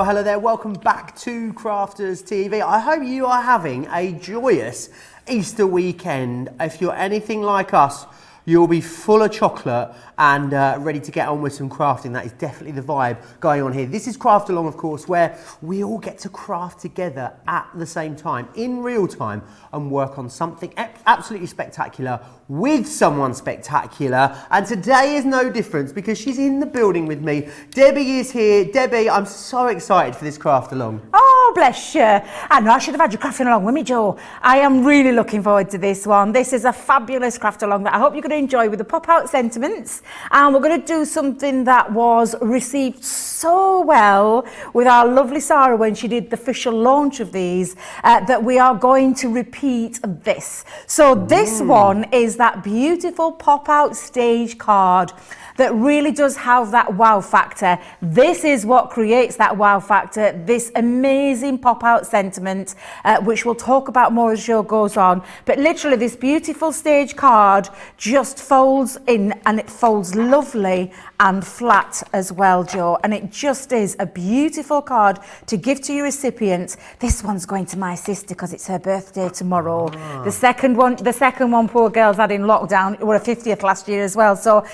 hello there. Welcome back to Crafters TV. I hope you are having a joyous Easter weekend. If you're anything like us, you'll be full of chocolate and ready to get on with some crafting. That is definitely the vibe going on here. This is Craft Along, of course, where we all get to craft together at the same time, in real time, and work on something absolutely spectacular with someone spectacular. And today is no different because she's in the building with me. Debbie is here. Debbie, I'm so excited for this Craft Along. Oh, bless you. I know I should have had you crafting along with me, Joe. I am really looking forward to this one. This is a fabulous craft along that I hope you're going to enjoy with the pop-out sentiments. And we're going to do something that was received so well with our lovely Sarah when she did the official launch of these, that we are going to repeat this. So this one is that beautiful pop-out stage card that really does have that wow factor. This is what creates that wow factor, this amazing pop-out sentiment, which we'll talk about more as the show goes on. But literally this beautiful stage card just folds in, and it folds lovely and flat as well, Joe. And it just is a beautiful card to give to your recipient. This one's going to my sister because it's her birthday tomorrow. The second one, poor girl's had in lockdown. We were 50th last year as well. So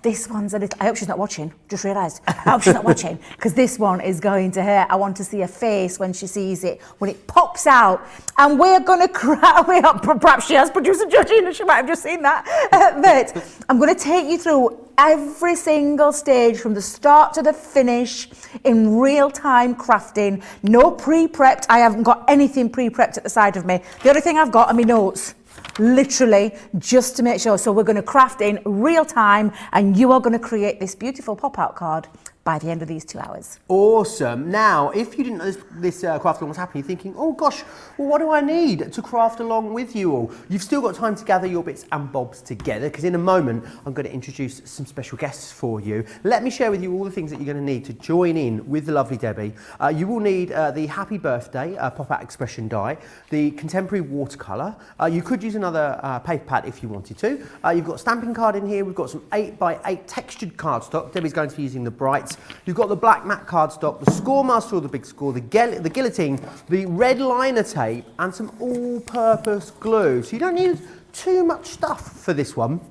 this one's a little, I hope she's not watching, just realised. I hope she's not watching, because this one is going to her. I want to see her face when she sees it, when it pops out. And we're going to cry, perhaps she has, producer Georgina, she might have just seen that. But I'm going to take you through every single stage from the start to the finish in real-time crafting. No pre-prepped, I haven't got anything pre-prepped at the side of me. The only thing I've got are my notes. Literally, just to make sure. So we're going to craft in real time, and you are going to create this beautiful pop-out card by the end of these 2 hours. Awesome. Now, if you didn't know this craft along was happening, you're thinking, oh gosh, well, what do I need to craft along with you all? You've still got time to gather your bits and bobs together, because in a moment, I'm going to introduce some special guests for you. Let me share with you all the things that you're going to need to join in with the lovely Debbie. You will need the Happy Birthday pop-out expression die, the contemporary watercolor. You could use another paper pad if you wanted to. You've got a stamping card in here. We've got some 8x8 textured cardstock. Debbie's going to be using the brights. You've got the black matte cardstock, the Scoremaster or the Big Score, the guillotine, the red liner tape, and some all-purpose glue. So you don't need too much stuff for this one,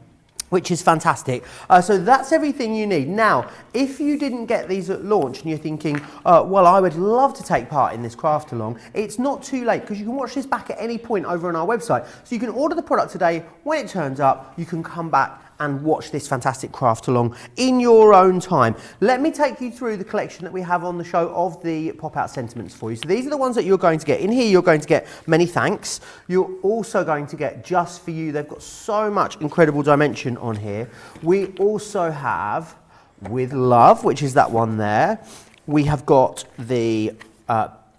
which is fantastic. So that's everything you need. Now, if you didn't get these at launch and you're thinking, well, I would love to take part in this craft along, it's not too late, because you can watch this back at any point over on our website. So you can order the product today. When it turns up, you can come back and watch this fantastic craft along in your own time. Let me take you through the collection that we have on the show of the pop-out sentiments for you. So these are the ones that you're going to get. In here, you're going to get many thanks. You're also going to get just for you. They've got so much incredible dimension on here. We also have with love, which is that one there. We have got the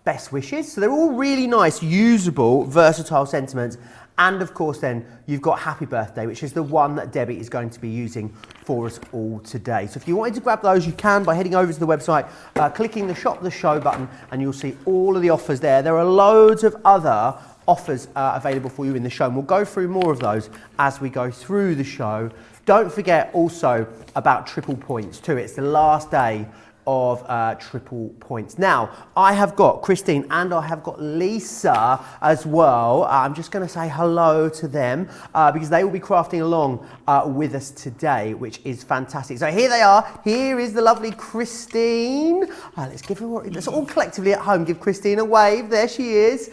best wishes. So they're all really nice, usable, versatile sentiments. And of course then you've got Happy Birthday, which is the one that Debbie is going to be using for us all today. So if you wanted to grab those, you can by heading over to the website, clicking the Shop the Show button, and you'll see all of the offers there. There are loads of other offers available for you in the show, and we'll go through more of those as we go through the show. Don't forget also about triple points too. It's the last day of triple points. Now, I have got Christine and I have got Lisa as well. I'm just going to say hello to them because they will be crafting along with us today, which is fantastic. So here they are. Here is the lovely Christine. Let's give her, let's all collectively at home give Christine a wave. There she is.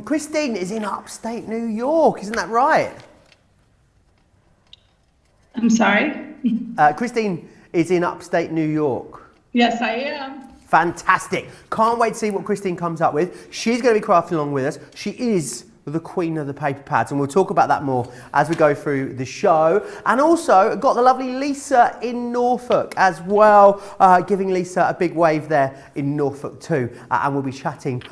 Christine is in upstate New York, isn't that right? I'm sorry? Christine is in upstate New York. Yes, I am. Fantastic. Can't wait to see what Christine comes up with. She's going to be crafting along with us. She is the queen of the paper pads, and we'll talk about that more as we go through the show. And also got the lovely Lisa in Norfolk as well, giving Lisa a big wave there in Norfolk too. And we'll be chatting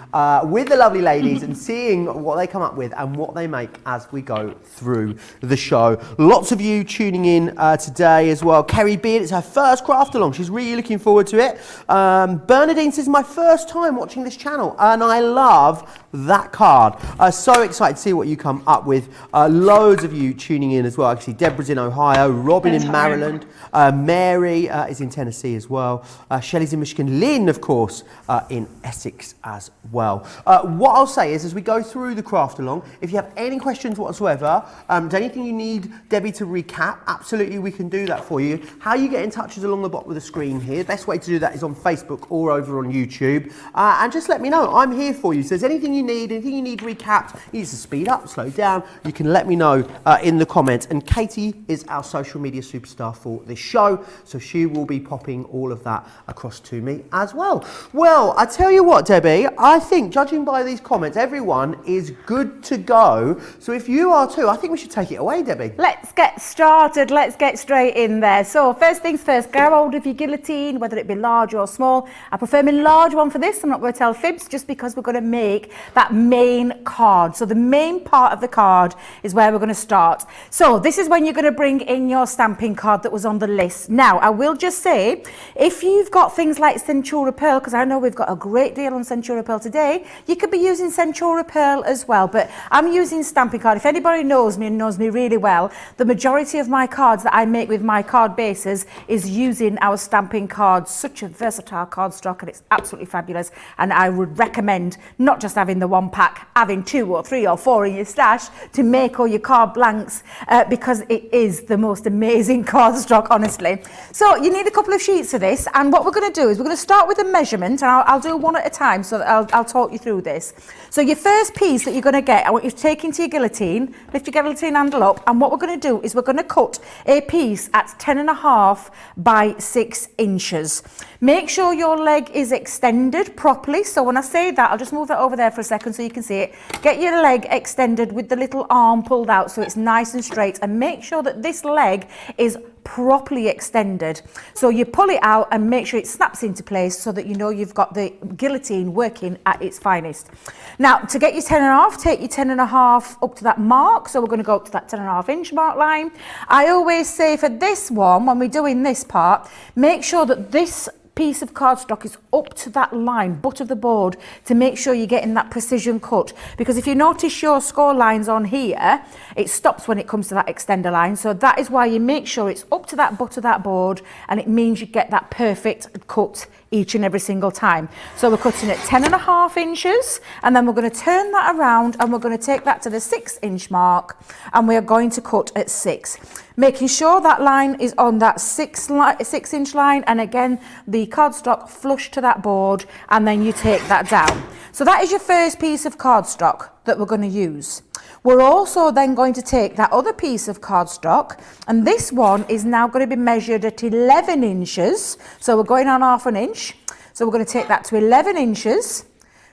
with the lovely ladies and seeing what they come up with and what they make as we go through the show. Lots of you tuning in today as well. Kerry Beard, it's her first craft along. She's really looking forward to it. Bernadine says, my first time watching this channel, and I love that card. So so excited to see what you come up with. Loads of you tuning in as well. I can see Deborah's in Ohio, Robin in Maryland, Mary is in Tennessee as well, Shelley's in Michigan, Lynn, of course, in Essex as well. What I'll say is, as we go through the craft along, if you have any questions whatsoever, anything you need Debbie to recap, absolutely we can do that for you. How you get in touch is along the bottom of the screen here. Best way to do that is on Facebook or over on YouTube. And just let me know, I'm here for you. So if there's anything you need recapped, you need to speed up, slow down, you can let me know in the comments. And Katie is our social media superstar for this show, so she will be popping all of that across to me as well. Well, I tell you what, Debbie, I think judging by these comments, everyone is good to go. So if you are too, I think we should take it away, Debbie. Let's get started. Let's get straight in there. So first things first, grab hold of your guillotine, whether it be large or small. I prefer my large one for this. I'm not going to tell fibs, just because we're going to make that main card. So the main part of the card is where we're going to start. So this is when you're going to bring in your stamping card that was on the list. Now, I will just say, if you've got things like Centura Pearl, because I know we've got a great deal on Centura Pearl today, you could be using Centura Pearl as well, but I'm using stamping card. If anybody knows me and knows me really well, the majority of my cards that I make with my card bases is using our stamping cards. Such a versatile cardstock, and it's absolutely fabulous, and I would recommend not just having the one pack, having 2 or 3 or 4 in your stash to make all your card blanks, because it is the most amazing cardstock, honestly. So you need a couple of sheets of this, and what we're going to do is we're going to start with a measurement, and I'll do one at a time, so that I'll talk you through this. So your first piece that you're going to get, I want you to take into your guillotine, lift your guillotine handle up, and what we're going to do is we're going to cut a piece at 10.5 by 6 inches. Make sure your leg is extended properly. So when I say that, I'll just move that over there for a second so you can see it. Get your leg extended with the little arm pulled out so it's nice and straight, and make sure that this leg is properly extended. So you pull it out and make sure it snaps into place so that you know you've got the guillotine working at its finest. Now, to get your 10.5, take your 10.5 up to that mark. So we're going to go up to that 10.5 inch mark line. I always say for this one, when we're doing this part, make sure that this piece of cardstock is up to that line, butt of the board, to make sure you're getting that precision cut. Because if you notice your score lines on here, it stops when it comes to that extender line. So that is why you make sure it's up to that butt of that board, and it means you get that perfect cut each and every single time. So we're cutting at 10.5 inches, and then we're going to turn that around and we're going to take that to the 6 inch mark, and we are going to cut at 6. Making sure that line is on that 6 inch line, and again the cardstock flush to that board, and then you take that down. So that is your first piece of cardstock that we're going to use. We're also then going to take that other piece of cardstock, and this one is now going to be measured at 11 inches. So we're going on 1/2 inch. So we're going to take that to 11 inches.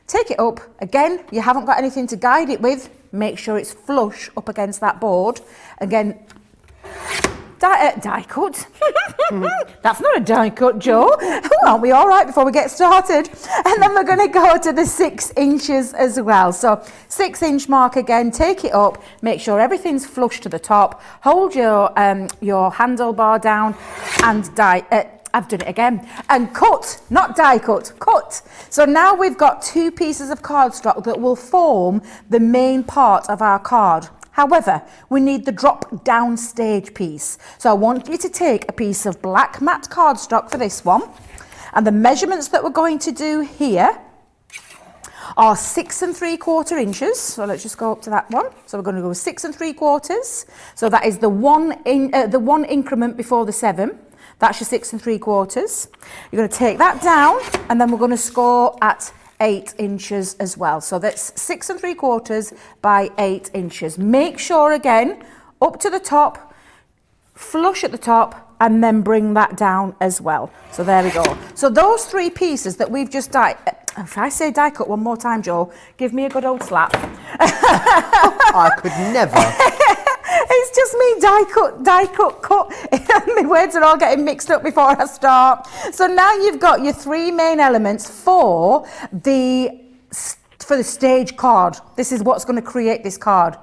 Take it up. Again, you haven't got anything to guide it with. Make sure it's flush up against that board. Again, die cut. That's not a die cut, Joe. Aren't we all right before we get started? And then we're going to go to the 6 inches as well. So 6 inch mark again, take it up, make sure everything's flush to the top, hold your handlebar down and I've done it again. And cut, not die cut, cut. So now we've got 2 pieces of cardstock that will form the main part of our card. However, we need the drop down stage piece. So I want you to take a piece of black matte cardstock for this one. And the measurements that we're going to do here are 6 3/4 inches. So let's just go up to that one. So we're going to go 6 3/4. So that is the one increment before the 7. That's your 6 3/4. You're going to take that down, and then we're going to score at 8 inches as well. So that's 6 3/4 by 8 inches. Make sure again, up to the top, flush at the top, and then bring that down as well. So there we go. So those 3 pieces that we've just if I say die cut one more time, Joe, give me a good old slap. I could never. It's just me, die cut. My words are all getting mixed up before I start. So now you've got your 3 main elements for the stage card. This is what's going to create this card.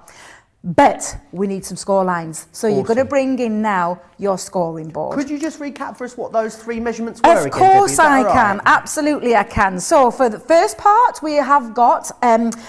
but we need some score lines. So you're going to bring in now your scoring board. Could you just recap for us what those 3 measurements were again, Of course Debbie? I can, absolutely I can. So for the first part we have got,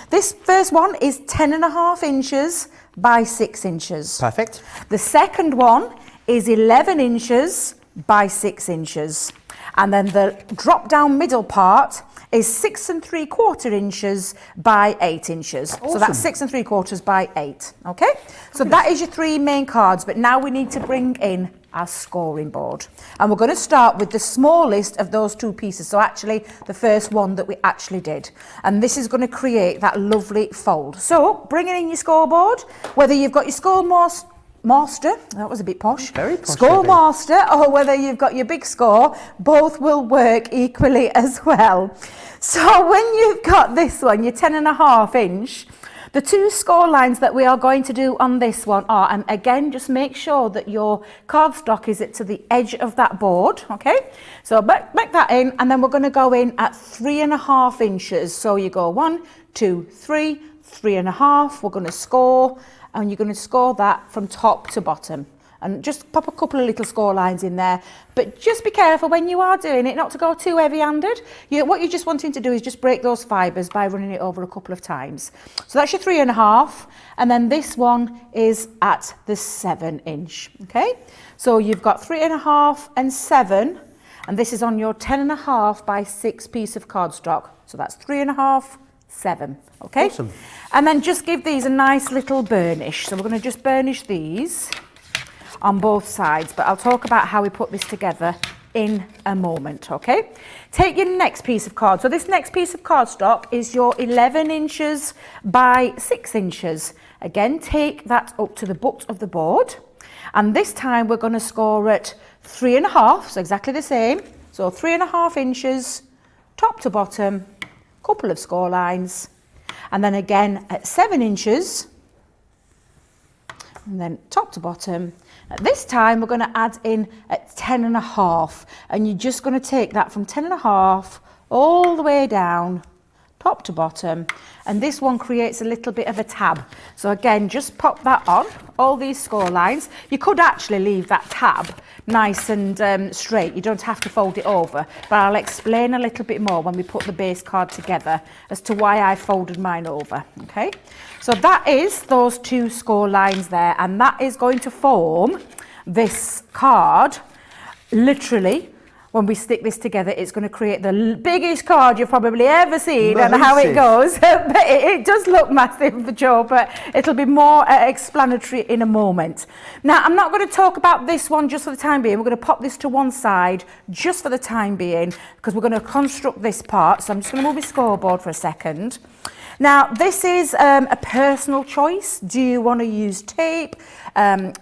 this first one is 10.5 inches by 6 inches. Perfect. The second one is 11 inches by 6 inches. And then the drop down middle part is 6 3/4 inches by 8 inches. Awesome. So that's 6 3/4 by 8. Okay, so that is your 3 main cards, but now we need to bring in our scoring board, and we're going to start with the smallest of those 2 pieces. So actually the first one that we actually did, and this is going to create that lovely fold. So bringing in your scoreboard, whether you've got your score master, that was a bit posh, Very posh, score Debbie. master, or whether you've got your big score, both will work equally as well. So when you've got this one, your 10.5 inch, the 2 score lines that we are going to do on this one are, and again, just make sure that your cardstock is to the edge of that board, okay? So back that in, and then we're going to go in at 3.5 inches. So you go 1, 2, 3, 3.5. We're going to score, and you're going to score that from top to bottom. And just pop a couple of little score lines in there, but just be careful when you are doing it not to go too heavy-handed. What you're just wanting to do is just break those fibres by running it over a couple of times. So that's your 3.5, and then this one is at the 7 inch, okay? So you've got 3.5 and 7, and this is on your 10.5 by 6 piece of cardstock. So that's 3.5, 7, okay? Awesome. And then just give these a nice little burnish. So we're going to just burnish these on both sides, but I'll talk about how we put this together in a moment, okay? Take your next piece of card. So this next piece of cardstock is your 11 inches by 6 inches. Again, take that up to the butt of the board, and this time we're going to score at 3.5, so exactly the same. So 3.5 inches, top to bottom, couple of score lines, and then again at 7 inches, and then top to bottom. At this time we're going to add in at 10.5, and you're just going to take that from 10.5 all the way down, top to bottom, and this one creates a little bit of a tab. So again, just pop that on all these score lines. You could actually leave that tab nice and straight. You don't have to fold it over, but I'll explain a little bit more when we put the base card together as to why I folded mine over, okay? So that is those 2 score lines there, and that is going to form this card. Literally, when we stick this together, it's going to create the biggest card you've probably ever seen. Massive. And how it goes. But it does look massive for Joe, but it'll be more explanatory in a moment. Now, I'm not going to talk about this one just for the time being. We're going to pop this to one side just for the time being, because we're going to construct this part. So I'm just going to move my scoreboard for a second. Now, this is a personal choice. Do you want to use tape,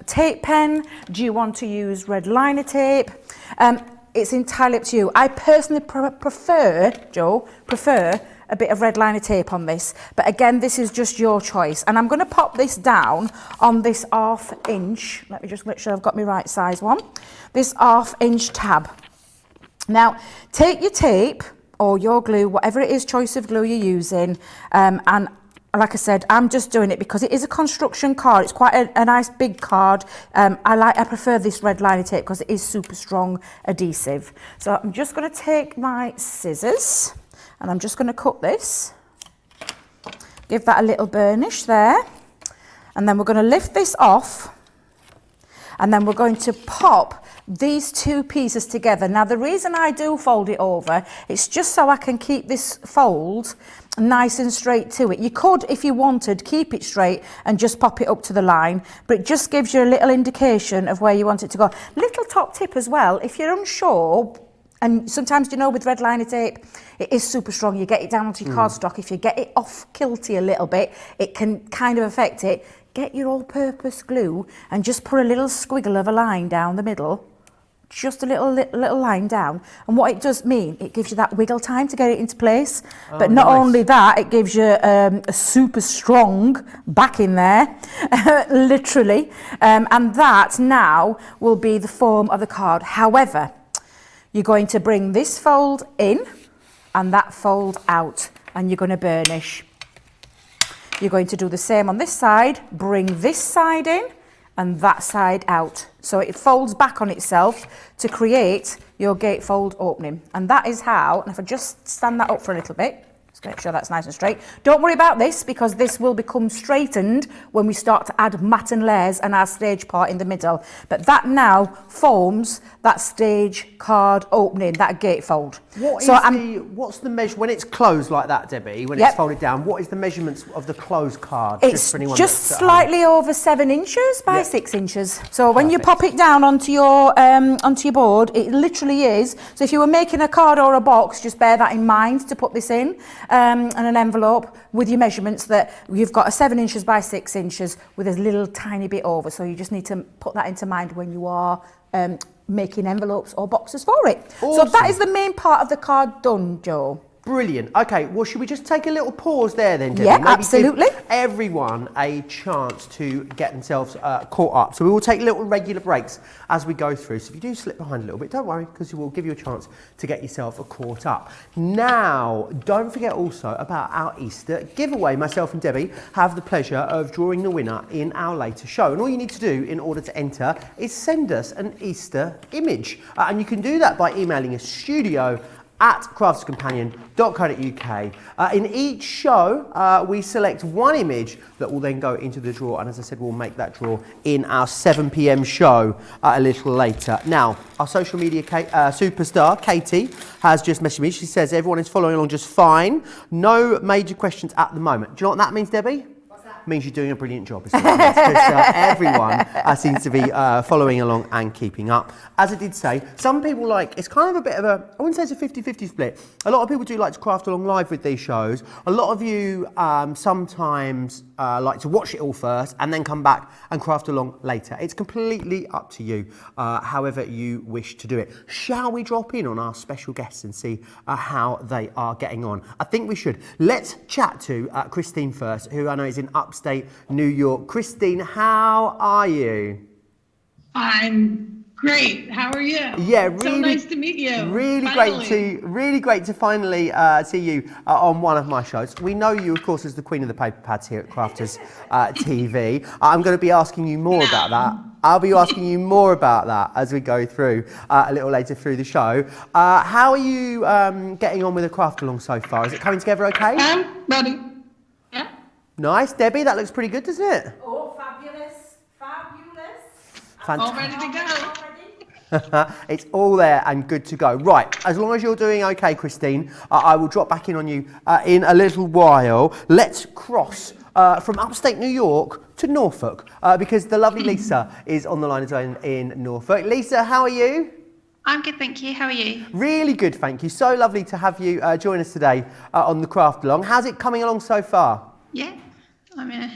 tape pen? Do you want to use red liner tape? It's entirely up to you. I personally prefer a bit of red liner tape on this, but again, this is just your choice. And I'm going to pop this down on this 1/2 inch. Let me just make sure I've got my right size one. This 1/2 inch tab. Now, take your tape or your glue, whatever it is, choice of glue you're using, and like I said, I'm just doing it because it is a construction card. It's quite a nice big card. I prefer this red liner tape because it is super strong adhesive. So I'm just going to take my scissors and I'm just going to cut this. Give that a little burnish there. And then we're going to lift this off. And then we're going to pop these 2 pieces together. Now, the reason I do fold it over, it's just so I can keep this fold nice and straight to it. You could, if you wanted, keep it straight and just pop it up to the line, but it just gives you a little indication of where you want it to go. Little top tip as well, if you're unsure, and sometimes, you know, with red liner tape, it is super strong. You get it down onto your cardstock. If you get it off kilty a little bit, it can kind of affect it. Get your all-purpose glue and just put a little squiggle of a line down the middle. Just a little line down, and what it does mean, it gives you that wiggle time to get it into place. But not only that, it gives you a super strong back in there, literally, and that now will be the form of the card. However, you're going to bring this fold in and that fold out, and you're going to burnish. You're going to do the same on this side, bring this side in and that side out. So it folds back on itself to create your gatefold opening. And that is how, and if I just stand that up for a little bit, just make sure that's nice and straight. Don't worry about this because this will become straightened when we start to add mat and layers and our stage part in the middle. But that now forms that stage card opening, that gatefold. What's the measure when it's closed like that, Debbie? When it's folded down, what is the measurements of the closed card? It's just slightly over 7 inches by 6 inches. So when you pop it down onto your board, it literally is. So if you were making a card or a box, just bear that in mind to put this in. And an envelope with your measurements that you've got a 7 inches by 6 inches with a little tiny bit over. So you just need to put that into mind when you are making envelopes or boxes for it. Awesome. So that is the main part of the card done, Joe. Brilliant. Okay, well, should we just take a little pause there then, Debbie? Yeah, Maybe absolutely. give everyone a chance to get themselves caught up. So we will take little regular breaks as we go through. So if you do slip behind a little bit, don't worry, because we'll give you a chance to get yourself caught up. Now, don't forget also about our Easter giveaway. Myself and Debbie have the pleasure of drawing the winner in our later show. And all you need to do in order to enter is send us an Easter image. And you can do that by emailing us studio@craftscompanion.co.uk. In each show, we select one image that will then go into the draw. And as I said, we'll make that draw in our 7 p.m. show a little later. Now, our social media superstar, Katie, has just messaged me. She says everyone is following along just fine. No major questions at the moment. Do you know what that means, Debbie? Means you're doing a brilliant job. Because everyone seems to be following along and keeping up. As I did say, some people like, it's kind of a bit of a, I wouldn't say it's a 50-50 split. A lot of people do like to craft along live with these shows. A lot of you sometimes like to watch it all first and then come back and craft along later. It's completely up to you, however you wish to do it. Shall we drop in on our special guests and see how they are getting on? I think we should. Let's chat to Christine first, who I know is in upstate New York. Christine, how are you? I'm great. How are you? Yeah, really. So nice to meet you. Really great to finally see you on one of my shows. We know you, of course, as the queen of the paper pads here at Crafters TV. I'm going to be asking you more about that. I'll be asking you more about that as we go through a little later through the show. How are you getting on with the craft along so far? Is it coming together okay? I'm ready. Yeah. Nice. Debbie, that looks pretty good, doesn't it? Oh, fabulous. Fabulous. All ready to go. It's all there and good to go. Right, as long as you're doing okay, Christine, I will drop back in on you in a little while. Let's cross from upstate New York to Norfolk because the lovely Lisa is on the line as well in Norfolk. Lisa, how are you? I'm good, thank you. How are you? Really good, thank you. So lovely to have you join us today on the Craft Along. How's it coming along so far? Yeah, I'm here.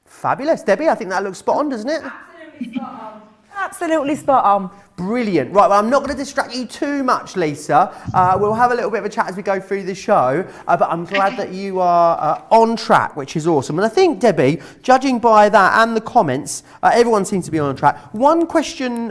Fabulous. Debbie, I think that looks spot on, doesn't it? Absolutely spot on. Absolutely spot on. Brilliant. Right, well, I'm not going to distract you too much, Lisa. We'll have a little bit of a chat as we go through the show, but I'm glad that you are on track, which is awesome. And I think, Debbie, judging by that and the comments, everyone seems to be on track. One question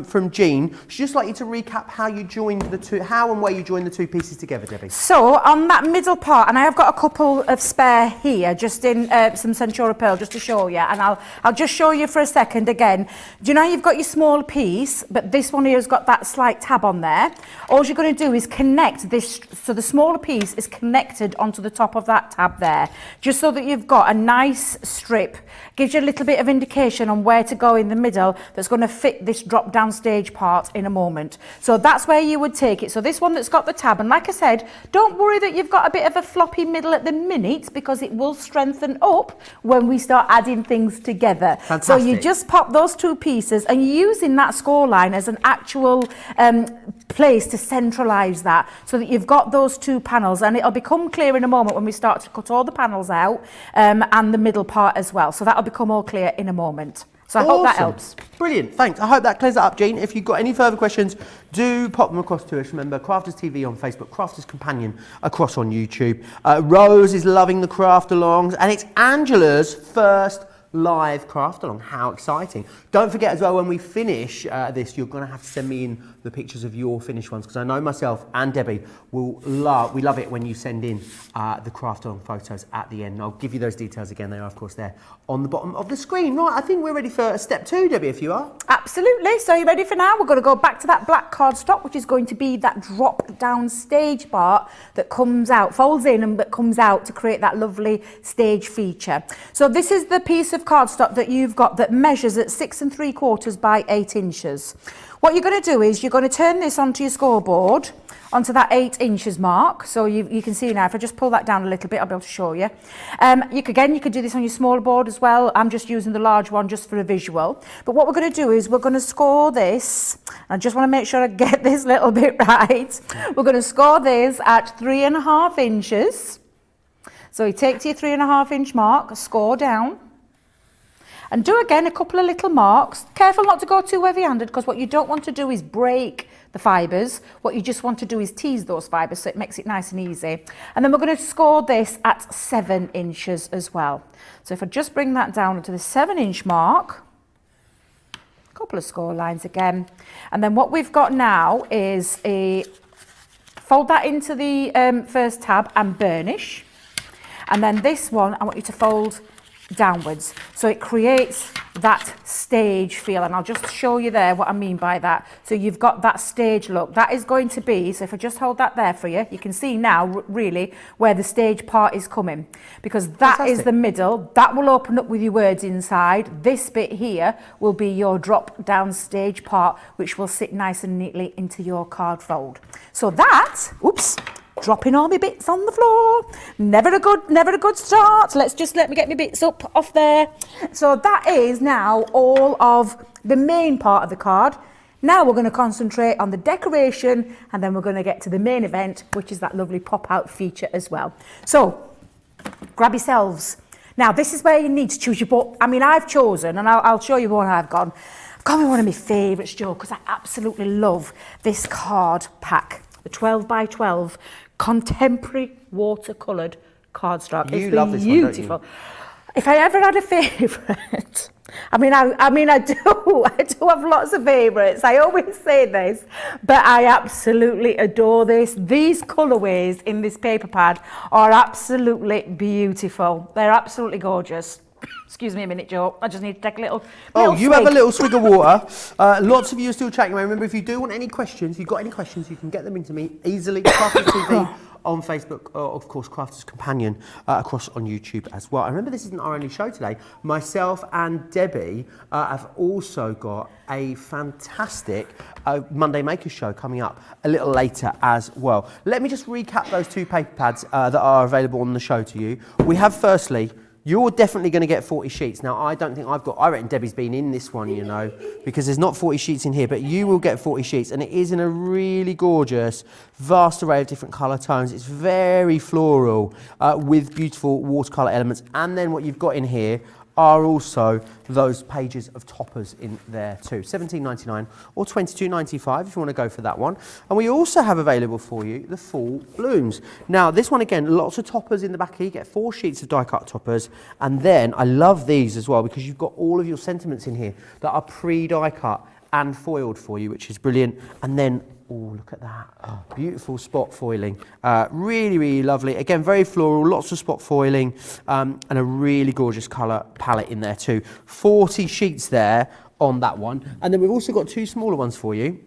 from Jean. She'd just like you to recap how you joined how and where you joined the two pieces together, Debbie. So on that middle part, and I have got a couple of spare here, just in some Centura Pearl, just to show you, and I'll just show you for a second again. Do you know you've got your small piece, but this one here has got that slight tab on there. All you're going to do is connect this, so the smaller piece is connected onto the top of that tab there, just so that you've got a nice strip. Gives you a little bit of indication on where to go in the middle that's going to fit this drop down stage part in a moment. So that's where you would take it. So this one that's got the tab, and like I said, don't worry that you've got a bit of a floppy middle at the minute because it will strengthen up when we start adding things together. Fantastic. So you just pop those two pieces and you're using that score line as an actual place to centralise that so that you've got those two panels, and it'll become clear in a moment when we start to cut all the panels out and the middle part as well. So that'll become all clear in a moment. So I hope that helps. Brilliant, thanks. I hope that clears that up, Jean. If you've got any further questions, do pop them across to us. Remember, Crafters TV on Facebook, Crafters Companion across on YouTube. Rose is loving the craft alongs, and it's Angela's first live craft along. How exciting. Don't forget as well, when we finish this, you're going to have to send me in the pictures of your finished ones, because I know myself and Debbie we love it when you send in the craft along photos at the end. I'll give you those details again. They are, of course, there on the bottom of the screen. Right, I think we're ready for step 2, Debbie, if you are. Absolutely. So you ready for now? We're going to go back to that black cardstock, which is going to be that drop down stage part that comes out, folds in and but comes out to create that lovely stage feature. So this is the piece of cardstock that you've got that measures at 6 3/4 by 8 inches. What you're going to do is you're going to turn this onto your scoreboard, onto that 8 inches mark. So you can see now, if I just pull that down a little bit, I'll be able to show you. You could do this on your smaller board as well. I'm just using the large one just for a visual. But what we're going to do is we're going to score this. I just want to make sure I get this little bit right. We're going to score this at 3.5 inches. So you take to your 3.5 inch mark, score down. And do again a couple of little marks. Careful not to go too heavy-handed, because what you don't want to do is break the fibres. What you just want to do is tease those fibres, so it makes it nice and easy. And then we're going to score this at 7 inches as well. So if I just bring that down to the 7 inch mark, a couple of score lines again. And then what we've got now is fold that into the first tab and burnish. And then this one, I want you to fold downwards, so it creates that stage feel, and I'll just show you there what I mean by that. So you've got that stage look. That is going to be, so if I just hold that there for you, you can see now really where the stage part is coming, because that is the middle. That will open up with your words inside. This bit here will be your drop down stage part, which will sit nice and neatly into your card fold. So that, oops, dropping all my bits on the floor. Never a good start. Let me get my bits up off there. So that is now all of the main part of the card. Now we're going to concentrate on the decoration, and then we're going to get to the main event, which is that lovely pop-out feature as well. So grab yourselves. Now this is where you need to choose your book. I mean, I've chosen, and I'll show you one I've gone. I've gone with one of my favourites, Joe, because I absolutely love this card pack. The 12 by 12 contemporary watercoloured cardstock. You love this one, don't you? If I ever had a favourite, I do have lots of favourites. I always say this, but I absolutely adore this. These colourways in this paper pad are absolutely beautiful. They're absolutely gorgeous. Excuse me a minute, Joe. I just need to take a little you have a little swig of water. Lots of you are still chatting away. Remember, if you do want any questions, if you've got any questions, you can get them into me easily. Crafters TV on Facebook, of course, Crafters Companion across on YouTube as well. I remember this isn't our only show today. Myself and Debbie have also got a fantastic Monday Makers show coming up a little later as well. Let me just recap those 2 paper pads that are available on the show to you. We have, firstly, you're definitely going to get 40 sheets. Now, I don't think I reckon Debbie's been in this one, you know, because there's not 40 sheets in here, but you will get 40 sheets, and it is in a really gorgeous, vast array of different colour tones. It's very floral with beautiful watercolour elements. And then what you've got in here are also those pages of toppers in there too. $17.99 or $22.95 if you want to go for that one. And we also have available for you the full blooms. Now this one, again, lots of toppers in the back here. You get 4 sheets of die cut toppers, and then I love these as well because you've got all of your sentiments in here that are pre-die cut and foiled for you, which is brilliant. And then, oh, look at that. Oh, beautiful spot foiling. Really, really lovely. Again, very floral, lots of spot foiling, and a really gorgeous colour palette in there too. 40 sheets there on that one. And then we've also got 2 smaller ones for you.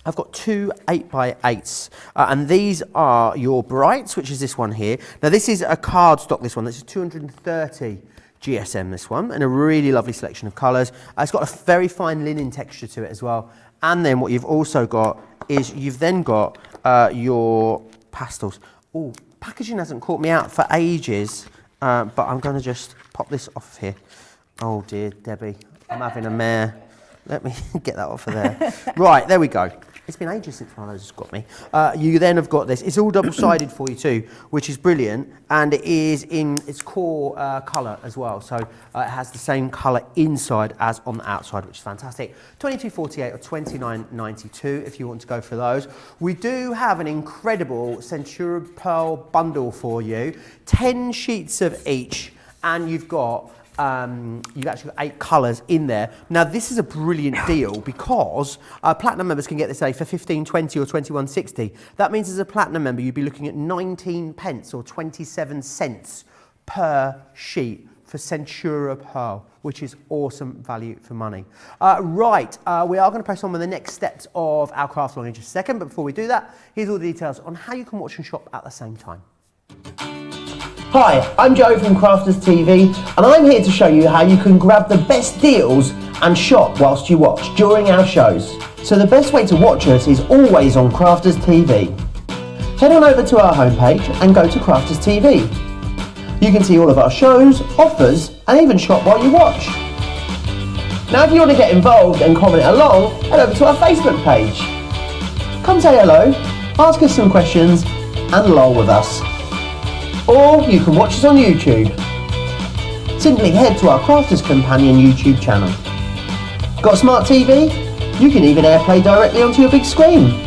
I've got 2 8x8s, and these are your brights, which is this one here. Now this is a cardstock, this one. This is 230 GSM, this one, and a really lovely selection of colours. It's got a very fine linen texture to it as well. And then what you've also got is you've then got your pastels. Oh, packaging hasn't caught me out for ages, but I'm going to just pop this off here. Oh dear, Debbie, I'm having a mare. Let me get that off of there. Right, there we go. It's been ages since one of those has got me. You then have got this. It's all double-sided for you too, which is brilliant, and it is in its core colour as well. So it has the same colour inside as on the outside, which is fantastic. $22.48 or $29.92 if you want to go for those. We do have an incredible Centura Pearl bundle for you. 10 sheets of each, and you've got you've actually got 8 colours in there. Now this is a brilliant deal because Platinum members can get this for 15.20 or 21.60. That means as a Platinum member you'd be looking at 19 pence or 27 cents per sheet for Centura Pearl, which is awesome value for money. Right, we are going to press on with the next steps of our craft along in just a second, but before we do that, here's all the details on how you can watch and shop at the same time. Hi, I'm Joe from Crafters TV, and I'm here to show you how you can grab the best deals and shop whilst you watch during our shows. So the best way to watch us is always on Crafters TV. Head on over to our homepage and go to Crafters TV. You can see all of our shows, offers, and even shop while you watch. Now if you want to get involved and comment along, head over to our Facebook page. Come say hello, ask us some questions, and lol with us. Or you can watch us on YouTube. Simply head to our Crafters Companion YouTube channel. Got a smart TV? You can even AirPlay directly onto your big screen.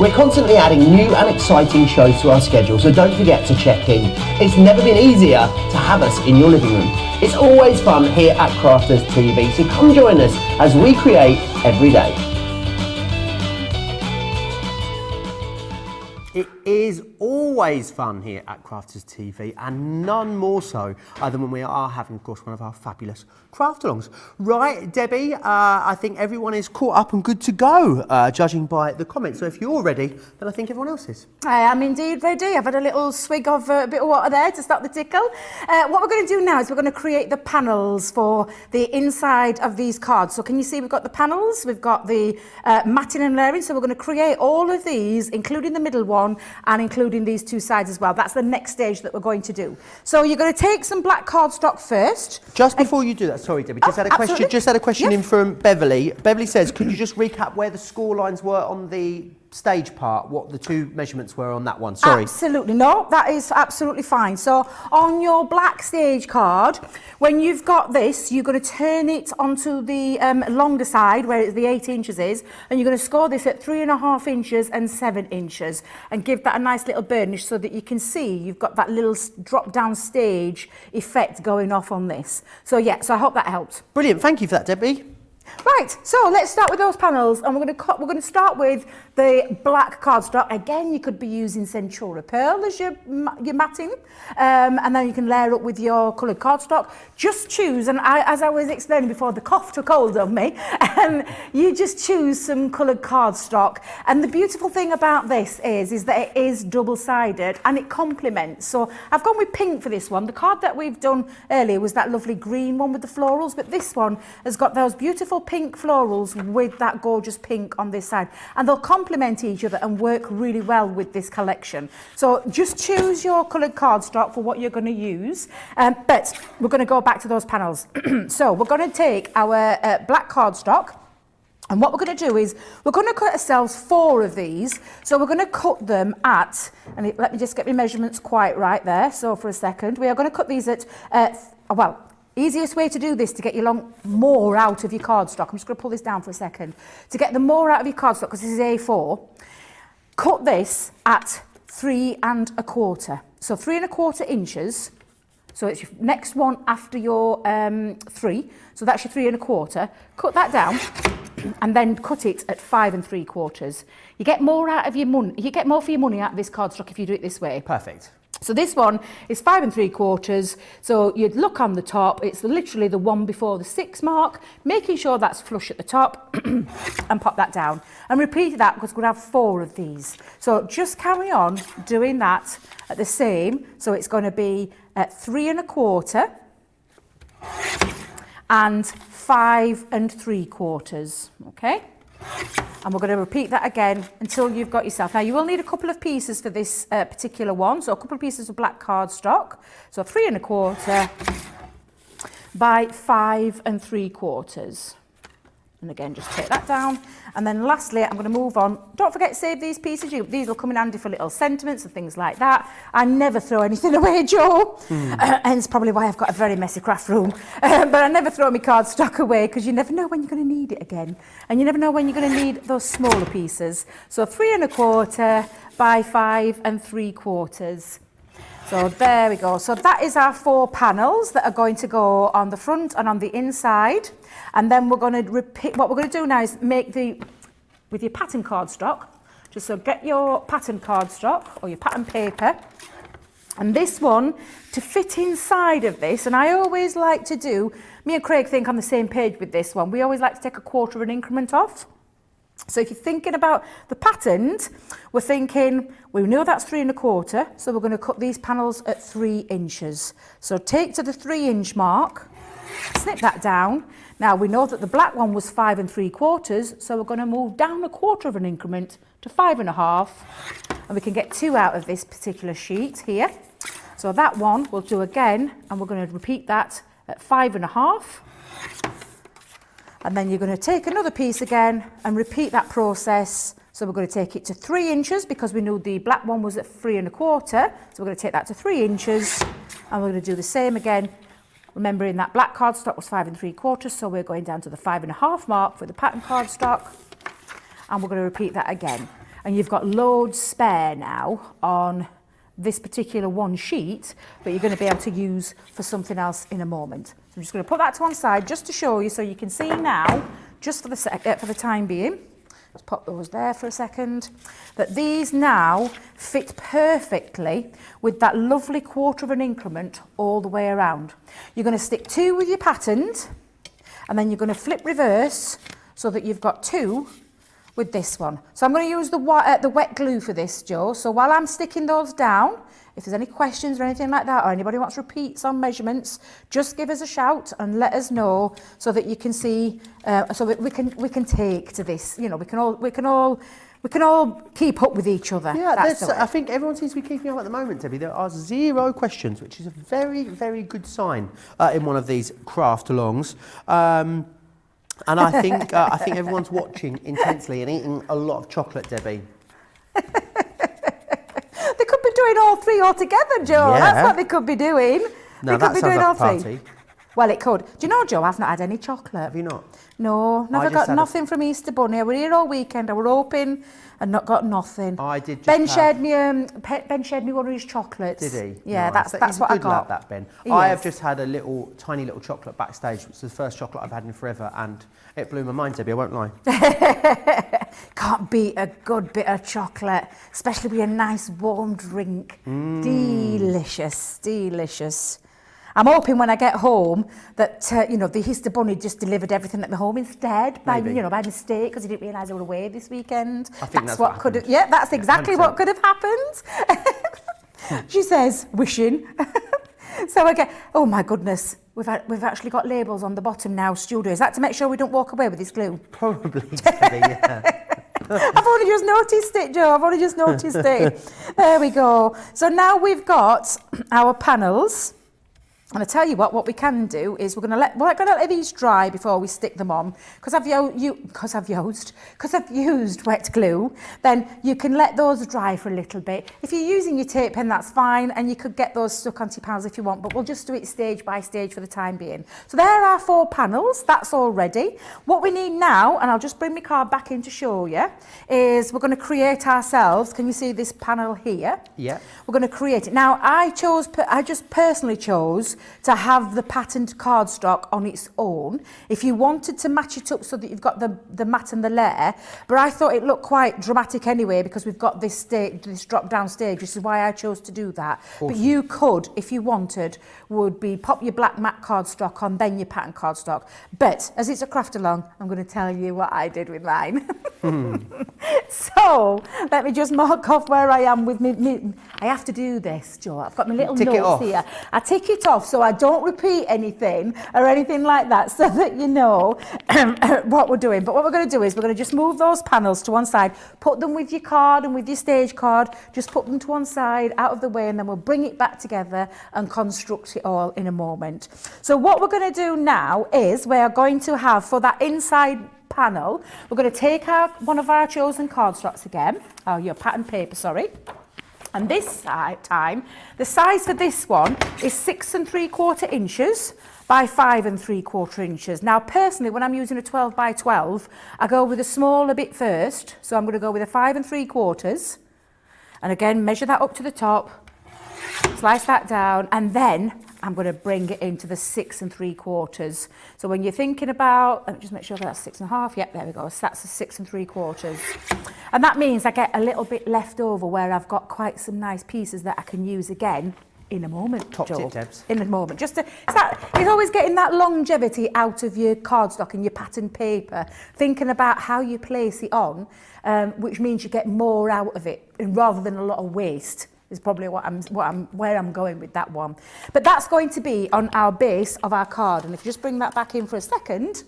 We're constantly adding new and exciting shows to our schedule, so don't forget to check in. It's never been easier to have us in your living room. It's always fun here at Crafters TV, so come join us as we create every day. It is always fun here at Crafters TV, and none more so than when we are having, of course, one of our fabulous craft-alongs. Right, Debbie, I think everyone is caught up and good to go, judging by the comments. So if you're ready, then I think everyone else is. I am indeed ready. I've had a little swig of a bit of water there to start the tickle. What we're going to do now is we're going to create the panels for the inside of these cards. So can you see we've got the panels, we've got the matting and layering. So we're going to create all of these, including the middle one and including these 2 sides as well. That's the next stage that we're going to do. So you're going to take some black cardstock first. Just before you do that, sorry Debbie, just had a question. Absolutely. Just had a question Yep. in from Beverly. Beverly says, could you just recap where the score lines were on the stage part, what the 2 measurements were on that one? Sorry. Absolutely, no, that is absolutely fine. So on your black stage card, when you've got this, you're going to turn it onto the longer side where the 8 inches is, and you're going to score this at 3.5 inches and 7 inches and give that a nice little burnish so that you can see you've got that little drop down stage effect going off on this. So yeah, so I hope that helps. Brilliant, thank you for that, Debbie. Right, so let's start with those panels, and we're going to start with the black cardstock. Again, you could be using Centura Pearl as your matting, and then you can layer up with your coloured cardstock. Just choose, and as I was explaining before, the cough took hold of me, you just choose some coloured cardstock. And the beautiful thing about this is that it is double-sided and it complements. So I've gone with pink for this one. The card that we've done earlier was that lovely green one with the florals, but this one has got those beautiful pink florals with that gorgeous pink on this side, and they'll complement each other and work really well with this collection. So just choose your coloured cardstock for what you're going to use, but we're going to go back to those panels. So we're going to take our black cardstock, and what we're going to do is we're going to cut ourselves 4 of these. So we're going to cut them at, and let me just get my measurements quite right there. So for a second, we are going to cut these at easiest way to do this to get your more out of your cardstock. I'm just going to pull this down for a second. To get the more out of your cardstock, because this is A4, cut this at 3 1/4. So 3 1/4 inches. So it's your next one after your 3. So that's your 3 1/4. Cut that down and then cut it at 5 3/4. You get more out of your money. You get more for your money out of this cardstock if you do it this way. Perfect. So this one is 5 3/4. So you'd look on the top, it's literally the one before the 6 mark, making sure that's flush at the top and pop that down. And repeat that because we're going to have 4 of these. So just carry on doing that at the same. So it's going to be at 3 1/4 and 5 3/4. Okay? And we're going to repeat that again until you've got yourself. Now you will need a couple of pieces for this particular one. So a couple of pieces of black cardstock. So 3 1/4 by 5 3/4. And again, just take that down. And then lastly, I'm going to move on. Don't forget to save these pieces. These will come in handy for little sentiments and things like that. I never throw anything away, Joe. Hence probably why I've got a very messy craft room. But I never throw my cardstock away because you never know when you're going to need it again. And you never know when you're going to need those smaller pieces. So 3 1/4 by 5 3/4. So there we go. So that is our 4 panels that are going to go on the front and on the inside. And then we're going to repeat, what we're going to do now is make with your pattern cardstock, just so get your pattern cardstock or your pattern paper. And this one, to fit inside of this, and I always like to do, me and Craig think on the same page with this one, we always like to take a quarter of an increment off. So if you're thinking about the patterned, we're thinking, we know that's 3 1/4, so we're going to cut these panels at 3 inches. So take to the 3 inch mark, snip that down. Now we know that the black one was 5 3/4, so we're going to move down a quarter of an increment to 5 1/2, and we can get 2 out of this particular sheet here. So that one we'll do again, and we're going to repeat that at 5 1/2. And then you're going to take another piece again and repeat that process. So we're going to take it to 3 inches because we knew the black one was at 3 1/4. So we're going to take that to 3 inches, and we're going to do the same again. Remembering that black cardstock was 5 3/4, so we're going down to the 5 1/2 mark for the pattern cardstock. And we're going to repeat that again. And you've got loads spare now on this particular one sheet, but you're going to be able to use for something else in a moment. So I'm just going to put that to one side just to show you, so you can see now, just for the time being. Let's pop those there for a second. That these now fit perfectly with that lovely quarter of an increment all the way around. You're going to stick 2 with your patterned, and then you're going to flip reverse so that you've got 2 with this one. So I'm going to use the wet glue for this, Joe. So while I'm sticking those down, if there's any questions or anything like that, or anybody wants repeats on measurements, just give us a shout and let us know, so that you can see, so that we can take to this. You know, we can all keep up with each other. Yeah, I think everyone seems to be keeping up at the moment, Debbie. There are 0 questions, which is a very, very good sign in one of these craft alongs. And I think everyone's watching intensely and eating a lot of chocolate, Debbie. They could be doing all 3 all together, Joe. Yeah. That's what they could be doing. No, they could that be sounds doing like all a 3. party. Well, it could. Do you know, Joe, I've not had any chocolate. Have you not? No, never just got had nothing from Easter Bunny. I was here all weekend. I was hoping and not got nothing. I did just Ben shared me one of his chocolates. Did he? Yeah, Nice. that's He's what a I good got. lad, that Ben. He I is. have just had a tiny little chocolate backstage, which is the first chocolate I've had in forever, and it blew my mind, Debbie, I won't lie. Can't beat a good bit of chocolate, especially with a nice warm drink. Delicious, delicious. I'm hoping when I get home that the Easter Bunny just delivered everything at my home instead by Maybe. By mistake, because he didn't realise I was away this weekend. I think that's what could have. happened. Yeah, that's exactly 100%. what could have happened. She says, wishing. So again, oh my goodness, we've actually got labels on the bottom now, studio. Is that to make sure we don't walk away with this glue? Probably, Debbie, yeah. I've only just noticed it, Joe. I've only just noticed it. There we go. So now we've got our panels. And I tell you what we can do is we're going to let these dry before we stick them on. Because I've used wet glue, then you can let those dry for a little bit. If you're using your tape pen, that's fine, and you could get those stuck onto your panels if you want, but we'll just do it stage by stage for the time being. So there are our 4 panels, that's all ready. What we need now, and I'll just bring my card back in to show you, is we're going to create ourselves. Can you see this panel here? Yeah. We're going to create it. Now, I just personally chose to have the patterned cardstock on its own. If you wanted to match it up so that you've got the mat and the layer, but I thought it looked quite dramatic anyway because we've got this drop down stage, which is why I chose to do that. Awesome. But you could, if you wanted, would be pop your black matte cardstock on, then your pattern cardstock. But as it's a craft along, I'm going to tell you what I did with mine. So let me just mark off where I am with me. I have to do this, Joe. I've got my little Tick it notes off. here. I tick it off so I don't repeat anything or anything like that, so that you know what we're doing. But what we're going to do is we're going to just move those panels to one side, put them with your card and with your stage card, just put them to one side out of the way, and then we'll bring it back together and construct it all in a moment. So what we're going to do now is we're going to have, for that inside panel, we're going to take one of our chosen cardstocks again, your pattern paper, sorry. And this time, the size for this one is 6 3/4 inches by 5 3/4 inches. Now, personally, when I'm using a 12 by 12, I go with a smaller bit first. So I'm going to go with a 5 3/4. And again, measure that up to the top. Slice that down, and then I'm going to bring it into the 6 3/4. So when you're thinking about, let me just make sure that's 6 1/2. Yep, there we go. So that's a 6 3/4. And that means I get a little bit left over where I've got quite some nice pieces that I can use again in a moment. Top Joe. tip, Debs. In a moment. It's always getting that longevity out of your cardstock and your pattern paper, thinking about how you place it on, which means you get more out of it rather than a lot of waste. Is probably where I'm going with that one. But that's going to be on our base of our card. And if you just bring that back in for a second,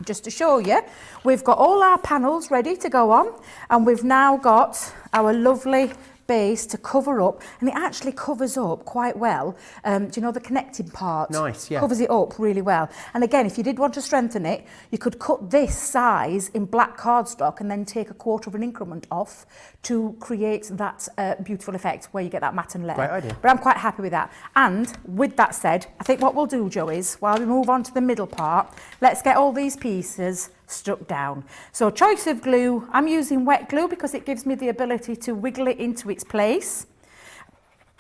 just to show you, we've got all our panels ready to go on, and we've now got our lovely base to cover up, and it actually covers up quite well. Do you know the connecting part? Nice, yeah. Covers it up really well. And again, if you did want to strengthen it, you could cut this size in black cardstock and then take a 1/4 of an increment off to create that beautiful effect where you get that matte and layer. Great idea. But I'm quite happy with that. And with that said, I think what we'll do, Joe, is while we move on to the middle part, let's get all these pieces stuck down. So choice of glue, I'm using wet glue because it gives me the ability to wiggle it into its place.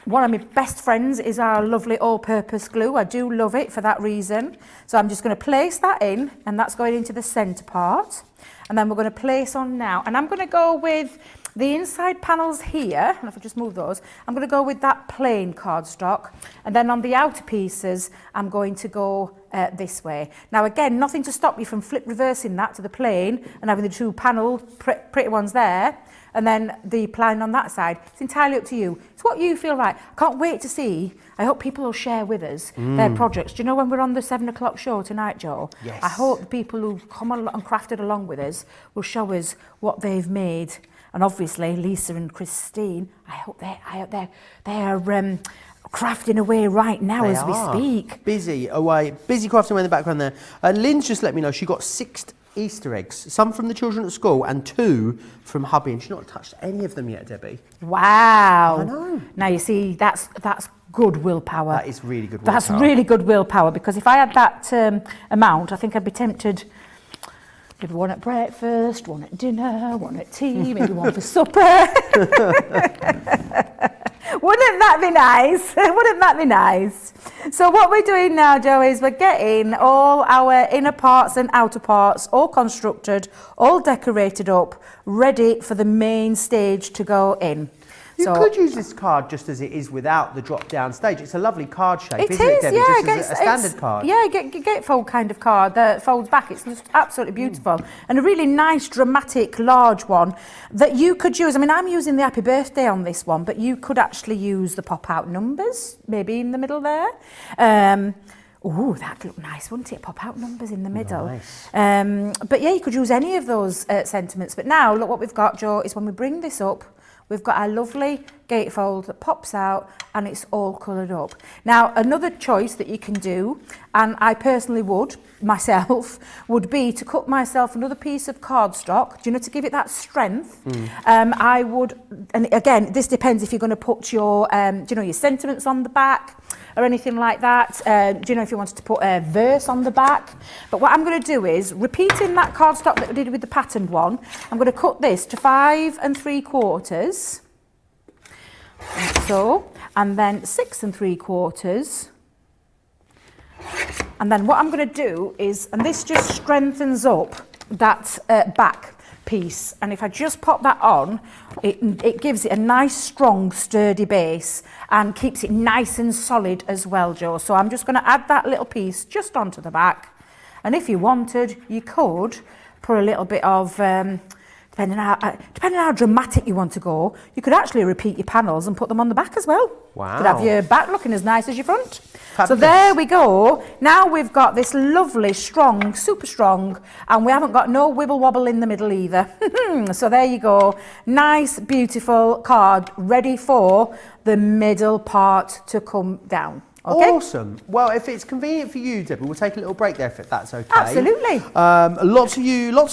One of my best friends is our lovely all-purpose glue. I do love it for that reason. So I'm just going to place that in, and that's going into the centre part. And then we're going to place on now. And I'm going to go with the inside panels here, and if I just move those, I'm going to go with that plain cardstock. And then on the outer pieces, I'm going to go this way. Now again, nothing to stop you from reversing that to the plain and having the two panel pretty ones there, and then the plain on that side. It's entirely up to you. It's what you feel right. I can't wait to see. I hope people will share with us their projects. Do you know when we're on the 7 o'clock show tonight, Joe? Yes. I hope the people who come on and crafted along with us will show us what they've made. And obviously, Lisa and Christine, I hope they're crafting away right now as we speak. Busy crafting away in the background there. Lynn's just let me know she got 6 Easter eggs, some from the children at school and 2 from hubby, and she's not touched any of them yet, Debbie. Wow. I know. Now you see, that's good willpower. That is really good willpower. That's really good willpower, because if I had that amount, I think I'd be tempted. Maybe one at breakfast, one at dinner, one at tea, maybe one for supper. Wouldn't that be nice? Wouldn't that be nice? So what we're doing now, Joe, is we're getting all our inner parts and outer parts all constructed, all decorated up, ready for the main stage to go in. You could use this card just as it is without the drop-down stage. It's a lovely card shape, isn't it, Debbie? Yeah, just as a standard card. Yeah, get fold kind of card that folds back. It's just absolutely beautiful. And a really nice, dramatic, large one that you could use. I mean, I'm using the happy birthday on this one, but you could actually use the pop-out numbers, maybe in the middle there. Oh, that'd look nice, wouldn't it? Pop-out numbers in the middle. Nice. But yeah, you could use any of those sentiments. But now, look what we've got, Joe, is when we bring this up, we've got our lovely gatefold that pops out and it's all coloured up. Now, another choice that you can do, and I personally would, myself, would be to cut myself another piece of cardstock, do you know, to give it that strength. I would, and again, this depends if you're going to put your, do you know, your sentiments on the back or anything like that. Do you know if you wanted to put a verse on the back? But what I'm going to do is, repeating that cardstock that we did with the patterned one, I'm going to cut this to 5 3/4. Like so, and then 6 3/4. And then what I'm going to do is, and this just strengthens up that back piece, and if I just pop that on, it gives it a nice, strong, sturdy base and keeps it nice and solid as well, Joe. So I'm just going to add that little piece just onto the back, and if you wanted, you could put a little bit of depending on how dramatic you want to go, you could actually repeat your panels and put them on the back as well. Wow. Could have your back looking as nice as your front. Fabulous. So there we go. Now we've got this lovely, strong, super strong, and we haven't got no wibble wobble in the middle either. So there you go. Nice, beautiful card ready for the middle part to come down. Okay. Awesome. Well, if it's convenient for you, Debbie, we'll take a little break there if that's okay. Absolutely. Lots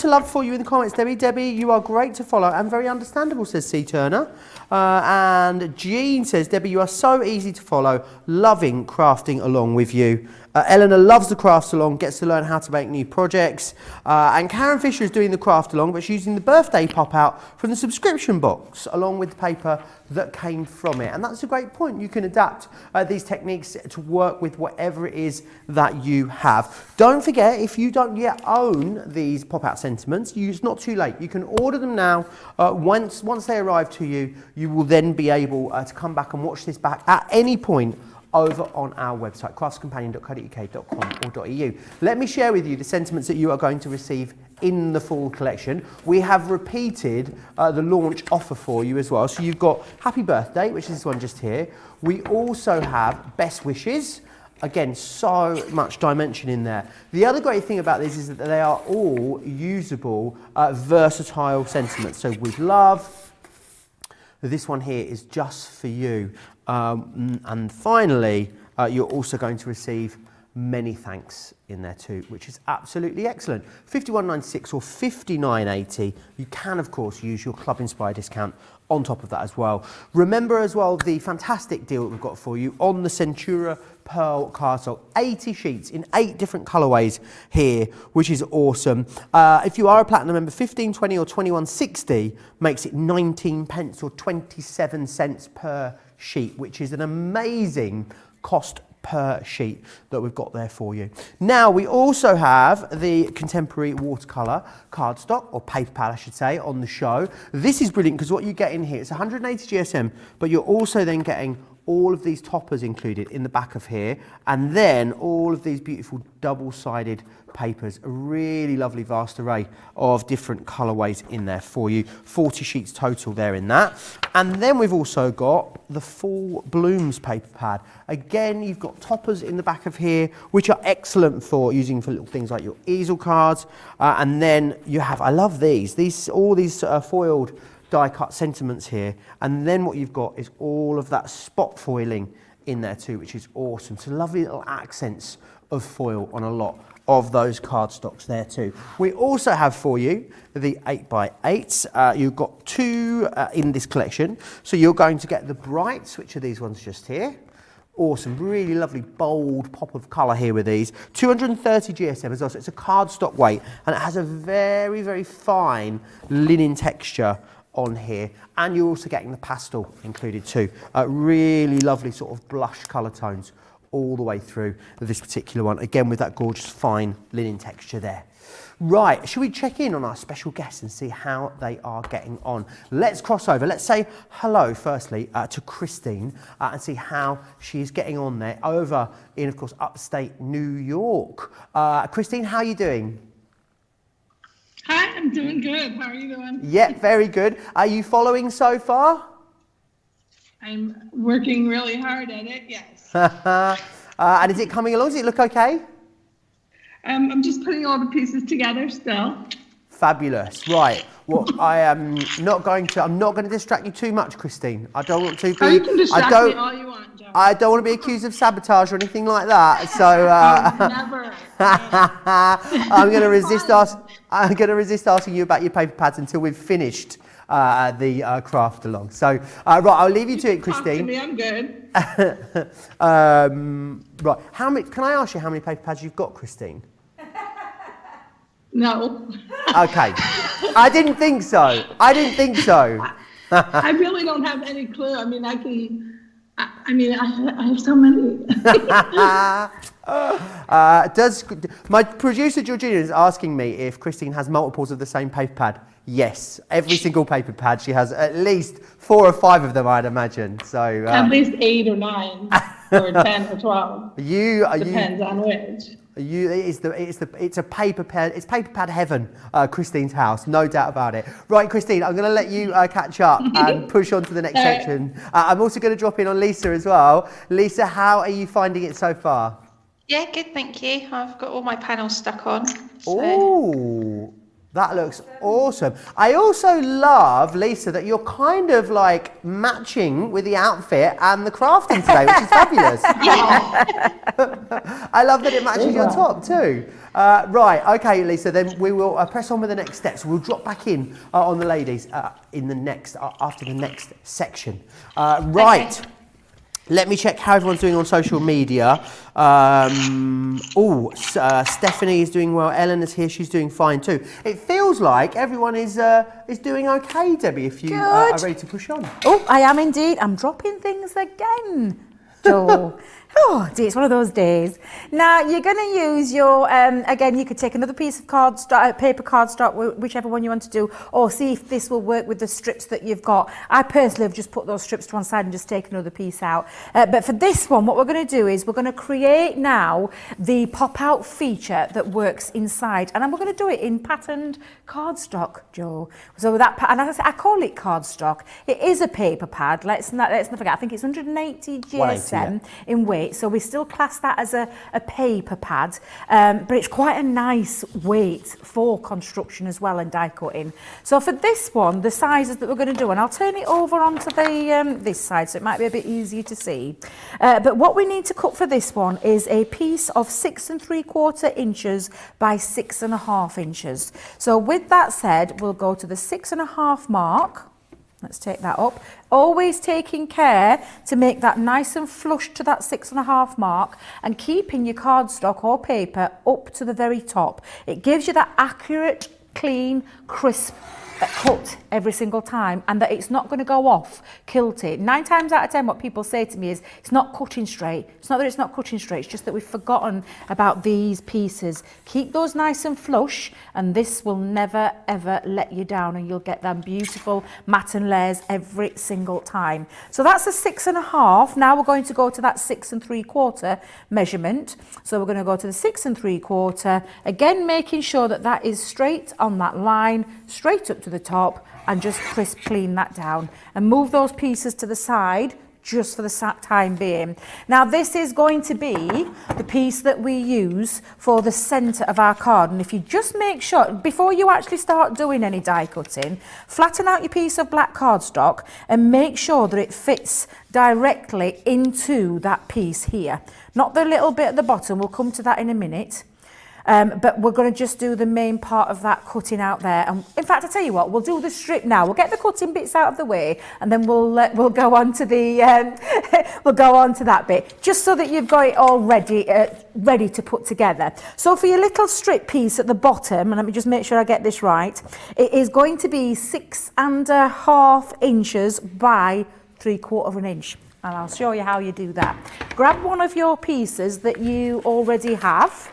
of love for you in the comments, Debbie. Debbie, you are great to follow and very understandable, says C. Turner. And Jean says, Debbie, you are so easy to follow, loving crafting along with you. Eleanor loves the crafts along, gets to learn how to make new projects. And Karen Fisher is doing the craft along, but she's using the birthday pop-out from the subscription box, along with the paper that came from it. And that's a great point. You can adapt these techniques to work with whatever it is that you have. Don't forget, if you don't yet own these pop-out sentiments, it's not too late. You can order them now. Once they arrive to you, you will then be able to come back and watch this back at any point over on our website, craftscompanion.co.uk.com.au. Let me share with you the sentiments that you are going to receive in the fall collection. We have repeated the launch offer for you as well. So you've got Happy Birthday, which is this one just here. We also have Best Wishes. Again, so much dimension in there. The other great thing about this is that they are all usable, versatile sentiments. So with love, this one here is just for you. And finally, you're also going to receive many thanks in there too, which is absolutely excellent. £51.96 or £59.80. You can, of course, use your Club Inspire discount on top of that as well. Remember as well the fantastic deal that we've got for you on the Centura Pearl Cardstock. 80 sheets in 8 different colourways here, which is awesome. If you are a Platinum member, 15.20 or 21.60 makes it 19 pence or 27 cents per sheet, which is an amazing cost per sheet that we've got there for you. Now we also have the contemporary watercolour cardstock, or paper pad I should say, on the show. This is brilliant because what you get in here, it's 180 GSM, but you're also then getting all of these toppers included in the back of here, and then all of these beautiful double-sided papers, a really lovely vast array of different colourways in there for you. 40 sheets total there in that. And then we've also got the Fall Blooms paper pad. Again, you've got toppers in the back of here, which are excellent for using for little things like your easel cards. And then you have, I love these all these foiled die cut sentiments here, and then what you've got is all of that spot foiling in there too, which is awesome. So lovely little accents of foil on a lot of those cardstocks there too. We also have for you the 8x8s. You've got 2 in this collection, so you're going to get the Brights, which are these ones just here. Awesome, really lovely bold pop of colour here with these. 230 GSM as well, so it's a cardstock weight, and it has a very, very fine linen texture on here, and you're also getting the pastel included too. Really lovely sort of blush colour tones all the way through this particular one, again with that gorgeous fine linen texture there. Right, should we check in on our special guests and see how they are getting on? Let's cross over. Let's say hello firstly to Christine and see how she's getting on there over in, of course, upstate New York. Christine, how are you doing? Hi, I'm doing good. How are you doing? Yeah, very good. Are you following so far? I'm working really hard at it, yes. And is it coming along? Does it look okay? I'm just putting all the pieces together still. Fabulous. Right. Well, I'm not going to distract you too much, Christine. I don't want to be. Oh, you can distract me all you want, Joe. I don't want to be accused of sabotage or anything like that. So Never. I'm going to resist asking you about your paper pads until we've finished the craft along. So right, I'll leave you to it, Christine. Talk to me, I'm good. Right. Can I ask you how many paper pads you've got, Christine? No. Okay. I didn't think so. I I really don't have any clue. I mean, I have so many. My producer Georgina is asking me if Christine has multiples of the same paper pad. Yes, every single paper pad. She has at least 4 or 5 of them, I'd imagine. So at least 8 or 9 or 10 or 12. Depends on which. It's a paper pad. It's paper pad heaven, Christine's house, no doubt about it. Right, Christine, I'm going to let you catch up and push on to the next section. I'm also going to drop in on Lisa as well. Lisa, how are you finding it so far? Yeah, good, thank you. I've got all my panels stuck on. So. Oh, That looks awesome. I also love, Lisa, that you're kind of like matching with the outfit and the crafting today, which is fabulous. I love that it matches your top too. Right, okay, Lisa, then we will press on with the next steps. We'll drop back in on the ladies in the next, after the next section. Right. Okay. Let me check how everyone's doing on social media. Stephanie is doing well. Ellen is here. She's doing fine too. It feels like everyone is doing okay, Debbie, if you are ready to push on. Oh, I am indeed. I'm dropping things again, Joe. Oh, dear, it's one of those days. Now, you're going to use your, again, you could take another piece of cardstock, paper cardstock, whichever one you want to do, or see if this will work with the strips that you've got. I personally have just put those strips to one side and just take another piece out. But for this one, what we're going to do is we're going to create now the pop-out feature that works inside. And then we're going to do it in patterned cardstock, Joe. So that, and I call it cardstock. It is a paper pad. Let's not forget. I think it's 180 GSM in weight. So we still class that as a paper pad, but it's quite a nice weight for construction as well and die cutting. So for this one, the sizes that we're going to do, and I'll turn it over onto the this side so it might be a bit easier to see. But what we need to cut for this one is a piece of 6 3/4 inches by 6.5 inches. So with that said, we'll go to the 6.5 mark. Let's take that up. Always taking care to make that nice and flush to that 6.5 mark and keeping your cardstock or paper up to the very top. It gives you that accurate, clean, crisp cut every single time, and that it's not going to go off kilted. 9 times out of 10 what people say to me is it's not cutting straight. It's not that it's not cutting straight, it's just that we've forgotten about these pieces. Keep those nice and flush and this will never ever let you down, and you'll get them beautiful matte and layers every single time. So that's a 6.5. Now we're going to go to that 6 3/4 measurement. So we're going to go to the 6 3/4, again making sure that that is straight on that line, straight up to the top, and just crisp clean that down and move those pieces to the side just for the time being. Now this is going to be the piece that we use for the centre of our card, and if you just make sure before you actually start doing any die cutting, flatten out your piece of black cardstock and make sure that it fits directly into that piece here, not the little bit at the bottom. We'll come to that in a minute. But we're going to just do the main part of that cutting out there. And in fact, I tell you what, we'll do the strip now. We'll get the cutting bits out of the way, and then we'll go on to the we'll go on to that bit, just so that you've got it all ready to put together. So for your little strip piece at the bottom, and let me just make sure I get this right, it is going to be 6.5 inches by 3/4 inch. And I'll show you how you do that. Grab one of your pieces that you already have.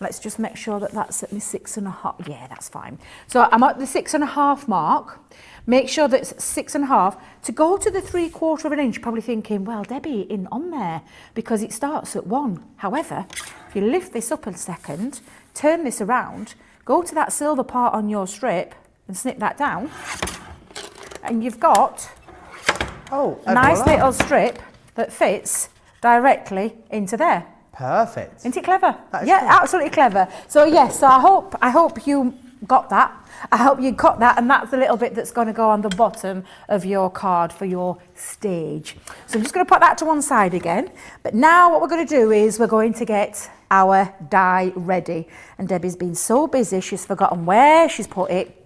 Let's just make sure that that's at my 6.5. Yeah, that's fine. So I'm at the 6.5 mark. Make sure that it's 6.5. To go to the 3/4 inch, you're probably thinking, well, Debbie, in on there, because it starts at 1. However, if you lift this up a second, turn this around, go to that silver part on your strip and snip that down, and you've got a nice little strip that fits directly into there. Perfect. Isn't it clever? Yeah, cool. Absolutely clever. So yes, so I hope you got that. I hope you got that, and that's the little bit that's going to go on the bottom of your card for your stage. So I'm just going to put that to one side again. But now what we're going to do is we're going to get our die ready. And Debbie's been so busy, she's forgotten where she's put it.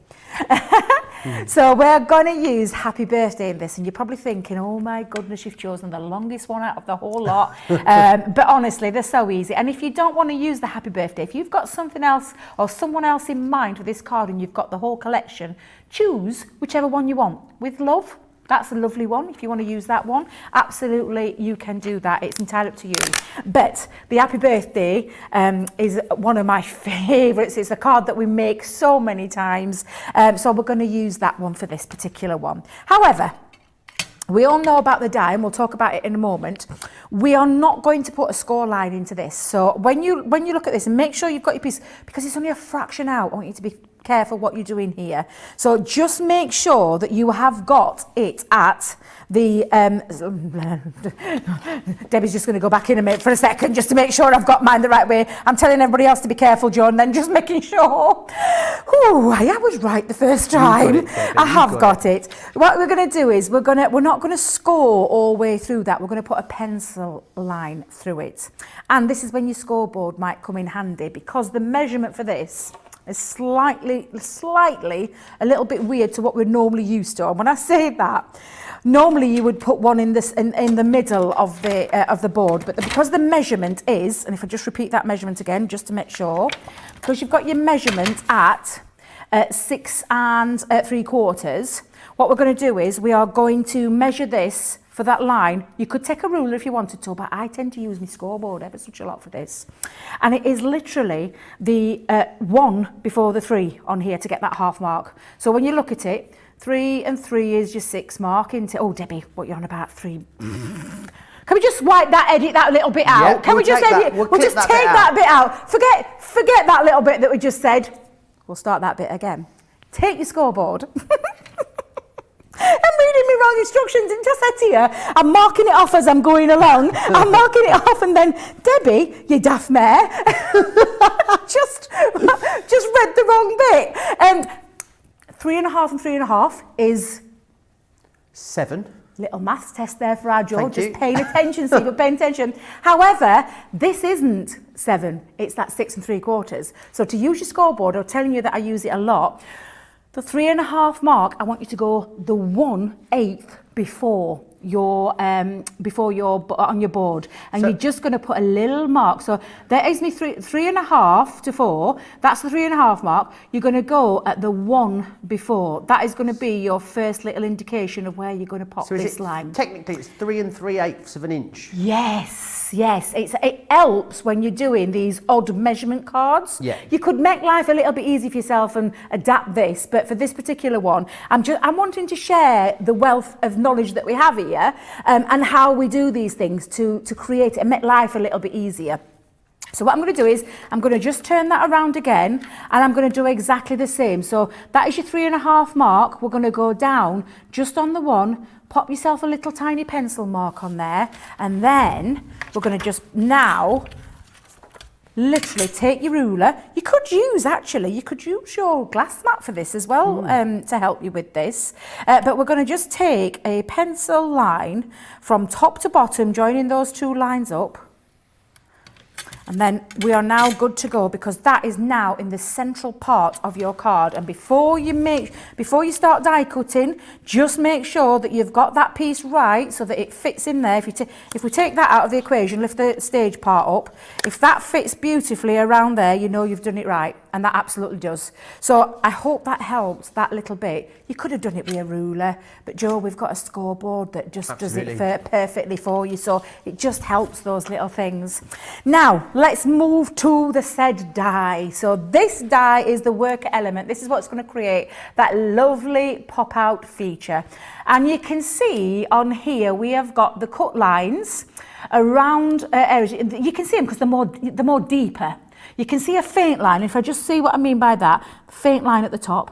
So we're going to use Happy Birthday in this, and you're probably thinking, oh my goodness, you've chosen the longest one out of the whole lot. But honestly, they're so easy. And if you don't want to use the Happy Birthday, if you've got something else or someone else in mind for this card and you've got the whole collection, choose whichever one you want. With love, that's a lovely one. If you want to use that one, absolutely you can do that. It's entirely up to you. But the Happy Birthday is one of my favourites. It's a card that we make so many times. So we're going to use that one for this particular one. However, we all know about the die, and we'll talk about it in a moment. We are not going to put a score line into this. So when you look at this, and make sure you've got your piece, because it's only a fraction out, I want you to be careful what you're doing here. So just make sure that you have got it at the, Debbie's just going to go back in a minute for a second just to make sure I've got mine the right way. I'm telling everybody else to be careful, John, then just making sure. Ooh, I was right the first time. I have got it. What we're going to do is we're not going to score all the way through that. We're going to put a pencil line through it. And this is when your scoreboard might come in handy, because the measurement for this is slightly a little bit weird to what we're normally used to. And when I say that, normally you would put one in the middle of the board, but because the measurement is, and if I just repeat that measurement again just to make sure, because you've got your measurement at 6 3/4, what we're going to do is we are going to measure this for that line. You could take a ruler if you wanted to, but I tend to use my scoreboard ever such a lot for this. And it is literally the 1 before the 3 on here to get that half mark. So when you look at it, 3 and 3 is your 6 mark, isn't it? Oh, Debbie, what you're on about 3? Can we just edit that little bit out? Yeah, Can we just edit? We'll just take that bit out. Forget that little bit that we just said. We'll start that bit again. Take your scoreboard. I'm reading me wrong instructions, and just said to you, I'm marking it off as I'm going along. I'm marking it off, and then Debbie, you daft mare, just read the wrong bit. 3.5 and 3.5 is 7. Little maths test there for our Joe. Thank just you. paying attention, see, but paying attention. However, this isn't 7; it's that 6 3/4. So to use your scoreboard, I'm telling you that I use it a lot. The 3.5 mark, I want you to go the 1/8 before you're on your board, and so you're just going to put a little mark. So there is me 3.5 to 4. That's the 3.5 mark. You're going to go at the 1 before. That is going to be your first little indication of where you're going to pop this line. Technically, it's 3 3/8 of an inch. Yes. It helps when you're doing these odd measurement cards. Yeah. You could make life a little bit easy for yourself and adapt this, but for this particular one, I'm wanting to share the wealth of knowledge that we have here, and how we do these things to create it and make life a little bit easier. So what I'm going to do is I'm going to just turn that around again, and I'm going to do exactly the same. So that is your 3.5 mark. We're going to go down just on the 1. Pop yourself a little tiny pencil mark on there, and then we're going to just now literally take your ruler. You could use your glass mat for this as well, to help you with this. But we're going to just take a pencil line from top to bottom, joining those 2 lines up. And then we are now good to go, because that is now in the central part of your card. And before you start die cutting, just make sure that you've got that piece right so that it fits in there. If we take that out of the equation, lift the stage part up, if that fits beautifully around there, you know you've done it right. And that absolutely does. So I hope that helps that little bit. You could have done it with a ruler, but Joe, we've got a scoreboard that just does it perfectly for you. So it just helps those little things. Now, let's move to the said die. So this die is the worker element. This is what's going to create that lovely pop-out feature. And you can see on here, we have got the cut lines around areas. You can see them because they're more deeper. You can see a faint line. If I just see what I mean by that, faint line at the top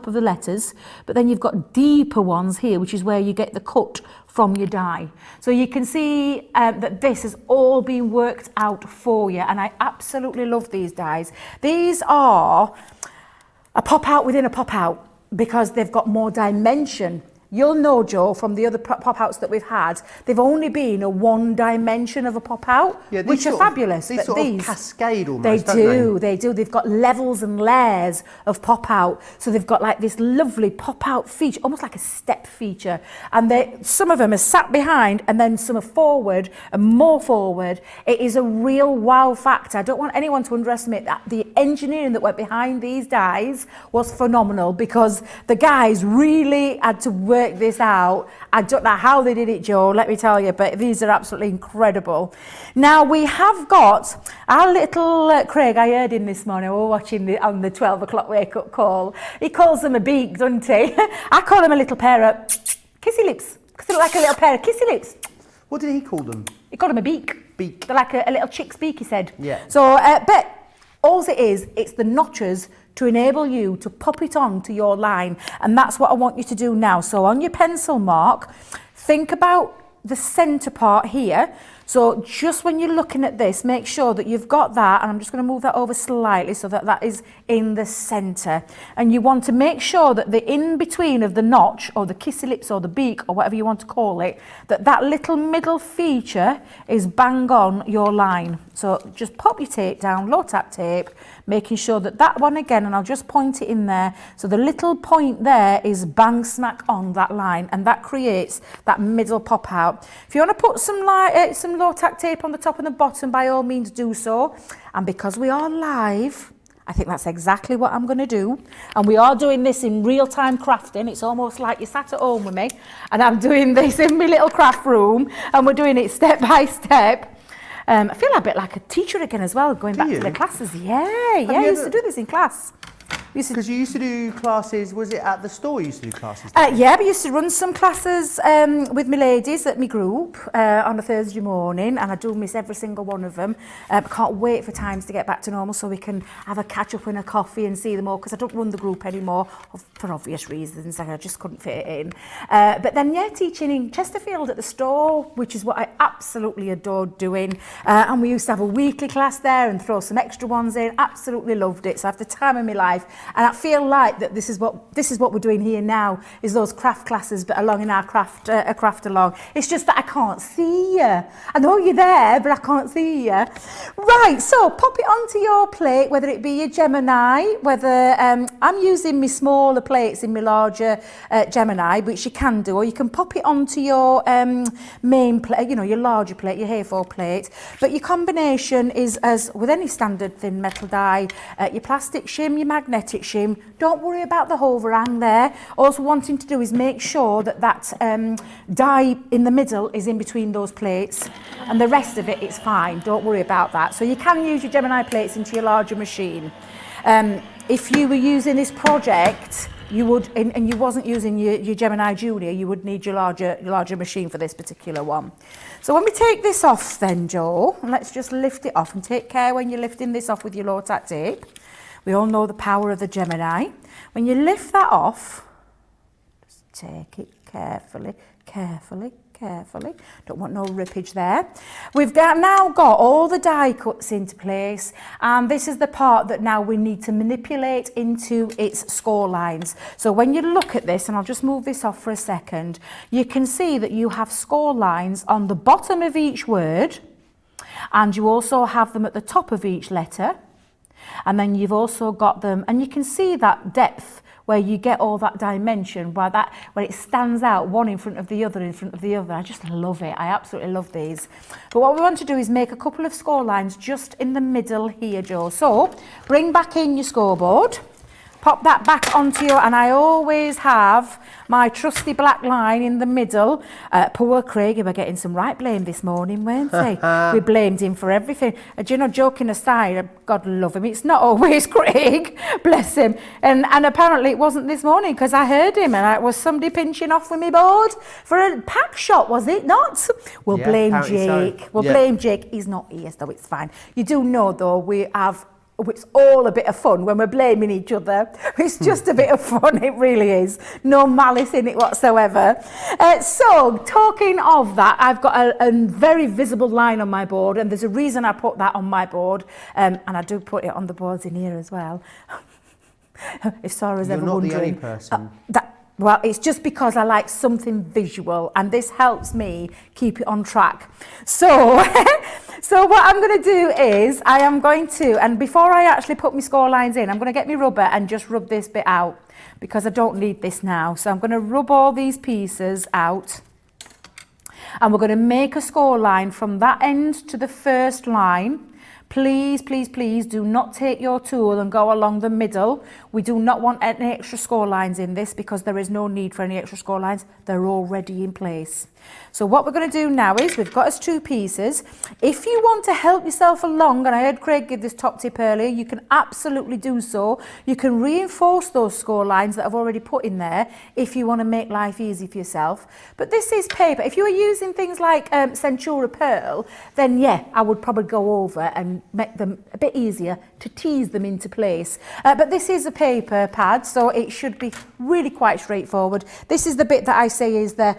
of the letters, but then you've got deeper ones here, which is where you get the cut from your die. So you can see that this has all been worked out for you, and I absolutely love these dies. These are a pop out within a pop out because they've got more dimension. You'll know, Joe, from the other pop-outs that we've had, they've only been a 1 dimension of a pop-out, which are fabulous. These sort of cascade almost, They do. They've got levels and layers of pop-out. So they've got like this lovely pop-out feature, almost like a step feature. And some of them are sat behind, and then some are forward and more forward. It is a real wow factor. I don't want anyone to underestimate that. The engineering that went behind these dies was phenomenal, because the guys really had to work this out. I don't know how they did it, Joe, let me tell you, but these are absolutely incredible. Now we have got our little Craig. I heard him this morning. We were watching on the 12 o'clock wake up call. He calls them a beak, doesn't he? I call them a little pair of kissy lips, because they look like a little pair of kissy lips. What did he call them? He called them a beak. They're like a little chick's beak, he said. Yeah. So, but all it is, it's the notches to enable you to pop it onto your line. And that's what I want you to do now. So on your pencil mark, think about the centre part here. So just when you're looking at this, make sure that you've got that, and I'm just going to move that over slightly so that that is in the centre. And you want to make sure that the in-between of the notch, or the kissy lips, or the beak, or whatever you want to call it, that that little middle feature is bang on your line. So just pop your tape down, low tack tape, making sure that that one again, and I'll just point it in there. So the little point there is bang smack on that line, and that creates that middle pop out. If you want to put some low tack tape on the top and the bottom, by all means do so. And because we are live, I think that's exactly what I'm going to do. And we are doing this in real-time crafting. It's almost like you sat at home with me, and I'm doing this in my little craft room, and we're doing it step by step. I feel a bit like a teacher again as well, going back to the classes. Yeah, I used to do this in class. Because you used to do classes, was it at the store you used to do classes? Yeah, we used to run some classes with my ladies at my group on a Thursday morning, and I do miss every single one of them. I can't wait for times to get back to normal so we can have a catch up and a coffee and see them all, because I don't run the group anymore for obvious reasons. I just couldn't fit it in. But then, yeah, teaching in Chesterfield at the store, which is what I absolutely adored doing. And we used to have a weekly class there and throw some extra ones in. Absolutely loved it. So I have the time of my life. And I feel like that this is what we're doing here now, is those craft classes, but along in our craft along. It's just that I can't see you. I know you're there, but I can't see you. Right, so pop it onto your plate, whether it be your Gemini, whether I'm using my smaller plates in my larger Gemini, which you can do, or you can pop it onto your main plate, your larger plate, your A4 plate. But your combination is, as with any standard thin metal die, your plastic shim, your magnetic shim. Don't worry about the overhang there. Also wanting to do is make sure that that die in the middle is in between those plates, and the rest of it is fine. Don't worry about that. So you can use your Gemini plates into your larger machine. If you were using this project, you would, and you wasn't using your Gemini Junior, you would need your larger machine for this particular one. So when we take this off then, Joe, and let's just lift it off, and take care when you're lifting this off with your low tack tape. We all know the power of the Gemini. When you lift that off, just take it carefully, carefully, carefully. Don't want no rippage there. We've now got all the die cuts into place, and this is the part that now we need to manipulate into its score lines. So when you look at this, and I'll just move this off for a second, you can see that you have score lines on the bottom of each word, and you also have them at the top of each letter. And then you've also got them, and you can see that depth where you get all that dimension, where it stands out one in front of the other, in front of the other. I just love it. I absolutely love these. But what we want to do is make a couple of score lines just in the middle here, Joe. So bring back in your scoreboard. Pop that back onto your, and I always have my trusty black line in the middle. Poor Craig, he were getting some right blame this morning, weren't he? We blamed him for everything. Joking aside, God love him, it's not always Craig, bless him. And apparently it wasn't this morning, because I heard him, and was somebody pinching off with me board for a pack shot, was it not? We'll blame Jake. So. We'll blame Jake. He's not here, so it's fine. You do know, though, it's all a bit of fun when we're blaming each other. It's just a bit of fun, it really is. No malice in it whatsoever. So, talking of that, I've got a very visible line on my board, and there's a reason I put that on my board, and I do put it on the boards in here as well. If Sarah's ever wondering. You're not the only person. Well, it's just because I like something visual, and this helps me keep it on track. So, so what I'm going to do is I am going to, and before I actually put my score lines in, I'm going to get my rubber and just rub this bit out, because I don't need this now. So I'm going to rub all these pieces out, and we're going to make a score line from that end to the first line. Please, please, please do not take your tool and go along the middle. We do not want any extra score lines in this because there is no need for any extra score lines. They're already in place. So what we're going to do now is we've got us 2 pieces. If you want to help yourself along, and I heard Craig give this top tip earlier, you can absolutely do so. You can reinforce those score lines that I've already put in there if you want to make life easy for yourself. But this is paper. If you were using things like Centura Pearl, then yeah, I would probably go over and make them a bit easier to tease them into place. But this is a paper pad, so it should be really quite straightforward. This is the bit that I say is the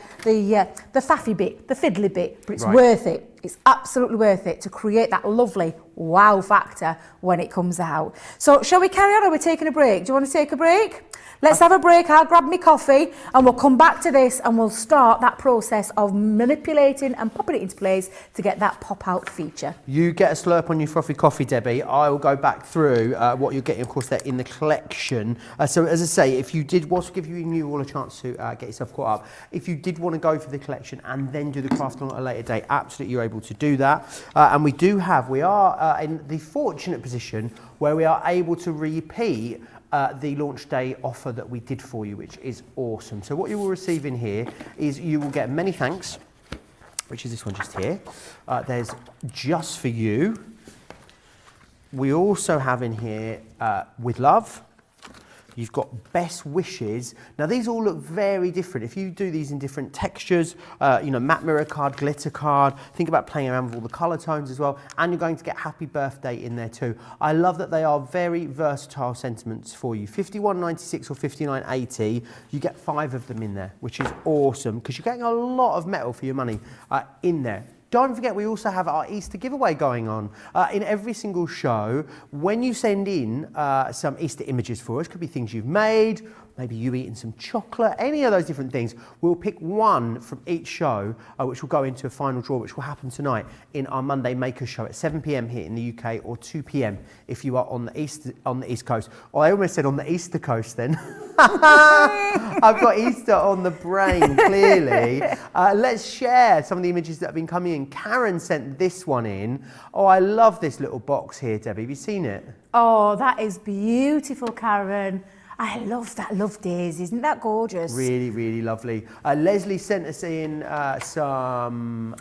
faffy bit, the fiddly bit, but it's worth it. It's absolutely worth it to create that lovely wow factor when it comes out. So shall we carry on, or are we taking a break? Do you want to take a break? Let's have a break. I'll grab my coffee and we'll come back to this and we'll start that process of manipulating and popping it into place to get that pop out feature. You get a slurp on your frothy coffee, Debbie. I will go back through what you're getting, of course, there in the collection. So as I say, if you did, whilst giving you all a chance to get yourself caught up, if you did want to go for the collection and then do the craft along at a later date, absolutely you're able to do that. And we are in the fortunate position where we are able to repeat the launch day offer that we did for you, which is awesome. So what you will receive in here is you will get many thanks, which is this one just here. There's just for you. We also have in here with love. You've got best wishes. Now these all look very different. If you do these in different textures, you know, matte mirror card, glitter card, think about playing around with all the color tones as well, and you're going to get happy birthday in there too. I love that they are very versatile sentiments for you. 51.96 or 59.80, you get 5 of them in there, which is awesome because you're getting a lot of metal for your money in there. Don't forget, we also have our Easter giveaway going on. In every single show, when you send in some Easter images for us, could be things you've made, maybe you eating some chocolate, any of those different things, we'll pick one from each show, which will go into a final draw, which will happen tonight in our Monday Maker Show at 7 p.m. here in the UK, or 2 p.m. if you are on the East Coast. Oh, I almost said on the Easter Coast then. I've got Easter on the brain, clearly. Let's share some of the images that have been coming in. Karen sent this one in. Oh, I love this little box here, Debbie. Have you seen it? Oh, that is beautiful, Karen. I love that Love Daisy. Isn't that gorgeous? Really, really lovely. Leslie sent us in some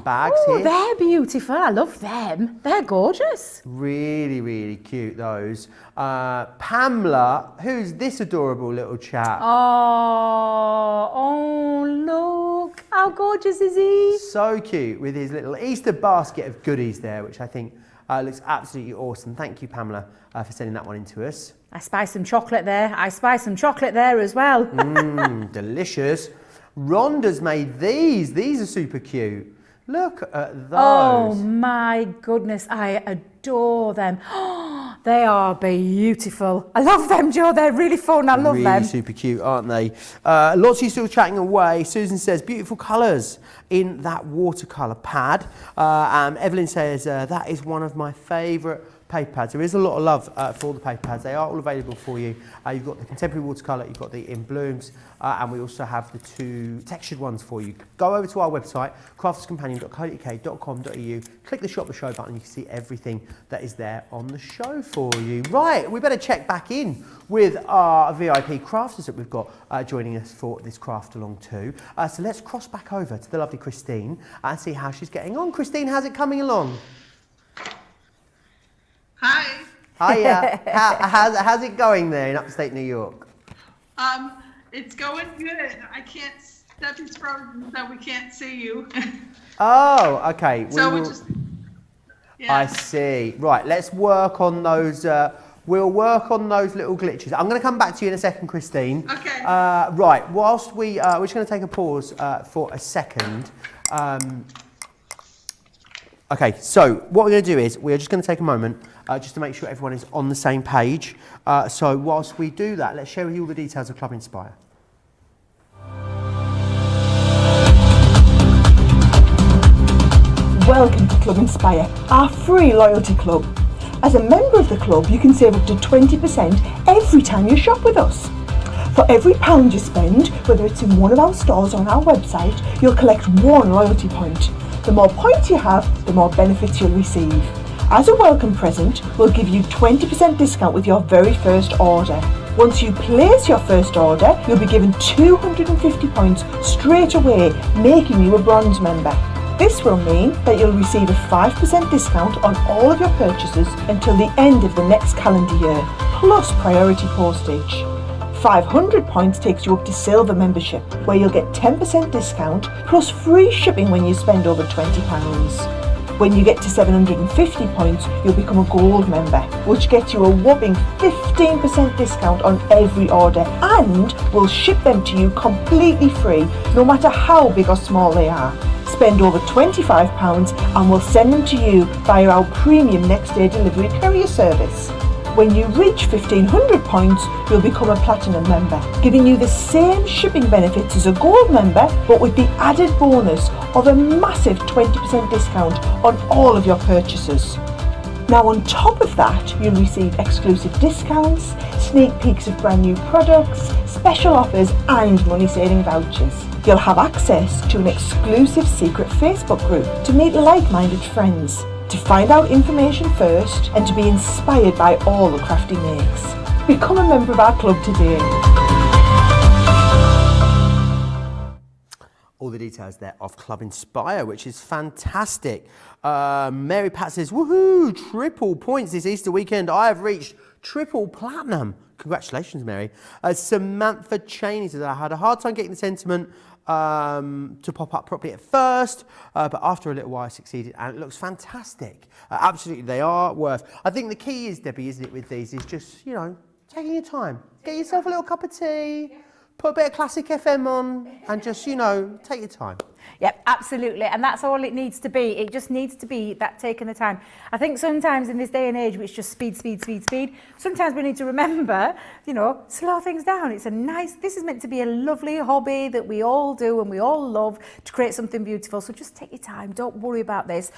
bags here. They're beautiful. I love them. They're gorgeous. Really, really cute, those. Pamela, who's this adorable little chap? Oh, look. How gorgeous is he? So cute, with his little Easter basket of goodies there, which I think looks absolutely awesome. Thank you, Pamela, for sending that one in to us. I spy some chocolate there. I spy some chocolate there as well. Delicious. Rhonda's made these. These are super cute. Look at those. Oh my goodness, I adore them. They are beautiful. I love them, Joe. They're really fun. I love them. Really super cute, aren't they? Lots of you still chatting away. Susan says, beautiful colours in that watercolour pad. Evelyn says, that is one of my favourite paper pads. There is a lot of love for all the paper pads. They are all available for you. You've got the contemporary watercolour, you've got the in blooms, and we also have the 2 textured ones for you. Go over to our website, crafterscompanion.co.uk.com.au, click the shop the show button, you can see everything that is there on the show for you. Right, we better check back in with our VIP crafters that we've got joining us for this craft along too. So let's cross back over to the lovely Christine and see how she's getting on. Christine, how's it coming along? Hi. Hiya. How's it going there in upstate New York? It's going good. I can't step his frozen, so we can't see you. Oh, okay. Yeah. I see. Right, let's work on those. We'll work on those little glitches. I'm going to come back to you in a second, Christine. Okay. Right, whilst we're just going to take a pause for a second. Okay, so what we're going to do is we're just going to take a moment just to make sure everyone is on the same page. So whilst we do that, let's share with you all the details of Club Inspire. Welcome to Club Inspire, our free loyalty club. As a member of the club, you can save up to 20% every time you shop with us. For every £1 you spend, whether it's in one of our stores or on our website, you'll collect 1 loyalty point. The more points you have, the more benefits you'll receive. As a welcome present, we'll give you 20% discount with your very first order. Once you place your first order, you'll be given 250 points straight away, making you a bronze member. This will mean that you'll receive a 5% discount on all of your purchases until the end of the next calendar year, plus priority postage. 500 points takes you up to silver membership, where you'll get 10% discount plus free shipping when you spend over £20. When you get to 750 points, you'll become a gold member, which gets you a whopping 15% discount on every order, and we'll ship them to you completely free, no matter how big or small they are. Spend over £25 and we'll send them to you via our premium next day delivery courier service. When you reach 1500 points, you'll become a platinum member, giving you the same shipping benefits as a gold member, but with the added bonus of a massive 20% discount on all of your purchases. Now on top of that, you'll receive exclusive discounts, sneak peeks of brand new products, special offers and money saving vouchers. You'll have access to an exclusive secret Facebook group to meet like-minded friends, to find out information first and to be inspired by all the Crafty makes. Become a member of our club today. All the details there of Club Inspire, which is fantastic. Mary Pat says, woohoo, triple points this Easter weekend. I have reached triple platinum. Congratulations, Mary. Samantha Cheney says, I had a hard time getting the sentiment to pop up properly at first, but after a little while I succeeded and it looks fantastic. Absolutely, they are worth. I think the key is, Debbie, isn't it, with these, is just, you know, taking your time. Get yourself a little cup of tea, put a bit of classic FM on and just, you know, take your time. Yep, absolutely. And that's all it needs to be. It just needs to be that taking the time. I think sometimes in this day and age, it's just speed, speed, speed, speed. Sometimes we need to remember, you know, slow things down. It's a nice, this is meant to be a lovely hobby that we all do and we all love to create something beautiful. So just take your time. Don't worry about this.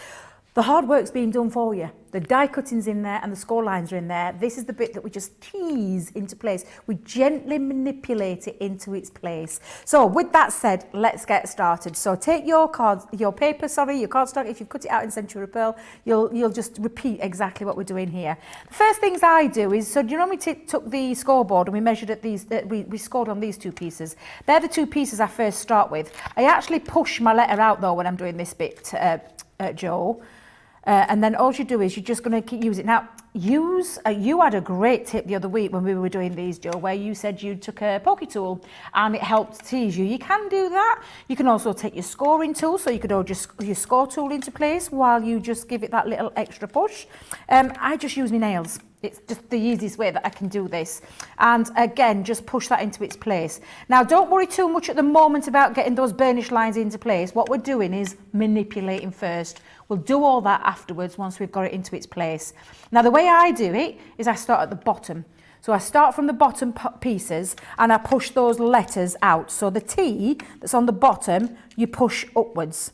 The hard work's being done for you. The die cutting's in there and the score lines are in there. This is the bit that we just tease into place. We gently manipulate it into its place. So with that said, let's get started. So take your paper, your cardstock. If you've cut it out in Century Pearl, you'll just repeat exactly what we're doing here. The first things I do is, so do you know when we took the scoreboard and we measured at these, we scored on these two pieces. They're the two pieces I first start with. I actually push my letter out though when I'm doing this bit, Joe. And then all you do is you're just going to use it. Now, you had a great tip the other week when we were doing these, Joe, where you said you took a pokey tool and it helped tease you. You can do that. You can also take your scoring tool, so you could all just your score tool into place while you just give it that little extra push. I just use my nails. It's just the easiest way that I can do this. And again, just push that into its place. Now, don't worry too much at the moment about getting those burnish lines into place. What we're doing is manipulating first. We'll do all that afterwards once we've got it into its place. Now, the way I do it is I start at the bottom. So I start from the bottom pieces and I push those letters out. So the T that's on the bottom, you push upwards.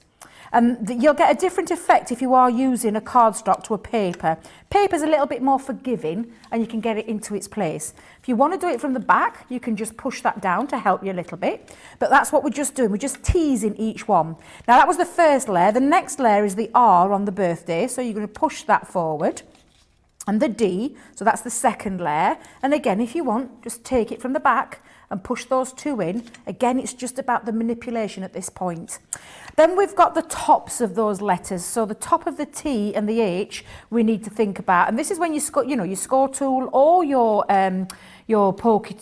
And you'll get a different effect if you are using a cardstock to a paper. Paper's a little bit more forgiving and you can get it into its place. If you want to do it from the back, you can just push that down to help you a little bit. But that's what we're just doing. We're just teasing each one. Now that was the first layer. The next layer is the R on the birthday. So you're going to push that forward. And the D, so that's the second layer. And again, if you want, just take it from the back and push those two in. Again, it's just about the manipulation at this point. Then we've got the tops of those letters. So the top of the T and the H we need to think about. And this is when you score, your score tool or your pokey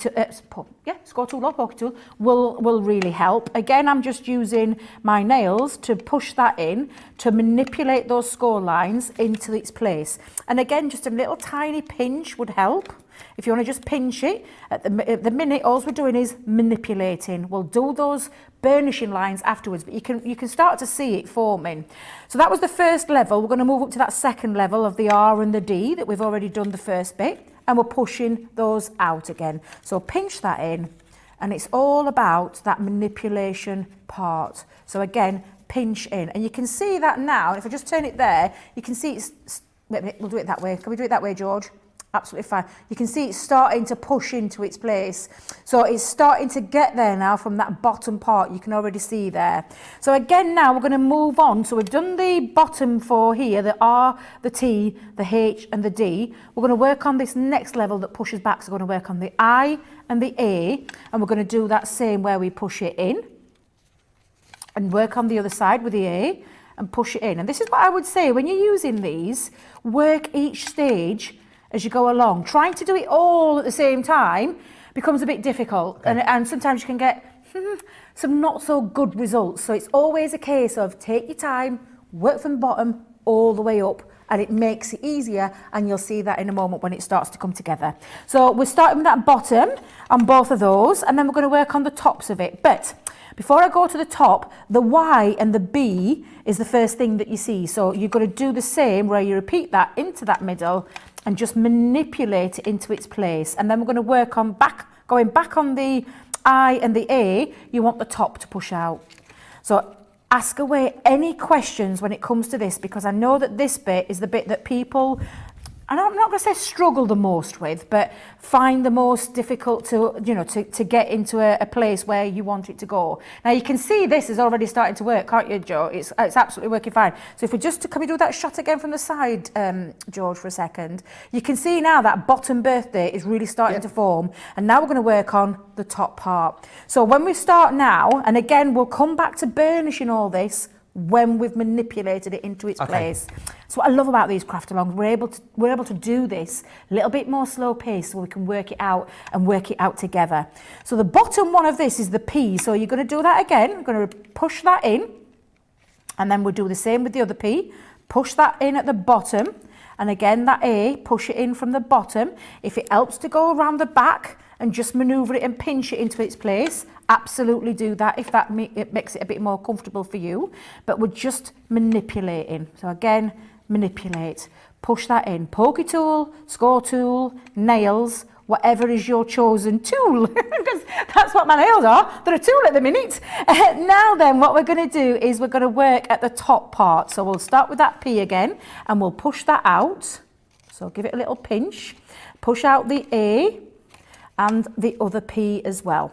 score tool or pokey tool will really help. Again, I'm just using my nails to push that in to manipulate those score lines into its place. And again, just a little tiny pinch would help. If you want to just pinch it, at the minute, all we're doing is manipulating. We'll do those burnishing lines afterwards, but you can start to see it forming. So that was the first level. We're going to move up to that second level of the R and the D that we've already done the first bit, and we're pushing those out again. So pinch that in, and it's all about that manipulation part. So again, pinch in, and you can see that now. If I just turn it there, you can see it's, we'll do it that way. Can we do it that way, George? absolutely fine. You can see it's starting to push into its place. So it's starting to get there now from that bottom part, you can already see there. So again now we're going to move on. So we've done the bottom 4 here, the R, the T, the H and the D. We're going to work on this next level that pushes back. So we're going to work on the I and the A, and we're going to do that same where we push it in and work on the other side with the A and push it in. And this is what I would say when you're using these, work each stage as you go along. Trying to do it all at the same time becomes a bit difficult, and sometimes you can get some not so good results. So it's always a case of take your time, work from the bottom all the way up, and it makes it easier, and you'll see that in a moment when it starts to come together. So we're starting with that bottom on both of those, and then we're going to work on the tops of it. But before I go to the top, the Y and the B is the first thing that you see. So you're going to do the same where you repeat that into that middle and just manipulate it into its place. And then we're going to work on going back on the I and the A, you want the top to push out. So ask away any questions when it comes to this, because I know that this bit is the bit that people, and I'm not going to say struggle the most with, but find the most difficult to, you know, to get into a place where you want it to go. Now you can see this is already starting to work, can't you, Joe? It's absolutely working fine. So if we just, can we do that shot again from the side, George, for a second? You can see now that bottom birthday is really starting to form, and now we're going to work on the top part. So when we start now, and again, we'll come back to burnishing all this when we've manipulated it into its place. So what I love about these craft alongs, we're able to do this a little bit more slow pace so we can work it out and work it out together. So the bottom one of this is the P. So you're going to do that again. We're going to push that in, and then we'll do the same with the other P. Push that in at the bottom, and again that A, push it in from the bottom. If it helps to go around the back and just maneuver it and pinch it into its place, absolutely do that if it makes it a bit more comfortable for you. But we're just manipulating. So again, manipulate, push that in. Pokey tool, score tool, nails, whatever is your chosen tool, because that's what my nails are. They're a tool at the minute. Now then, what we're going to do is we're going to work at the top part. So we'll start with that P again, and we'll push that out. So give it a little pinch. Push out the A and the other P as well.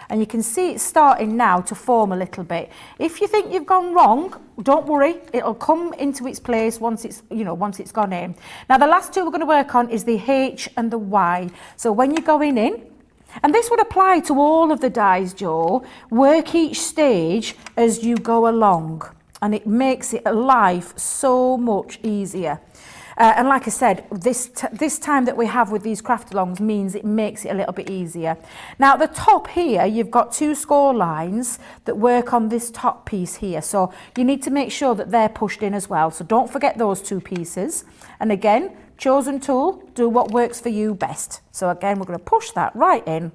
And you can see it's starting now to form a little bit. If you think you've gone wrong, don't worry, it'll come into its place once it's, once it's gone in. Now the last two we're going to work on is the H and the Y. So when you're going in, and this would apply to all of the dies, Joe, work each stage as you go along, and it makes it life so much easier. And like I said, this time that we have with these craft alongs means it makes it a little bit easier. Now at the top here, you've got 2 score lines that work on this top piece here. So you need to make sure that they're pushed in as well. So don't forget those 2 pieces. And again, chosen tool, do what works for you best. So again, we're going to push that right in.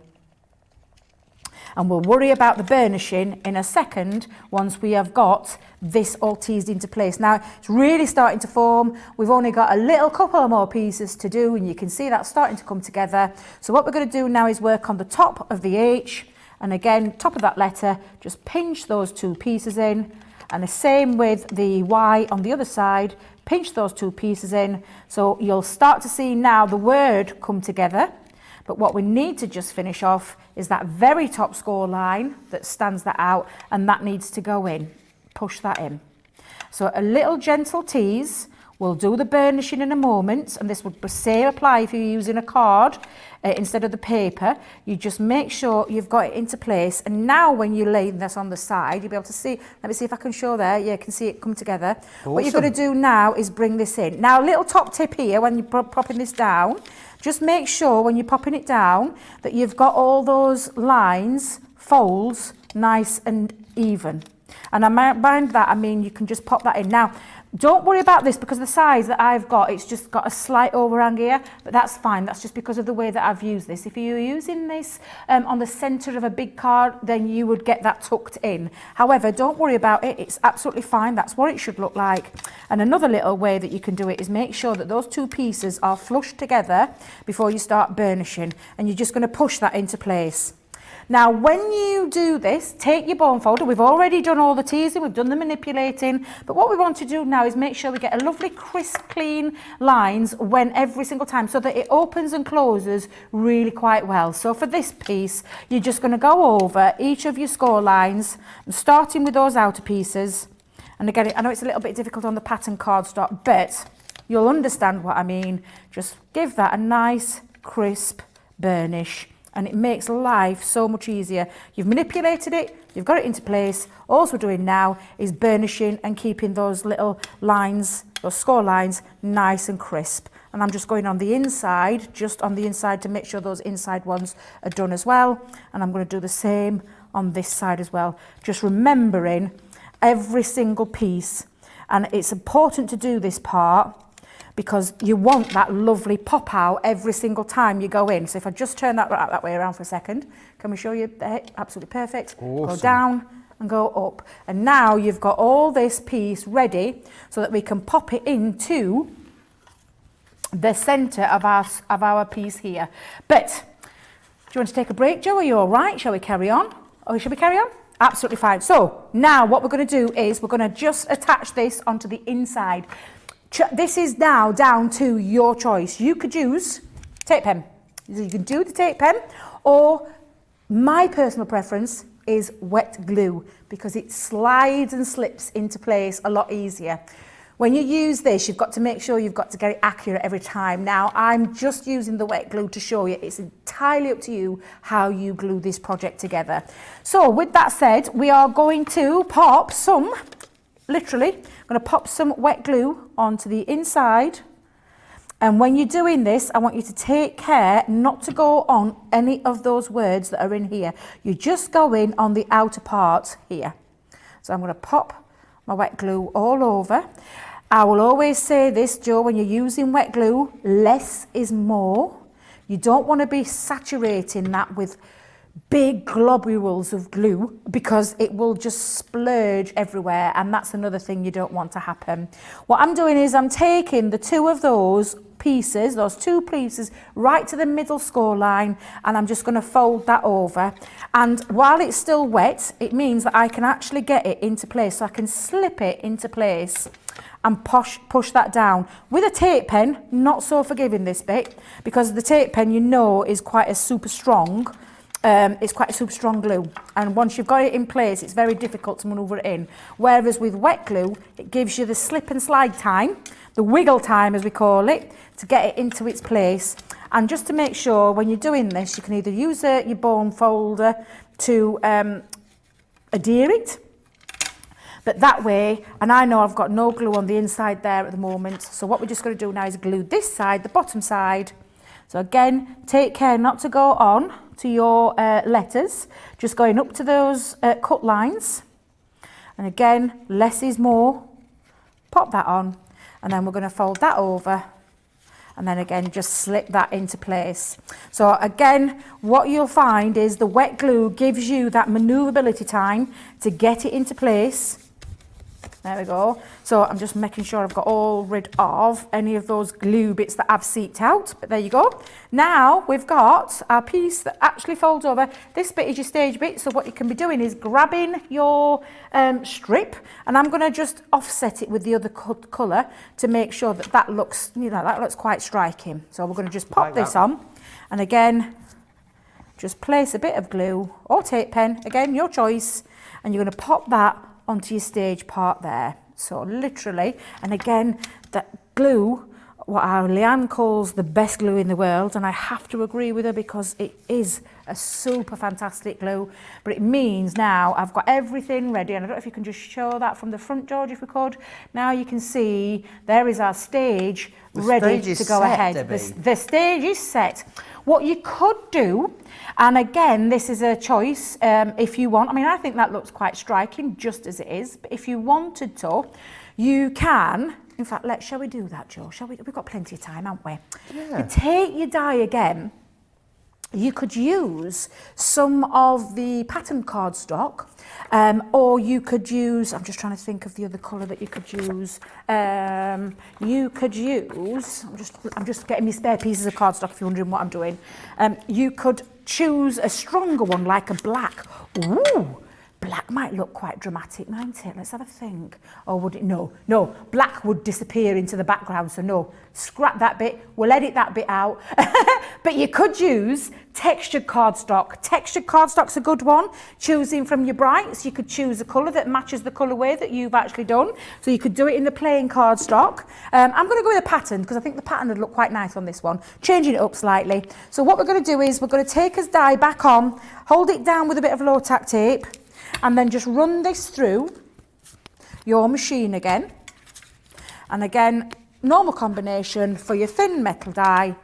And we'll worry about the burnishing in a second once we have got this all teased into place. Now it's really starting to form. We've only got a little couple more pieces to do, and you can see that's starting to come together. So what we're going to do now is work on the top of the H, and again, top of that letter, just pinch those 2 pieces in, and the same with the Y on the other side, pinch those 2 pieces in. So you'll start to see now the word come together. But what we need to just finish off is that very top score line that stands that out, and that needs to go in. Push that in. So a little gentle tease. We'll do the burnishing in a moment, and this would the same apply if you're using a card instead of the paper. You just make sure you've got it into place, and now when you lay this on the side, you'll be able to see. Let me see if I can show there. Yeah, you can see it come together. Awesome. What you're going to do now is bring this in. Now, a little top tip here when you're popping this down. Just make sure when you're popping it down that you've got all those lines, folds, nice and even. And I mind that, I mean, you can just pop that in. Now, don't worry about this because the size that I've got, it's just got a slight overhang here, but that's fine. That's just because of the way that I've used this. If you were using this on the centre of a big card, then you would get that tucked in. However, don't worry about it. It's absolutely fine. That's what it should look like. And another little way that you can do it is make sure that those 2 pieces are flush together before you start burnishing. And you're just going to push that into place. Now, when you do this, take your bone folder. We've already done all the teasing, we've done the manipulating, but what we want to do now is make sure we get a lovely, crisp, clean lines when every single time, so that it opens and closes really quite well. So for this piece, you're just going to go over each of your score lines, starting with those outer pieces. And again, I know it's a little bit difficult on the pattern cardstock, but you'll understand what I mean. Just give that a nice, crisp burnish, and it makes life so much easier. You've manipulated it, you've got it into place. All we're doing now is burnishing and keeping those little lines, those score lines, nice and crisp. And I'm just going on the inside, just on the inside, to make sure those inside ones are done as well. And I'm going to do the same on this side as well. Just remembering every single piece. And it's important to do this part because you want that lovely pop out every single time you go in. So if I just turn that way around for a second, can we show you there? Absolutely perfect. Awesome. Go down and go up. And now you've got all this piece ready so that we can pop it into the centre of our piece here. But do you want to take a break, Joe? Are you all right? Shall we carry on? Oh, shall we carry on? Absolutely fine. So now what we're going to do is we're going to just attach this onto the inside. This is now down to your choice. You could use tape pen. You can do the tape pen, or my personal preference is wet glue because it slides and slips into place a lot easier. When you use this, you've got to make sure you've got to get it accurate every time. Now, I'm just using the wet glue to show you. It's entirely up to you how you glue this project together. So with that said, we are going to pop some, literally, I'm going to pop some wet glue onto the inside. And when you're doing this, I want you to take care not to go on any of those words that are in here. You just go in on the outer part here. So I'm going to pop my wet glue all over. I will always say this, Joe, when you're using wet glue, less is more. You don't want to be saturating that with big globules of glue because it will just splurge everywhere, and that's another thing you don't want to happen. What I'm doing is I'm taking the two of those pieces, those two pieces, right to the middle score line, and I'm just going to fold that over. And while it's still wet, it means that I can actually get it into place, so I can slip it into place and push that down. With a tape pen, not so forgiving this bit, because the tape pen, you know, is quite a super strong. It's quite a super strong glue, and once you've got it in place, it's very difficult to manoeuvre it in. Whereas with wet glue, it gives you the slip and slide time, the wiggle time as we call it, to get it into its place. And just to make sure when you're doing this, you can either use your bone folder to adhere it, but that way, and I know I've got no glue on the inside there at the moment, so what we're just going to do now is glue this side, the bottom side. So again, take care not to go on to your letters, just going up to those cut lines. And again, less is more. Pop that on, and then we're going to fold that over, and then again just slip that into place. So again, what you'll find is the wet glue gives you that manoeuvrability time to get it into place. There we go. So I'm just making sure I've got all rid of any of those glue bits that I've seeped out. But there you go. Now we've got our piece that actually folds over. This bit is your stage bit. So what you can be doing is grabbing your strip, and I'm going to just offset it with the other colour to make sure that that looks, you know, that looks quite striking. So we're going to just pop this on, and again, just place a bit of glue or tape pen, again, your choice, and you're going to pop that onto your stage part there. So literally, and again, that glue, what our Leanne calls the best glue in the world, and I have to agree with her because it is a super fantastic glue, but it means now I've got everything ready, and I don't know if you can just show that from the front, George, if we could. Now you can see there is our stage ready to go ahead. The stage is set. What you could do, and again, this is a choice if you want, I mean, I think that looks quite striking just as it is, but if you wanted to, you can, in fact, shall we do that, Joe? Shall we? We've got plenty of time, haven't we? Yeah. You take your die again. You could use some of the pattern cardstock, or you could use, I'm just trying to think of the other colour that you could use. You could use, I'm just getting me spare pieces of cardstock if you're wondering what I'm doing. You could choose a stronger one like a black. Ooh, black might look quite dramatic, mightn't it? Let's have a think. Or would it? No, black would disappear into the background, so no, scrap that bit. We'll edit that bit out. But you could use textured cardstock. Textured cardstock's a good one. Choosing from your brights, you could choose a colour that matches the colourway that you've actually done. So you could do it in the plain cardstock. I'm going to go with a pattern because I think the pattern would look quite nice on this one. Changing it up slightly. So what we're going to do is we're going to take his die back on, hold it down with a bit of low tack tape, and then just run this through your machine again. And again, normal combination for your thin metal die.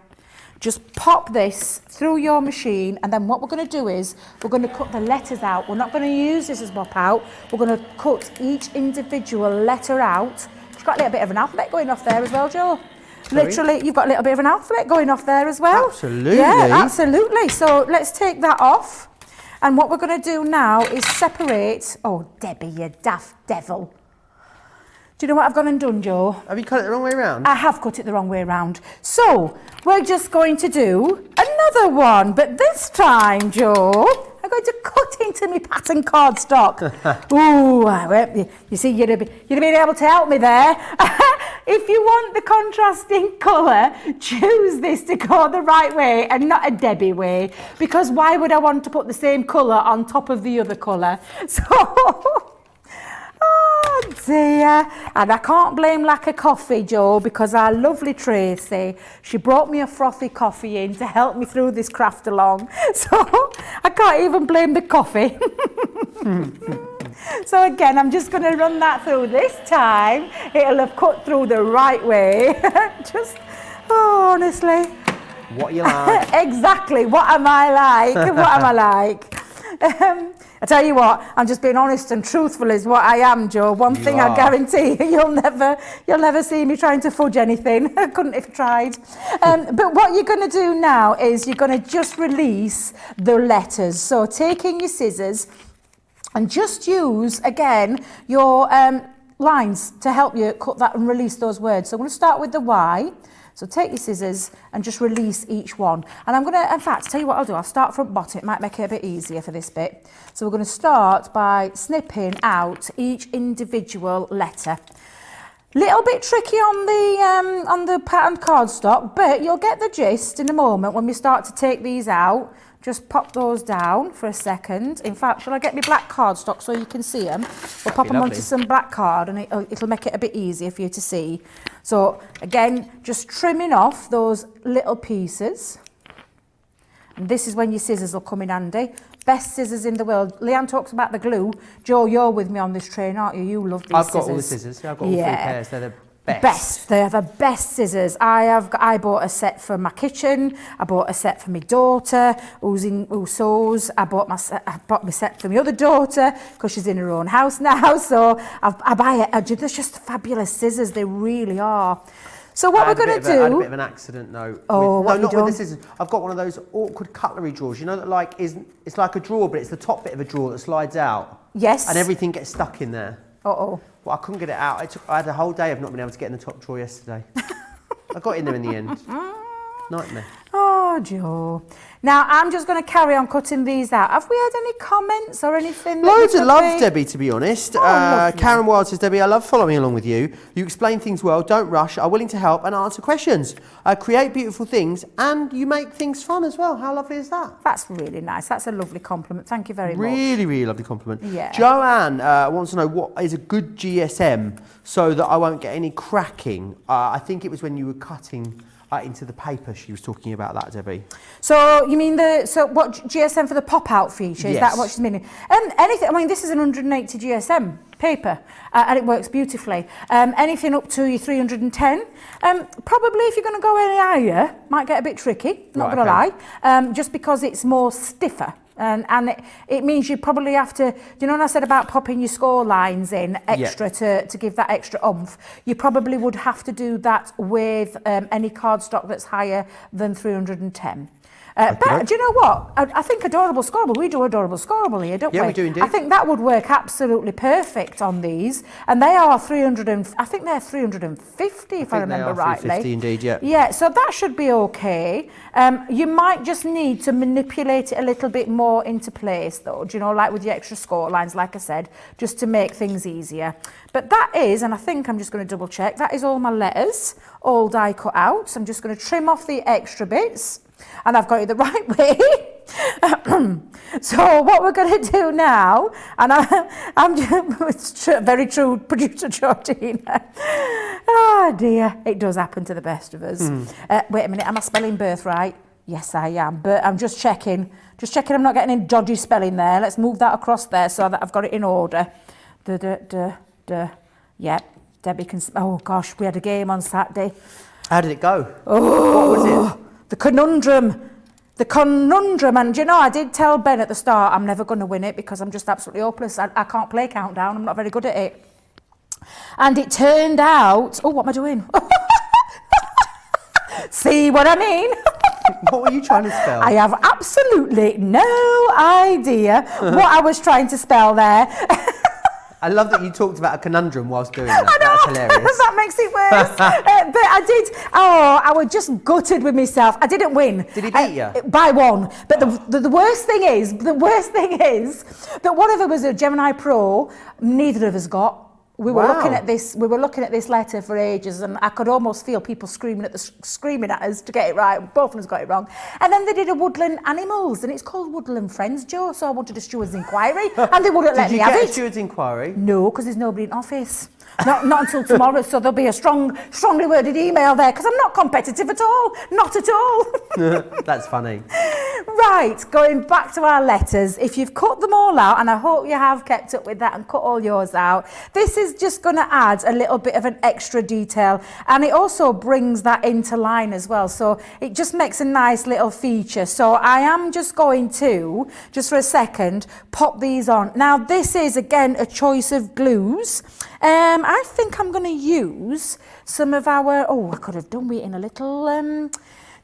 Just pop this through your machine, and then what we're going to do is we're going to cut the letters out. We're not going to use this as mop out. We're going to cut each individual letter out. You've got a little bit of an alphabet going off there as well, Joe. Sorry? Literally, you've got a little bit of an alphabet going off there as well. Absolutely. Yeah, absolutely. So let's take that off. And what we're going to do now is separate... Oh, Debbie, you daft devil. Do you know what I've gone and done, Joe? Have you cut it the wrong way around? I have cut it the wrong way around. So, we're just going to do another one. But this time, Joe, I'm going to cut into my pattern cardstock. Ooh, you see, you'd have been able to help me there. If you want the contrasting colour, choose this to go the right way and not a Debbie way. Because why would I want to put the same colour on top of the other colour? So... Oh dear, and I can't blame lack of coffee, Joe, because our lovely Tracy, she brought me a frothy coffee in to help me through this craft along, so I can't even blame the coffee. So again, I'm just going to run that through this time. It'll have cut through the right way. Honestly. What you like? Exactly, what am I like? What am I like? I tell you what, I'm just being honest and truthful is what I am, Joe. One thing I guarantee, you'll never see me trying to fudge anything. I couldn't if I tried. But what you're going to do now is you're going to just release the letters. So taking your scissors and just use, again, your lines to help you cut that and release those words. So I'm going to start with the Y. So take your scissors and just release each one. And I'm going to, in fact, tell you what I'll do. I'll start from bottom. It might make it a bit easier for this bit. So we're going to start by snipping out each individual letter. Little bit tricky on the patterned cardstock, but you'll get the gist in a moment when we start to take these out. Just pop those down for a second. In fact, shall I get my black cardstock so you can see them? We'll pop them onto some black card and it'll make it a bit easier for you to see. So again, just trimming off those little pieces. And this is when your scissors will come in handy. Best scissors in the world. Leanne talks about the glue. Joe, you're with me on this train, aren't you? You love these scissors. I've got all the scissors. I've got all 3 pairs. They're the best. They're the best scissors. I bought a set for my kitchen. I bought a set for my daughter who sews. I bought my set for my other daughter because she's in her own house now. So I buy it. They're just fabulous scissors. They really are. So what we're going to do... I had a bit of an accident note. Oh, not with the scissors. I've got one of those awkward cutlery drawers. You know that it's like a drawer, but it's the top bit of a drawer that slides out. Yes. And everything gets stuck in there. Uh-oh. Well, I couldn't get it out. I had a whole day of not being able to get in the top drawer yesterday. I got in there in the end. Nightmare. Oh, Joe. Now, I'm just going to carry on cutting these out. Have we had any comments or anything? Loads of love, Debbie, to be honest. Lovely. Karen Wild says, Debbie, I love following along with you. You explain things well, don't rush, are willing to help and answer questions. Create beautiful things and you make things fun as well. How lovely is that? That's really nice. That's a lovely compliment. Thank you very much. Really, really lovely compliment. Yeah. Joanne wants to know what is a good GSM so that I won't get any cracking. I think it was when you were cutting into the paper she was talking about that, Debbie. So you mean what GSM for the pop-out feature? Is that what she's meaning? Anything. I mean, this is an 180 GSM paper, and it works beautifully. Anything up to your 310. Probably if you're going to go any higher, might get a bit tricky. Not going to lie, just because it's more stiffer. And it means you probably have to, you know when I said about popping your score lines in extra to give that extra oomph, you probably would have to do that with any cardstock that's higher than 310. But do you know what? I think Adorable Scorable, we do Adorable Scorable here, don't we? Yeah, we do indeed. I think that would work absolutely perfect on these. And they are 350 if I remember rightly. 350 indeed, yeah. Yeah, so that should be okay. You might just need to manipulate it a little bit more into place though, do you know, like with your extra score lines, like I said, just to make things easier. But that is, and I think I'm just going to double check, that is all my letters, all die cut out. So I'm just going to trim off the extra bits, and I've got it the right way. So what we're going to do now, and I'm just, it's very true, producer Georgina. Oh dear, it does happen to the best of us. Wait a minute, am I spelling birth right? Yes, I am, but I'm just checking I'm not getting any dodgy spelling there. Let's move that across there so that I've got it in order. Yep, Debbie can, oh gosh, we had a game on Saturday. How did it go? Oh, what was it? The conundrum, and you know, I did tell Ben at the start I'm never going to win it because I'm just absolutely hopeless. I can't play Countdown, I'm not very good at it. And it turned out, oh, what am I doing? See what I mean? What were you trying to spell? I have absolutely no idea what I was trying to spell there. I love that you talked about a conundrum whilst doing that. That's hilarious. That makes it worse. But I did, I was just gutted with myself. I didn't win. Did he beat you? By one. But the worst thing is that one of them was a Gemini Pro, neither of us got. We were looking at this letter for ages, and I could almost feel people screaming at us to get it right. Both of us got it wrong. And then they did a Woodland Animals, and it's called Woodland Friends, Joe. So I wanted a steward's inquiry, and they wouldn't let me have it. Did you get a steward's inquiry? No, because there's nobody in office. Not until tomorrow, so there'll be a strongly worded email there, because I'm not competitive at all. Not at all. That's funny. Right, going back to our letters, if you've cut them all out, and I hope you have kept up with that and cut all yours out, this is just going to add a little bit of an extra detail, and it also brings that into line as well, so it just makes a nice little feature. So I am just going to, just for a second, pop these on. Now this is again a choice of glues. I think I'm going to use some of our, I could have done it in a little, do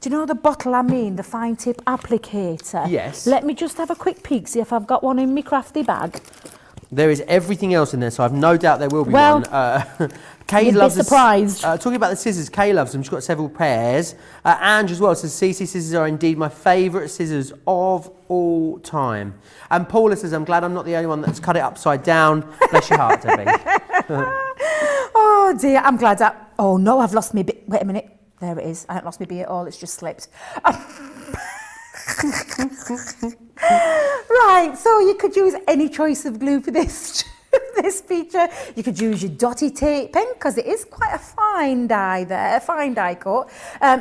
you know the bottle I mean, the fine tip applicator? Yes. Let me just have a quick peek, see if I've got one in my crafty bag. There is everything else in there, so I've no doubt there will be Well, one. Kay you'd be loves surprised. Talking about the scissors, Kay loves them. She's got several pairs. Ange as well says, CC scissors are indeed my favourite scissors of all time. And Paula says, I'm glad I'm not the only one that's cut it upside down. Bless your heart, Debbie. Oh dear, I'm glad that, oh no, I've lost my bit. Wait a minute, there it is. I haven't lost my bee at all, it's just slipped. Right, so you could use any choice of glue for this this feature. You could use your dotty tape pen because it is quite a fine die there, a fine die cut.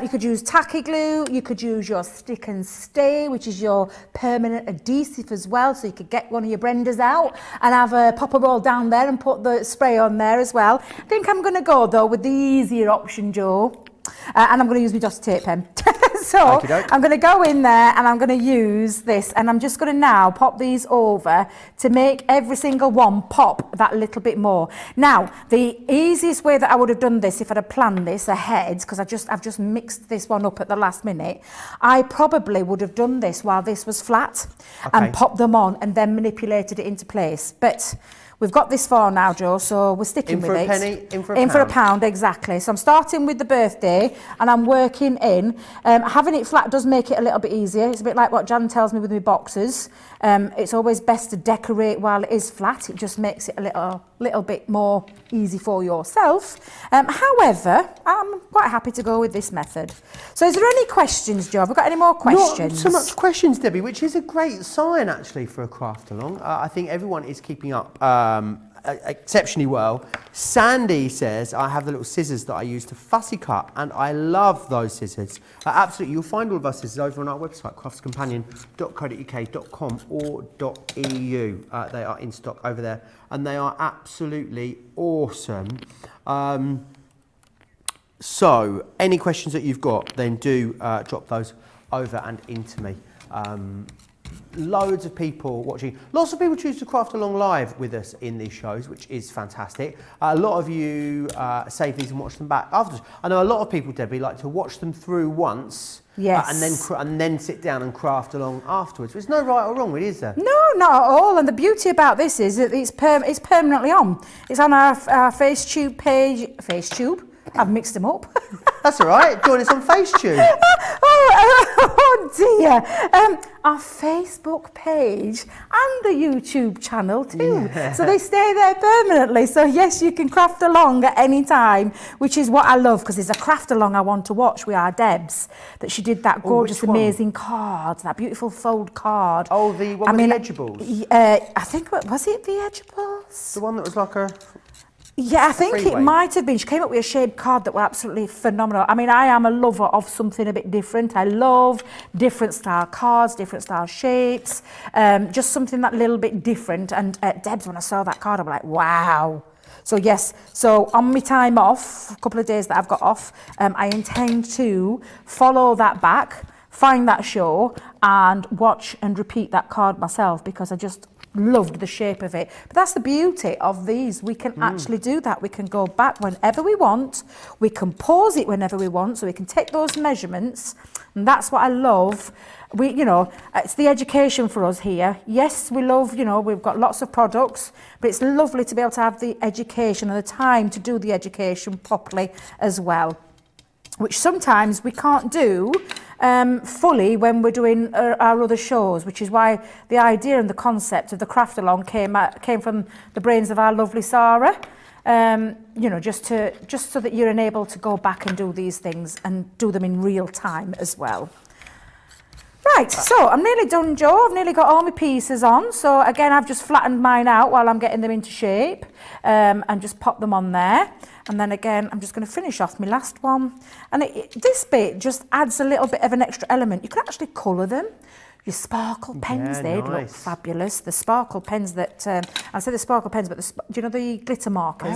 You could use tacky glue, you could use your stick and stay, which is your permanent adhesive as well, so you could get one of your Brendas out and have a popper roll down there and put the spray on there as well. I think I'm going to go though with the easier option, Joe. And I'm going to use my dotty tape pen. So I'm going to go in there and I'm going to use this, and I'm just going to now pop these over to make every single one pop that little bit more. Now, the easiest way that I would have done this if I'd have planned this ahead, because I've just mixed this one up at the last minute, I probably would have done this while this was flat and popped them on and then manipulated it into place. But we've got this far now, Joe, so we're sticking with it. In for a penny, in for a pound. In for a pound, exactly. So I'm starting with the birthday and I'm working in. Having it flat does make it a little bit easier. It's a bit like what Jan tells me with my boxes. It's always best to decorate while it is flat. It just makes it a little bit more easy for yourself. However, I'm quite happy to go with this method. So is there any questions, Joe? Have we got any more questions? Not so much questions, Debbie, which is a great sign actually for a craft along. I think everyone is keeping up exceptionally well. Sandy says, I have the little scissors that I use to fussy cut, and I love those scissors. Absolutely, you'll find all of our scissors over on our website, craftscompanion.co.uk.com or .eu. They are in stock over there, and they are absolutely awesome. So, any questions that you've got, then do drop those over and into me. loads of people watching. Lots of people choose to craft along live with us in these shows, which is fantastic. A lot of you save these and watch them back afterwards. I know a lot of people, Debbie, like to watch them through once. Yes. And then sit down and craft along afterwards. There's no right or wrong, really, is there? No, not at all. And the beauty about this is that it's permanently on. It's on our FaceTube page. FaceTube? I've mixed them up. That's all right. Join us on FaceTube. Oh dear. Our Facebook page and the YouTube channel too. Yeah. So they stay there permanently. So yes, you can craft along at any time, which is what I love, because there's a craft along I want to watch with our Debs, that she did that gorgeous, amazing card, that beautiful fold card. Oh, the one with the edgeables? I think, was it the edgeables? The one that was like a... Yeah, I think it might have been. She came up with a shaped card that were absolutely phenomenal. I mean, I am a lover of something a bit different. I love different style cards, different style shapes, just something that little bit different. And Debs, when I saw that card, I was like, wow. So yes, so on my time off, a couple of days that I've got off, I intend to follow that back, find that show and watch and repeat that card myself, because I just loved the shape of it. But that's the beauty of these. We can actually do that. We can go back whenever we want. We can pause it whenever we want, so we can take those measurements. And that's what I love. We, you know, it's the education for us here. Yes, we love, you know, we've got lots of products, but it's lovely to be able to have the education and the time to do the education properly as well, which sometimes we can't do fully when we're doing our other shows, which is why the idea and the concept of the craft along came from the brains of our lovely Sarah. You know, just so that you're enabled to go back and do these things and do them in real time as well. Right, so I'm nearly done, Joe. I've nearly got all my pieces on. So again, I've just flattened mine out while I'm getting them into shape, and just pop them on there. And then again, I'm just going to finish off my last one. And this bit just adds a little bit of an extra element. You can actually colour them. Your sparkle pens, they'd look fabulous. The sparkle pens that, I say the sparkle pens, but do you know the glitter markers? I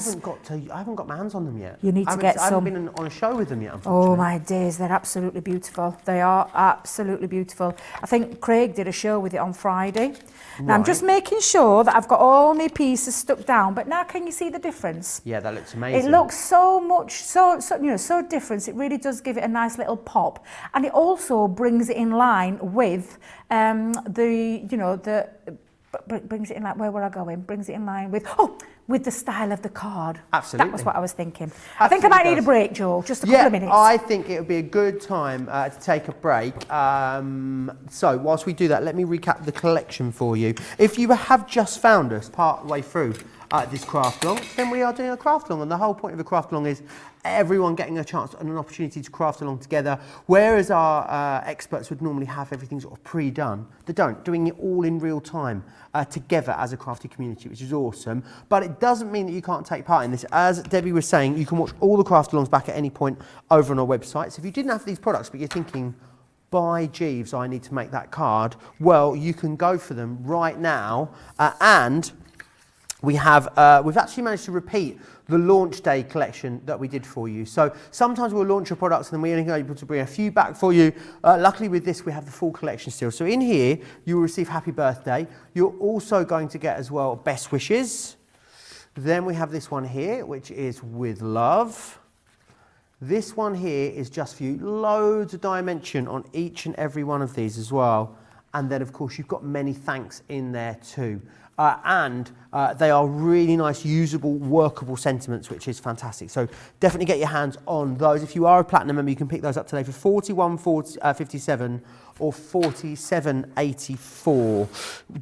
haven't got my hands on them yet. You need to get some. I haven't been on a show with them yet, unfortunately. Oh my days, they're absolutely beautiful. They are absolutely beautiful. I think Craig did a show with it on Friday. Now I'm just making sure that I've got all my pieces stuck down, but now can you see the difference? Yeah, that looks amazing. It looks so much, so different. It really does give it a nice little pop. And it also brings it in line with brings it in line, where were I going? Brings it in line with the style of the card. Absolutely. That was what I was thinking. I think I might need a break, Joe, just a couple of minutes. I think it would be a good time to take a break. So whilst we do that, let me recap the collection for you. If you have just found us part way through this craft along, then we are doing a craft along, and the whole point of a craft along is everyone getting a chance and an opportunity to craft along together, whereas our experts would normally have everything sort of pre-done. They don't, doing it all in real time together as a crafty community, which is awesome. But it doesn't mean that you can't take part in this. As Debbie was saying, you can watch all the craft alongs back at any point over on our website. So if you didn't have these products, but you're thinking, by Jeeves, I need to make that card, well, you can go for them right now. And we've actually managed to repeat the launch day collection that we did for you. So sometimes we'll launch your products and then we're only able to bring a few back for you. Luckily with this, we have the full collection still. So in here, you will receive happy birthday. You're also going to get as well best wishes. Then we have this one here, which is with love. This one here is just for you. Loads of dimension on each and every one of these as well. And then of course, you've got many thanks in there too. They are really nice, usable, workable sentiments, which is fantastic. So definitely get your hands on those. If you are a platinum member, you can pick those up today for $41.57 or $47.84.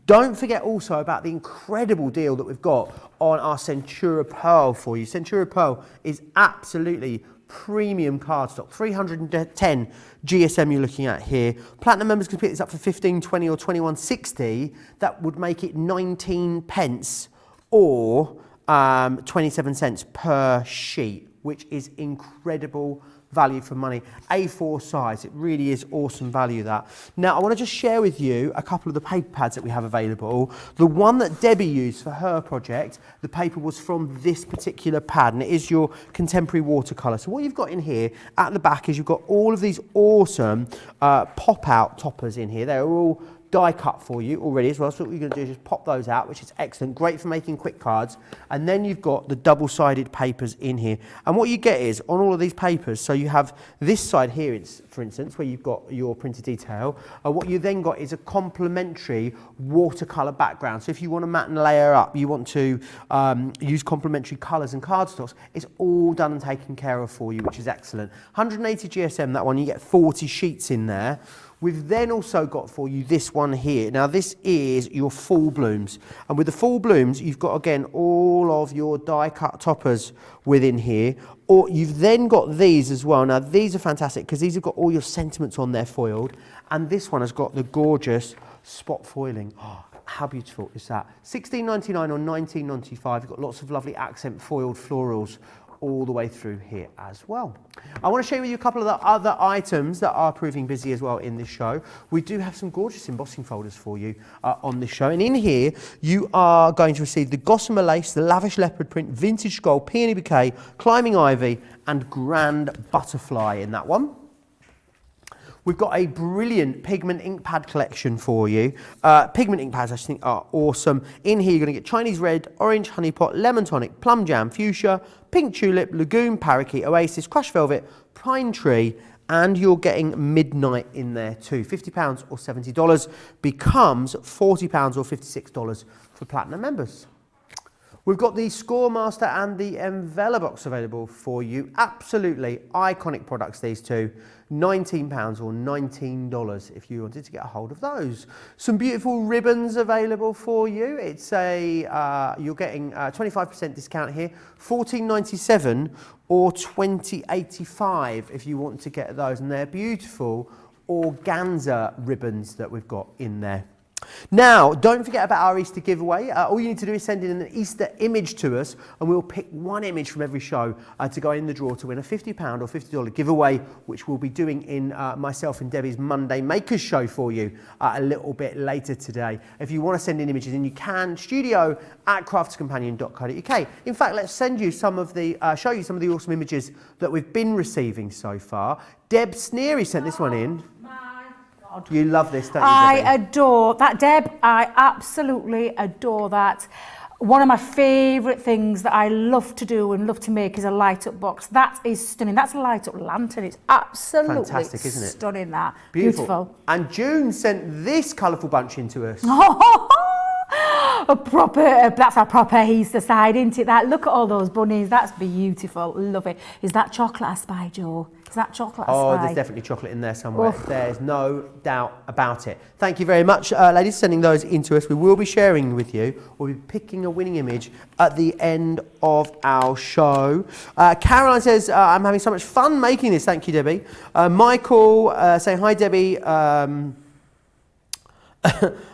Don't forget also about the incredible deal that we've got on our Centura Pearl for you. Centura Pearl is absolutely premium cardstock, 310 GSM you're looking at here. Platinum members can pick this up for $15.20 or $21.60. That would make it 19 pence or 27 cents per sheet, which is incredible value for money. A4 size, it really is awesome value that. Now I want to just share with you a couple of the paper pads that we have available. The one that Debbie used for her project, the paper was from this particular pad, and it is your contemporary watercolor. So what you've got in here at the back is you've got all of these awesome pop-out toppers in here. They're all die cut for you already as well. So what you're going to do is just pop those out, which is excellent. Great for making quick cards. And then you've got the double-sided papers in here. And what you get is, on all of these papers, so you have this side here, for instance, where you've got your printed detail. What you then got is a complementary watercolor background. So if you want to mat and layer up, you want to use complementary colors and cardstocks, it's all done and taken care of for you, which is excellent. 180 GSM, that one, you get 40 sheets in there. We've then also got for you this one here. Now this is your full blooms. And with the full blooms, you've got again all of your die cut toppers within here. Or you've then got these as well. Now these are fantastic because these have got all your sentiments on there foiled. And this one has got the gorgeous spot foiling. Oh, how beautiful is that? $16.99 or $19.95. You've got lots of lovely accent foiled florals all the way through here as well. I want to share with you a couple of the other items that are proving busy as well in this show. We do have some gorgeous embossing folders for you on this show, and in here you are going to receive the gossamer lace, the lavish leopard print, vintage gold, peony bouquet, climbing ivy and grand butterfly in that one. We've got a brilliant pigment ink pad collection for you. Pigment ink pads I think are awesome. In here you're going to get Chinese red, orange honey pot, lemon tonic, plum jam, fuchsia, pink tulip, lagoon, parakeet, oasis, crushed velvet, pine tree, and you're getting midnight in there too. £50 or $70 becomes £40 or $56 for platinum members. We've got the Score Master and the Envelope box available for you. Absolutely iconic products, these two. £19 or $19 if you wanted to get a hold of those. Some beautiful ribbons available for you. It's you're getting 25% discount here. $14.97 or $20.85 if you want to get those. And they're beautiful organza ribbons that we've got in there. Now, don't forget about our Easter giveaway. All you need to do is send in an Easter image to us and we'll pick one image from every show to go in the draw to win a £50 or $50 giveaway, which we'll be doing in myself and Debbie's Monday Makers show for you a little bit later today. If you want to send in images, and you can, studio@craftscompanion.co.uk. In fact, let's send you some of the, show you some of the awesome images that we've been receiving so far. Deb Sneary sent this one in. You love this, don't you, Debbie? I adore that, Deb. I absolutely adore that. One of my favourite things that I love to do and love to make is a light-up box. That is stunning. That's a light-up lantern. It's absolutely fantastic, isn't it? Stunning, that. Beautiful. And June sent this colourful bunch in to us. A proper, that's a proper Easter side, isn't it? That, look at all those bunnies. That's beautiful. Love it. Is that chocolate I spy, Joe? Is that chocolate I spy? Oh, there's definitely chocolate in there somewhere. Oof. There's no doubt about it. Thank you very much, ladies, sending those in to us. We will be sharing with you. We'll be picking a winning image at the end of our show. Caroline says, I'm having so much fun making this. Thank you, Debbie. Michael saying, hi, Debbie.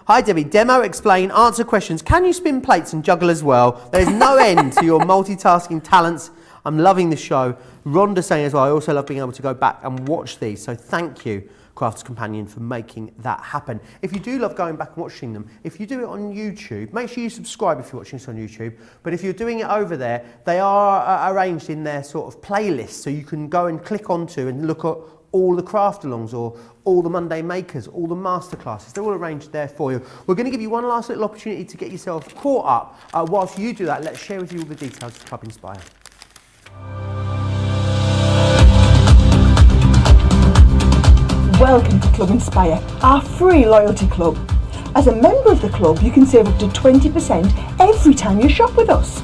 Hi Debbie, demo, explain, answer questions. Can you spin plates and juggle as well? There's no end to your multitasking talents. I'm loving the show. Rhonda saying as well, I also love being able to go back and watch these. So thank you, Crafts Companion, for making that happen. If you do love going back and watching them, if you do it on YouTube, make sure you subscribe if you're watching this on YouTube. But if you're doing it over there, they are arranged in their sort of playlist. So you can go and click onto and look at all the craft-alongs or all the Monday Makers, all the masterclasses. They're all arranged there for you. We're going to give you one last little opportunity to get yourself caught up. Whilst you do that, let's share with you all the details of Club Inspire. Welcome to Club Inspire, our free loyalty club. As a member of the club, you can save up to 20% every time you shop with us.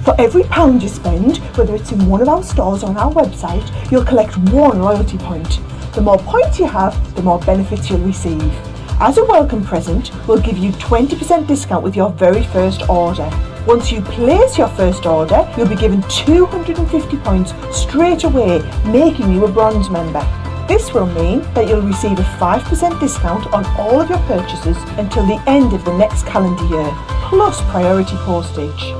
For every £1 you spend, whether it's in one of our stores or on our website, you'll collect one loyalty point. The more points you have, the more benefits you'll receive. As a welcome present, we'll give you 20% discount with your very first order. Once you place your first order, you'll be given 250 points straight away, making you a bronze member. This will mean that you'll receive a 5% discount on all of your purchases until the end of the next calendar year, plus priority postage.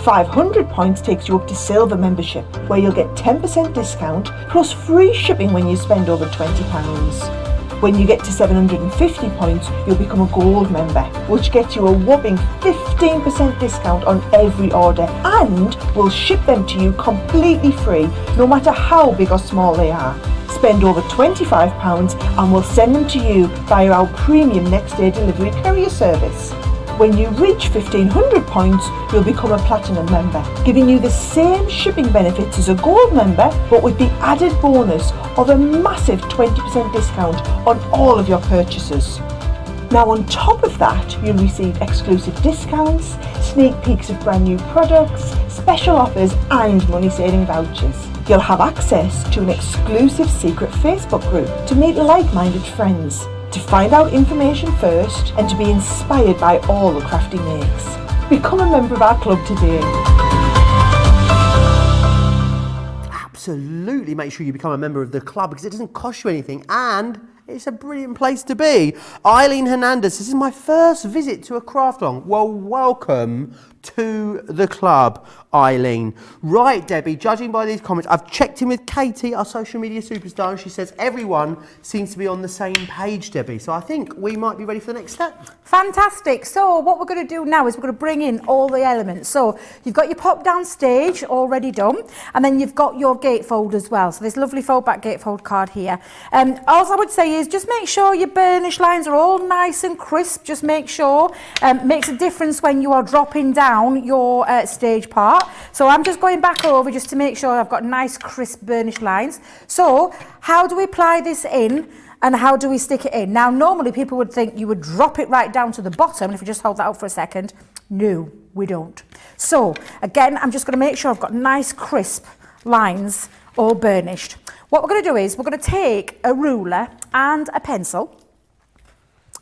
500 points takes you up to silver membership, where you'll get 10% discount plus free shipping when you spend over £20. When you get to 750 points, you'll become a gold member, which gets you a whopping 15% discount on every order, and we'll ship them to you completely free, no matter how big or small they are. Spend over £25 and we'll send them to you via our premium next day delivery courier service. When you reach 1500 points, you'll become a platinum member, giving you the same shipping benefits as a gold member, but with the added bonus of a massive 20% discount on all of your purchases. Now on top of that, you'll receive exclusive discounts, sneak peeks of brand new products, special offers and money saving vouchers. You'll have access to an exclusive secret Facebook group to meet like-minded friends, to find out information first and to be inspired by all the Crafty makes. Become a member of our club today. Absolutely make sure you become a member of the club because it doesn't cost you anything and it's a brilliant place to be. Eileen Hernandez, this is my first visit to a craft along. Well, welcome to the club, Eileen. Right, Debbie, judging by these comments, I've checked in with Katie, our social media superstar, and she says everyone seems to be on the same page, Debbie. So I think we might be ready for the next step. Fantastic. So what we're going to do now is we're going to bring in all the elements. So you've got your pop down stage already done, and then you've got your gatefold as well. So this lovely fold back gatefold card here. All I would say is just make sure your burnish lines are all nice and crisp. Just make sure. Makes a difference when you are dropping down your stage part. So I'm just going back over just to make sure I've got nice crisp burnish lines. So how do we apply this in and how do we stick it in? Now normally people would think you would drop it right down to the bottom, and if you just hold that up for a second, no, we don't. So again, I'm just going to make sure I've got nice crisp lines all burnished. What we're going to do is we're going to take a ruler and a pencil.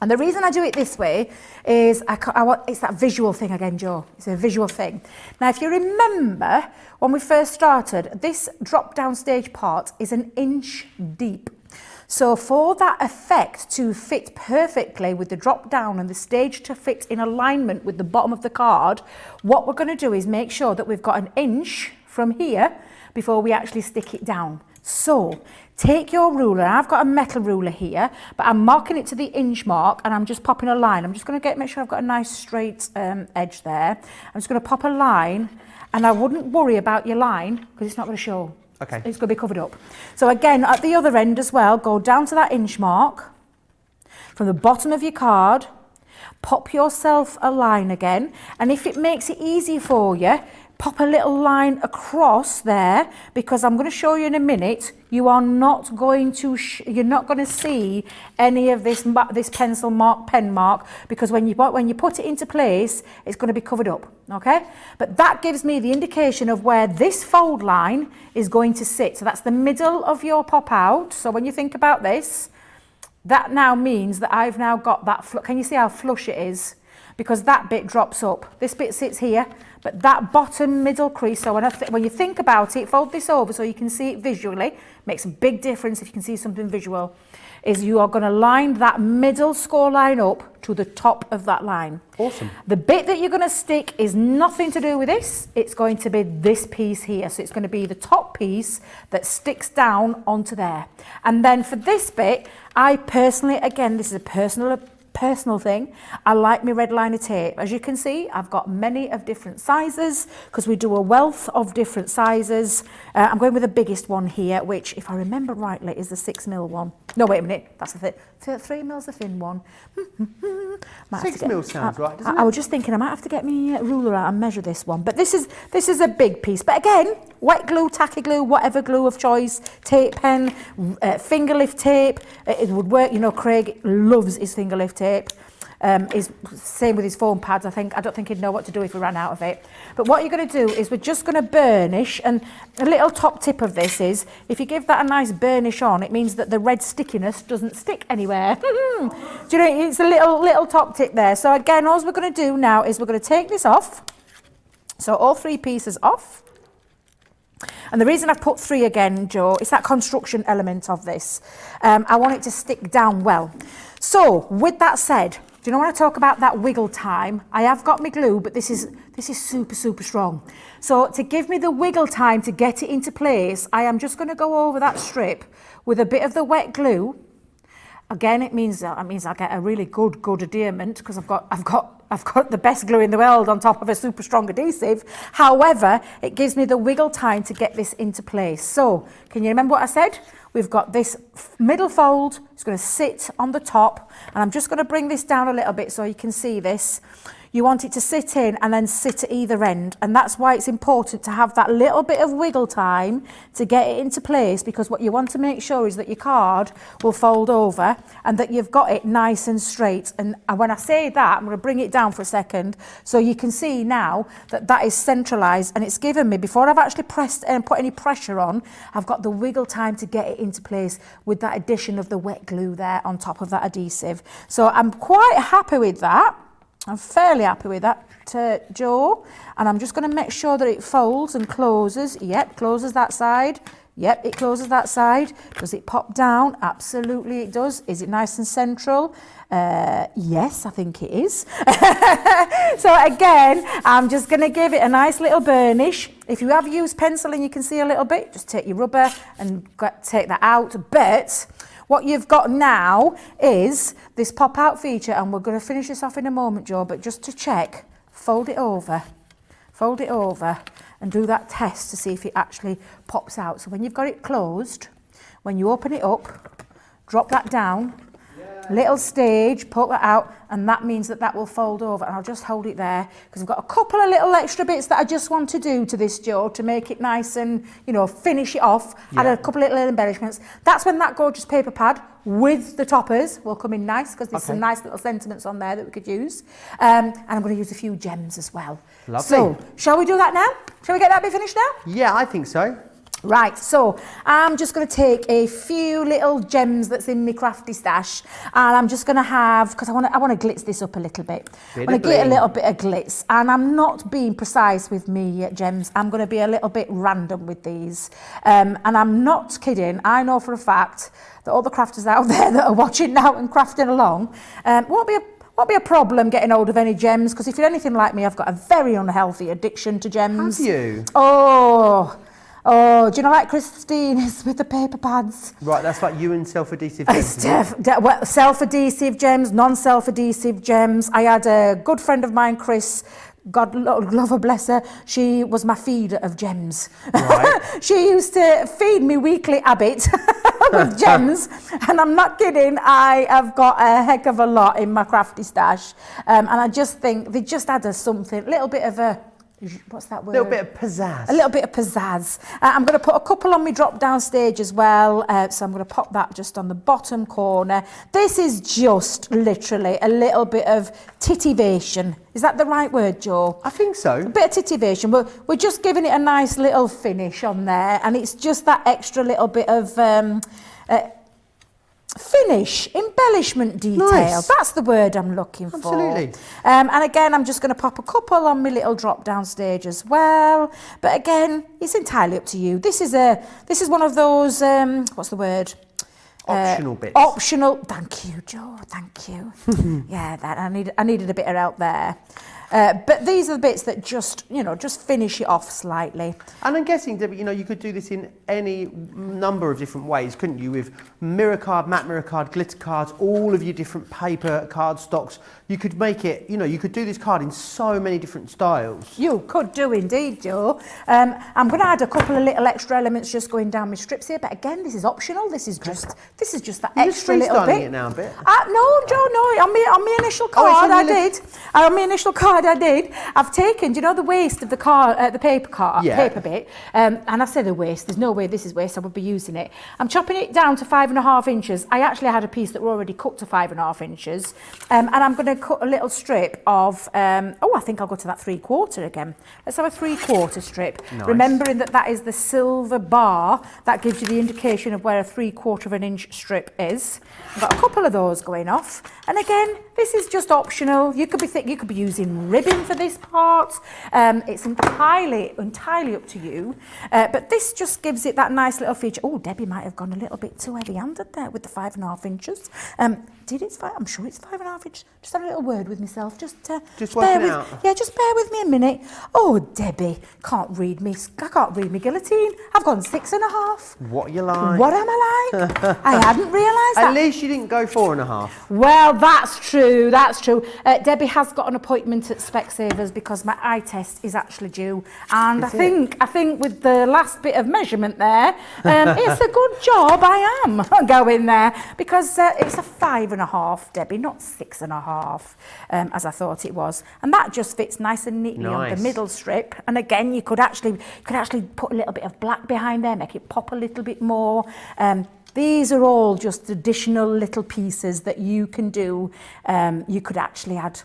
And the reason I do it this way is it's that visual thing again, Joe. It's a visual thing. Now, if you remember when we first started, this drop-down stage part is 1 inch deep. So for that effect to fit perfectly with the drop-down and the stage to fit in alignment with the bottom of the card, what we're going to do is make sure that we've got 1 inch from here before we actually stick it down. So take your ruler, I've got a metal ruler here, but I'm marking it to the inch mark and I'm just popping a line. I'm just going to make sure I've got a nice straight edge there. I'm just going to pop a line, and I wouldn't worry about your line because it's not going to show. Okay. It's going to be covered up. So again, at the other end as well, go down to that inch mark from the bottom of your card, pop yourself a line again, and if it makes it easy for you, pop a little line across there, because I'm going to show you in a minute, you are not going to you're not going to see any of this pencil mark, pen mark, because when you put it into place, it's going to be covered up, okay? But that gives me the indication of where this fold line is going to sit. So that's the middle of your pop out. So when you think about this, that now means that I've now got that, can you see how flush it is? Because that bit drops up. This bit sits here, but that bottom middle crease, so when you think about it, fold this over so you can see it visually, makes a big difference if you can see something visual, is you are going to line that middle score line up to the top of that line. Awesome. The bit that you're going to stick is nothing to do with this, it's going to be this piece here, so it's going to be the top piece that sticks down onto there. And then for this bit, I personally, again, this is a personal thing, I like my red liner tape. As you can see, I've got many of different sizes because we do a wealth of different sizes. I'm going with the biggest one here, which, if I remember rightly, is the 6mm one. No, wait a minute, that's the 3mm the thin one. 6mm sounds right, doesn't it? I was just thinking I might have to get my ruler out and measure this one. But this is a big piece. But again, wet glue, tacky glue, whatever glue of choice, tape pen, finger lift tape, it would work. You know, Craig loves his finger lift tape. Is same with his foam pads. I don't think he'd know what to do if we ran out of it. But what you're going to do is we're just going to burnish, and a little top tip of this is if you give that a nice burnish on, it means that the red stickiness doesn't stick anywhere. Do you know, it's a little top tip there. So again, all we're going to do now is we're going to take this off. So all 3 pieces off. And the reason I've put 3 again, Joe, is that construction element of this. I want it to stick down well. So with that said, do you know when I talk about that wiggle time? I have got my glue, but this is super, super strong. So to give me the wiggle time to get it into place, I am just going to go over that strip with a bit of the wet glue Again, it means I get a really good adherent because I've got the best glue in the world on top of a super strong adhesive. However, it gives me the wiggle time to get this into place. So, can you remember what I said? We've got this middle fold, it's going to sit on the top, and I'm just going to bring this down a little bit so you can see this. You want it to sit in and then sit at either end, and that's why it's important to have that little bit of wiggle time to get it into place, because what you want to make sure is that your card will fold over and that you've got it nice and straight. And when I say that, I'm going to bring it down for a second so you can see now that that is centralised, and it's given me, before I've actually pressed and put any pressure on, I've got the wiggle time to get it into place with that addition of the wet glue there on top of that adhesive. So I'm quite happy with that. I'm fairly happy with that, Joe. And I'm just going to make sure that it folds and closes. Yep, closes that side. Yep, it closes that side. Does it pop down? Absolutely it does. Is it nice and central? Yes, I think it is. So again, I'm just going to give it a nice little burnish. If you have used pencil and you can see a little bit, just take your rubber and take that out. But what you've got now is this pop-out feature, and we're going to finish this off in a moment, Joe, but just to check, fold it over, and do that test to see if it actually pops out. So when you've got it closed, when you open it up, drop that down, little stage, poke that out, and that means that that will fold over. And I'll just hold it there because I've got a couple of little extra bits that I just want to do to this, Joe, to make it nice and, you know, finish it off. Add a couple of little embellishments. That's when that gorgeous paper pad with the toppers will come in nice, because there's some nice little sentiments on there that we could use. And I'm going to use a few gems as well. Lovely. So, shall we do that now? Shall we get that bit finished now? Yeah, I think so. Right, so I'm just going to take a few little gems that's in my crafty stash, and I'm just going to have, because I want to glitz this up a little bit. I want to get a little bit of glitz, and I'm not being precise with me gems. I'm going to be a little bit random with these, and I'm not kidding. I know for a fact that all the crafters out there that are watching now and crafting along won't be a problem getting hold of any gems, because if you're anything like me, I've got a very unhealthy addiction to gems. Have you? Oh, do you know like Christine is with the paper pads? Right, that's like you and self-adhesive gems. Well, self-adhesive gems, non-self-adhesive gems. I had a good friend of mine, Chris, God love her, bless her, she was my feeder of gems. Right. She used to feed me weekly habit with gems, and I'm not kidding, I have got a heck of a lot in my crafty stash. And I just think they just add something, a little bit of a, what's that word? A little bit of pizzazz. A little bit of pizzazz. I'm going to put a couple on my drop down stage as well. So I'm going to pop that just on the bottom corner. This is just literally a little bit of titivation. Is that the right word, Joe? I think so. A bit of titivation. We're just giving it a nice little finish on there. And it's just that extra little bit of finish, embellishment detail. Nice. That's the word I'm looking for. Absolutely. And again, I'm just going to pop a couple on my little drop down stage as well. But again, it's entirely up to you. This is one of those, what's the word? Optional bits. Optional. Thank you, Joe. Thank you. Yeah, that I needed a bit of help there. But these are the bits that just finish it off slightly. And I'm guessing, Debbie, you could do this in any number of different ways, couldn't you? With mirror card, matte mirror card, glitter cards, all of your different paper card stocks. You could make it, you could do this card in so many different styles. You could do indeed, Joe. I'm going to add a couple of little extra elements just going down my strips here, but again, this is optional. This is just that extra little bit. It now a bit. No, Joe, no. On my initial card, I did. On my initial card, I did. I've taken, the waste of the card, the paper bit, and I say the waste. There's no way this is waste. I would be using it. I'm chopping it down to 5.5 inches. I actually had a piece that were already cut to 5.5 inches, and I'm going to cut a little strip of. I think I'll go to that 3/4 again. Let's have a 3/4 strip. Nice. Remembering that is the silver bar that gives you the indication of where a 3/4 of an inch strip is. I've got a couple of those going off, and again, this is just optional. You could be using ribbon for this part. It's entirely up to you. But this just gives it that nice little feature. Oh, Debbie might have gone a little bit too heavy-handed there with the 5.5 inches. I'm sure it's 5.5 inches. Just had a little word with myself. Just working out. Yeah, just bear with me a minute. Oh, Debbie, I can't read me guillotine. I've gone 6.5. What are you like? What am I like? I hadn't realised that. At least you didn't go 4.5. Well, that's true. Debbie has got an appointment at Specsavers because my eye test is actually due, and I think with the last bit of measurement there, it's a good job I am going there, because it's a 5.5, Debbie, not 6.5, as I thought it was, and that just fits nice and neatly on the middle strip. And again, you could actually put a little bit of black behind there, make it pop a little bit more. These are all just additional little pieces that you can do. You could actually add,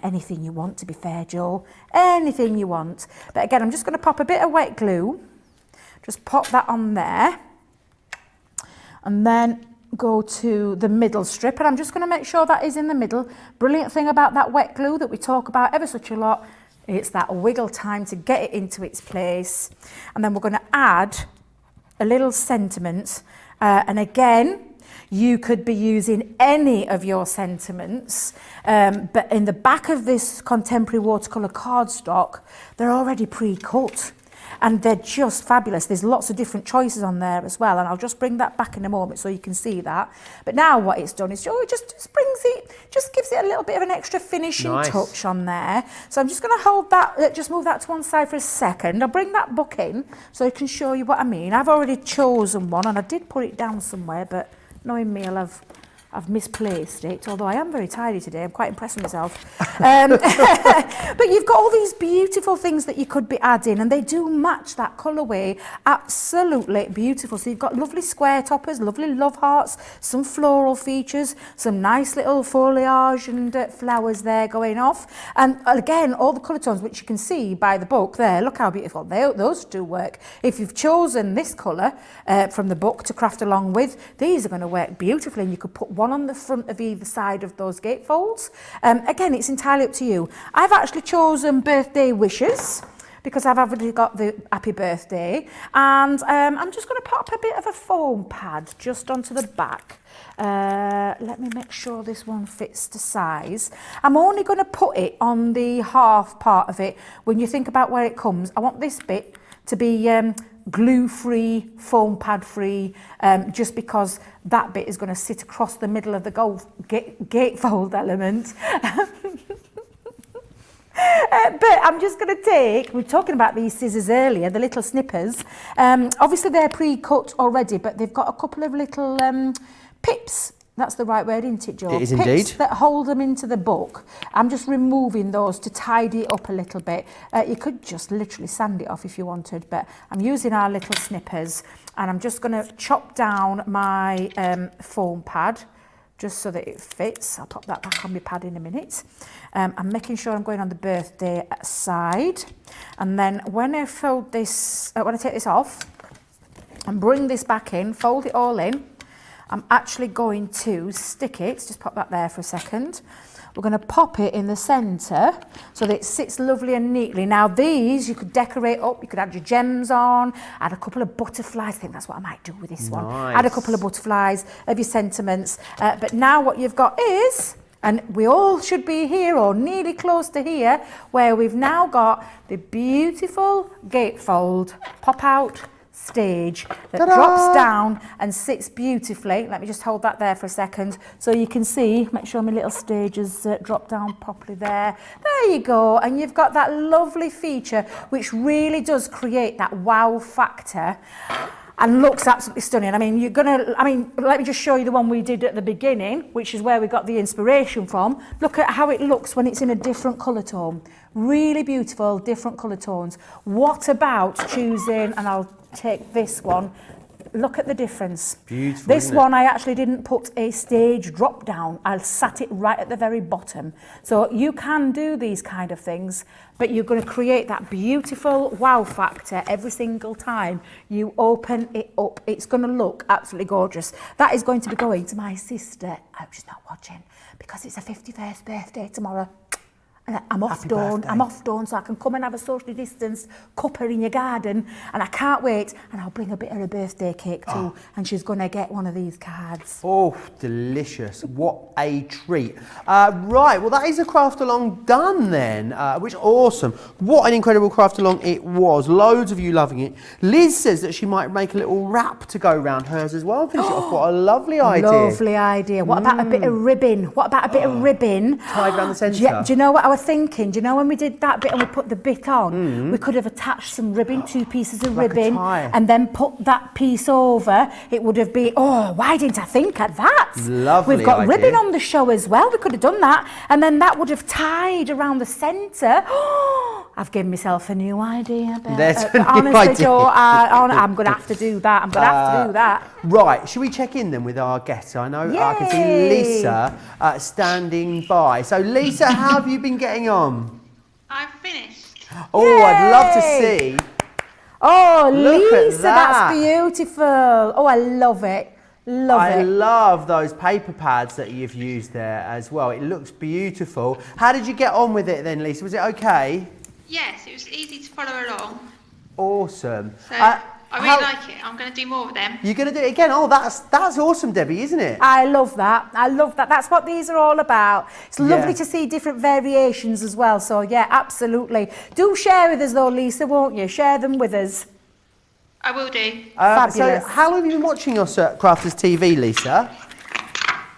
anything you want, to be fair, Joe. Anything you want. But again, I'm just going to pop a bit of wet glue. Just pop that on there. And then go to the middle strip. And I'm just going to make sure that is in the middle. Brilliant thing about that wet glue that we talk about ever such a lot, it's that wiggle time to get it into its place. And then we're going to add a little sentiment. And again, you could be using any of your sentiments, but in the back of this contemporary watercolour cardstock, they're already pre-cut and they're just fabulous. There's lots of different choices on there as well, and I'll just bring that back in a moment so you can see that. But now what it's done is it just gives it a little bit of an extra finishing touch on there. So I'm just going to hold that, just move that to one side for a second. I'll bring that book in so I can show you what I mean. I've already chosen one and I did put it down somewhere, but knowing me, I've misplaced it, although I am very tidy today. I'm quite impressed with myself. But you've got all these beautiful things that you could be adding, and they do match that colourway. Absolutely beautiful. So you've got lovely square toppers, lovely love hearts, some floral features, some nice little foliage and flowers there going off. And again, all the colour tones, which you can see by the book there. Look how beautiful those do work. If you've chosen this colour from the book to craft along with, these are going to work beautifully, and you could put one on the front of either side of those gatefolds. Again, it's entirely up to you. I've actually chosen birthday wishes because I've already got the happy birthday, and I'm just going to pop a bit of a foam pad just onto the back. Let me make sure this one fits to size. I'm only going to put it on the half part of it. When you think about where it comes, I want this bit to be glue-free, foam pad-free, just because that bit is going to sit across the middle of the gatefold element. But I'm just going to we were talking about these scissors earlier, the little snippers. Obviously they're pre-cut already, but they've got a couple of little pips. That's the right word, isn't it, Joe? It is Pips indeed. that hold them into the book. I'm just removing those to tidy it up a little bit. You could just literally sand it off if you wanted, but I'm using our little snippers, and I'm just going to chop down my foam pad just so that it fits. I'll pop that back on my pad in a minute. I'm making sure I'm going on the birthday side, and then when I take this off and bring this back in, fold it all in, I'm actually going to stick it, just pop that there for a second. We're going to pop it in the centre so that it sits lovely and neatly. Now these you could decorate up, you could add your gems on, add a couple of butterflies. I think that's what I might do with this one. Add a couple of butterflies of your sentiments. But now what you've got is, and we all should be here or nearly close to here, where we've now got the beautiful gatefold pop out stage that drops down and sits beautifully. Let me just hold that there for a second so you can see, make sure my little stage has dropped down properly there. There you go, and you've got that lovely feature which really does create that wow factor and looks absolutely stunning. I mean, let me just show you the one we did at the beginning, which is where we got the inspiration from. Look at how it looks when it's in a different colour tone. Really beautiful, different colour tones. What about choosing, and I'll take this one, look at the difference. Beautiful. This one I actually didn't put a stage drop down. I sat it right at the very bottom. So you can do these kind of things, but you're going to create that beautiful wow factor every single time you open it up. It's going to look absolutely gorgeous. That is going to be going to my sister. I hope she's not watching, because it's her 51st birthday tomorrow. I'm off done, so I can come and have a socially distanced cuppa in your garden, and I can't wait, and I'll bring a bit of a birthday cake too, and she's going to get one of these cards. Oh, delicious. What a treat. Right, well that is a craft along done then, which awesome. What an incredible craft along it was. Loads of you loving it. Liz says that she might make a little wrap to go around hers as well. Finish it off. What a lovely idea. Lovely idea. What about a bit of ribbon? Tied around the centre. Do you know what I was thinking? Do you know when we did that bit and we put the bit on, we could have attached some ribbon, 2 pieces of Like a ribbon, tie. and then put that piece over. It would have been, why didn't I think of that? Lovely We've got idea. ribbon on the show as well. We could have done that, and then that would have tied around the centre. I've given myself a new idea. There's a new honestly, idea. Joe, I'm going to have to do that. Right, should we check in then with our guests? I know I can see Yay. Lisa standing by. So Lisa, how have you been getting on? I've finished. Oh, I'd love to Yay. see. Oh, Look at Lisa, that. that's beautiful. Oh, I love it. I love those paper pads that you've used there as well. It looks beautiful. How did you get on with it then, Lisa? Was it okay? Yes, it was easy to follow along. Awesome. So I really like it. I'm going to do more of them. You're going to do it again? Oh, that's awesome, Debbie, isn't it? I love that. That's what these are all about. It's lovely Yeah. to see different variations as well. So, yeah, absolutely. Do share with us, though, Lisa, won't you? Share them with us. I will do. So Fabulous. how long have you been watching your Crafters TV, Lisa?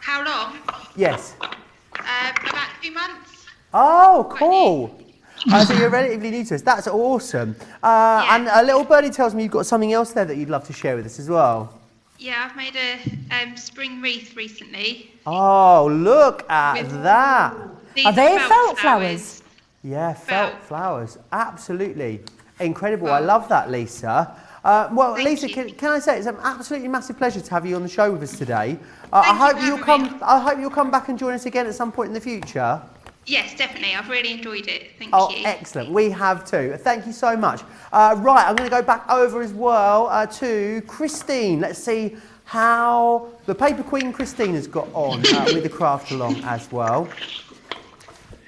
How long? Yes. About 2 months. Oh, cool. So you're relatively new to us. That's awesome. And a little birdie tells me you've got something else there that you'd love to share with us as well. Yeah, I've made a spring wreath recently. Oh, look at With- that. These Are they felt felt flowers? Yeah, felt Felt. flowers. Absolutely. Incredible. I love that, Lisa. Well, Thank Lisa, you. can I say it's an absolutely massive pleasure to have you on the show with us today. I Thank you hope for you'll having come. me. I hope you'll come back and join us again at some point in the future. Yes, definitely. I've really enjoyed it. Thank Oh, you. excellent. We have too. Thank you so much. Right, I'm going to go back over as well to Christine. Let's see how the Paper Queen Christine has got on with the craft along as well.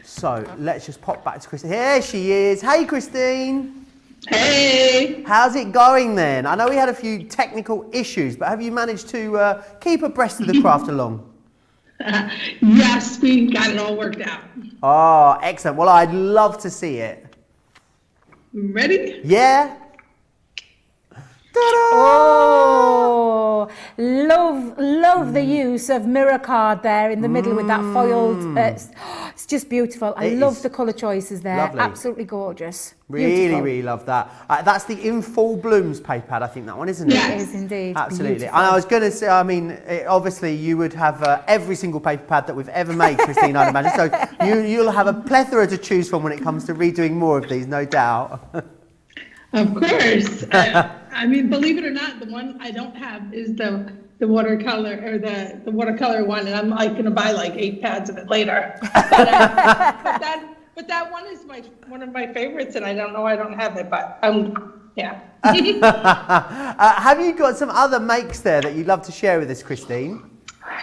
So let's just pop back to Christine. Here she is. Hey, Christine. Hey! How's it going then? I know we had a few technical issues, but have you managed to keep abreast of the craft along? Yes, we got it all worked out. Oh, excellent. Well, I'd love to see it. Ready? Yeah? Ta-da! Oh, love the use of mirror card there in the middle with that foiled. It's just beautiful. I It love is the colour choices there. lovely. Absolutely gorgeous. Really, Beautiful. really love that. That's the In Full Blooms paper pad, I think that one, isn't it? Yes. It is indeed. Absolutely. Beautiful. And I was going to say, I mean, obviously you would have every single paper pad that we've ever made, Christine, I'd imagine. So you'll have a plethora to choose from when it comes to redoing more of these, no doubt. Of course. I mean, believe it or not, the one I don't have is the watercolor or the watercolor one, and I'm like going to buy like 8 pads of it later. But that one is one of my favorites, and I don't know I don't have it, but yeah. Have you got some other makes there that you'd love to share with us, Christine?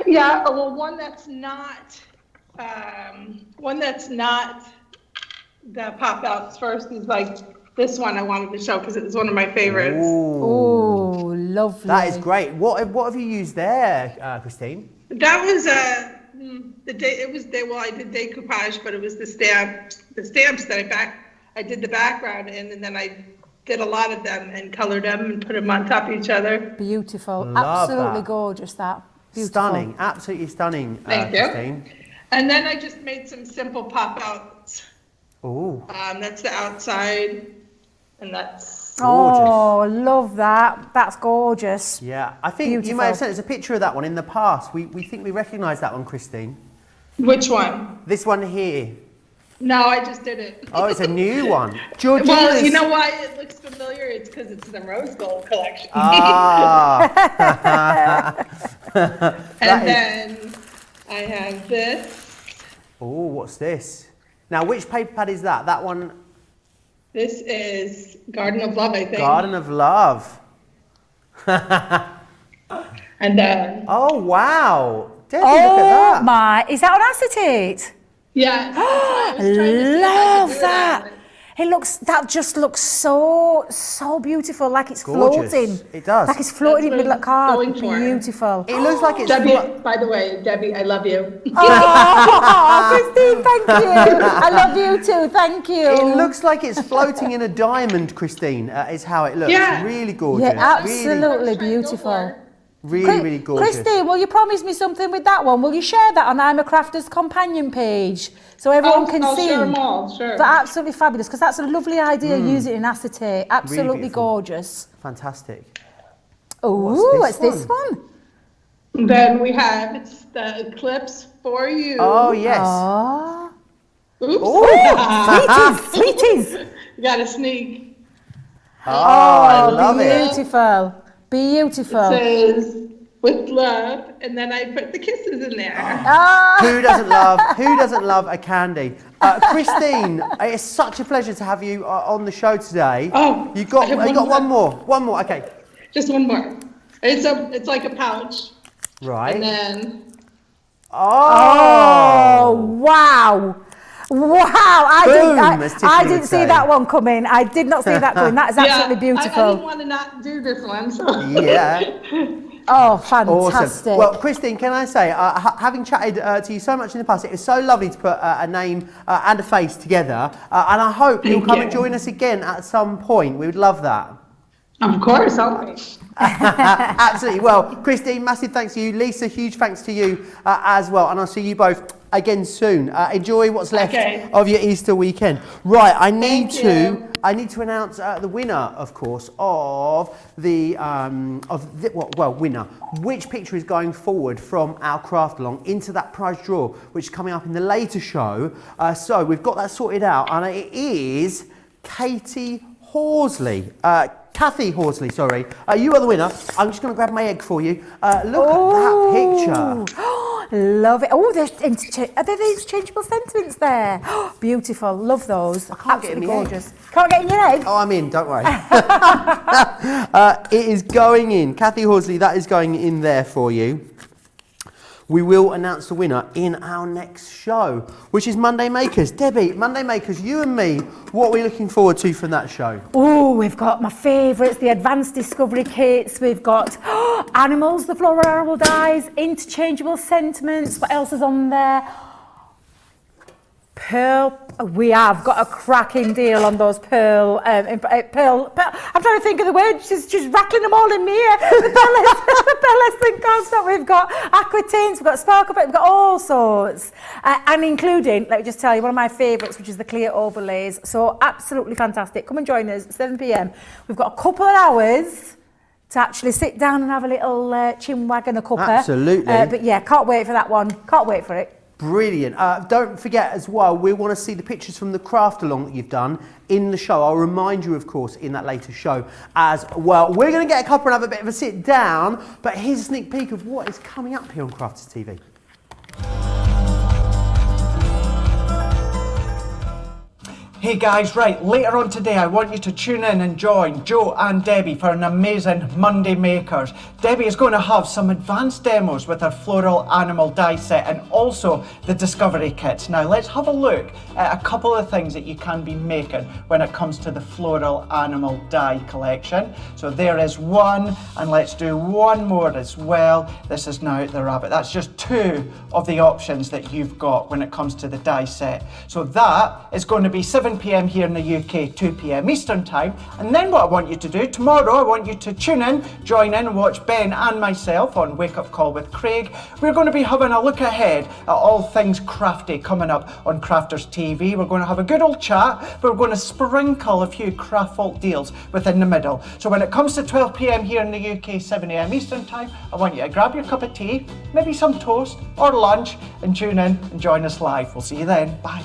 Yeah, well, one that's not the pop outs first is like this one I wanted to show because it was one of my favorites. Oh, lovely. That is great. What have you used there, Christine? That was I did decoupage, but it was the stamps that I did the background in, and then I did a lot of them and colored them and put them on top of each other. Beautiful. Love Absolutely that. gorgeous, that. Beautiful. Stunning, absolutely stunning, Thank you. Christine. And then I just made some simple pop outs. Oh, That's the outside, and that's Oh, love that. That's gorgeous. yeah. I think you Beautiful. may have sent us a picture of that one in the past. We think we recognise that one, Christine. which one? This one here. No, I just did it. Oh, it's a new one. Well, Georgina's. you know why it looks familiar? It's because it's the rose gold collection. Ah. And then I have this. Oh, what's this? Now, which paper pad is that? That one, This is Garden of Love, I think. Garden of Love. And then Oh, wow. Debbie, look at Oh that. my, is that on acetate? Yes. That's why I was trying to see if I could Love do it that. That just looks so beautiful, like it's Gorgeous. floating. It does. Like it's floating in That's the what middle of I'm card. going for. Beautiful. It looks like it's... Debbie, by the way, Debbie, I love you. Oh, Christine, thank you. I love you too, thank you. It looks like it's floating in a diamond, Christine, is how it looks. Yeah. Really gorgeous. Yeah, absolutely Go for beautiful. it. Really gorgeous. Christine, will you promise me something with that one? Will you share that on I'm a Crafter's companion page so everyone can I'll see? share them all, sure. They're absolutely fabulous because that's a lovely idea. Use it in acetate. Absolutely beautiful. gorgeous. Fantastic. Oh, What's what's this this one? Then we have, it's the Eclipse for you. Oh, yes. Oh, Oops. sweeties. You got to sneak. Oh, I love it. Beautiful. Beautiful. It says, with love, and then I put the kisses in there. Ah. Who doesn't love a candy? Christine, it's such a pleasure to have you on the show today. Oh, you got I have one more. Okay. Just one more. It's like a pouch. Right. And then, Oh, wow. Wow, Boom, as Tiffany I would didn't see say. that one coming. I did not see that coming. That is absolutely I beautiful. didn't want to not do this one, so. Yeah. Oh, fantastic. Awesome. Well, Christine, can I say, having chatted to you so much in the past, it was so lovely to put a name and a face together. And I hope you'll come and join us again at some point. We would love that. Of course, always. Absolutely. Well, Christine, massive thanks to you. Lisa, huge thanks to you as well. And I'll see you both again soon. Enjoy what's left of your Easter weekend. Right, I need to announce the winner, of course, of the winner. Which picture is going forward from our craft along into that prize draw, which is coming up in the later show. So we've got that sorted out, and it is Katie Horsley. Kathy Horsley, sorry. You are the winner. I'm just going to grab my egg for you. Look at that picture. Love it. Oh, are there interchangeable sentiments there? Beautiful. Love those. I can't get in my egg. gorgeous. Can't get in your egg? Oh, I'm in, don't worry. It is going in. Kathy Horsley, that is going in there for you. We will announce the winner in our next show, which is Monday Makers. Debbie, Monday Makers, you and me, what are we looking forward to from that show? Oh, we've got my favourites, the Advanced Discovery Kits. We've got animals, the floral animal dyes, interchangeable sentiments. What else is on there? Pearl. We have got a cracking deal on those pearl. I'm trying to think of the word. She's rattling them all in me here. The pearlescent cardstock. We've got aqua tints. We've got sparkle. We've got all sorts, and including, let me just tell you, one of my favourites, which is the clear overlays. So absolutely fantastic. Come and join us at 7 p.m. We've got a couple of hours to actually sit down and have a little chin wag and a cuppa. Absolutely. But yeah, can't wait for that one. Can't wait for it. Brilliant. Don't forget as well, we want to see the pictures from the craft along that you've done in the show. I'll remind you, of course, in that later show as well. We're going to get a cuppa and have a bit of a sit down, but here's a sneak peek of what is coming up here on Crafters TV. Hey guys, right, later on today I want you to tune in and join Joe and Debbie for an amazing Monday Makers. Debbie is going to have some advanced demos with her floral animal die set and also the discovery kits. Now let's have a look at a couple of things that you can be making when it comes to the floral animal die collection. So there is one, and let's do one more as well. This is now the rabbit. That's just two of the options that you've got when it comes to the die set. So that is going to be 7 p.m. here in the UK, 2 p.m. Eastern time. And then what I want you to do, tomorrow I want you to tune in, join in and watch Ben and myself on Wake Up Call with Craig. We're going to be having a look ahead at all things crafty coming up on Crafters TV. We're going to have a good old chat, but we're going to sprinkle a few Craftfault deals within the middle. So when it comes to 12 p.m. here in the UK, 7 a.m. Eastern time, I want you to grab your cup of tea, maybe some toast or lunch, and tune in and join us live. We'll see you then. Bye.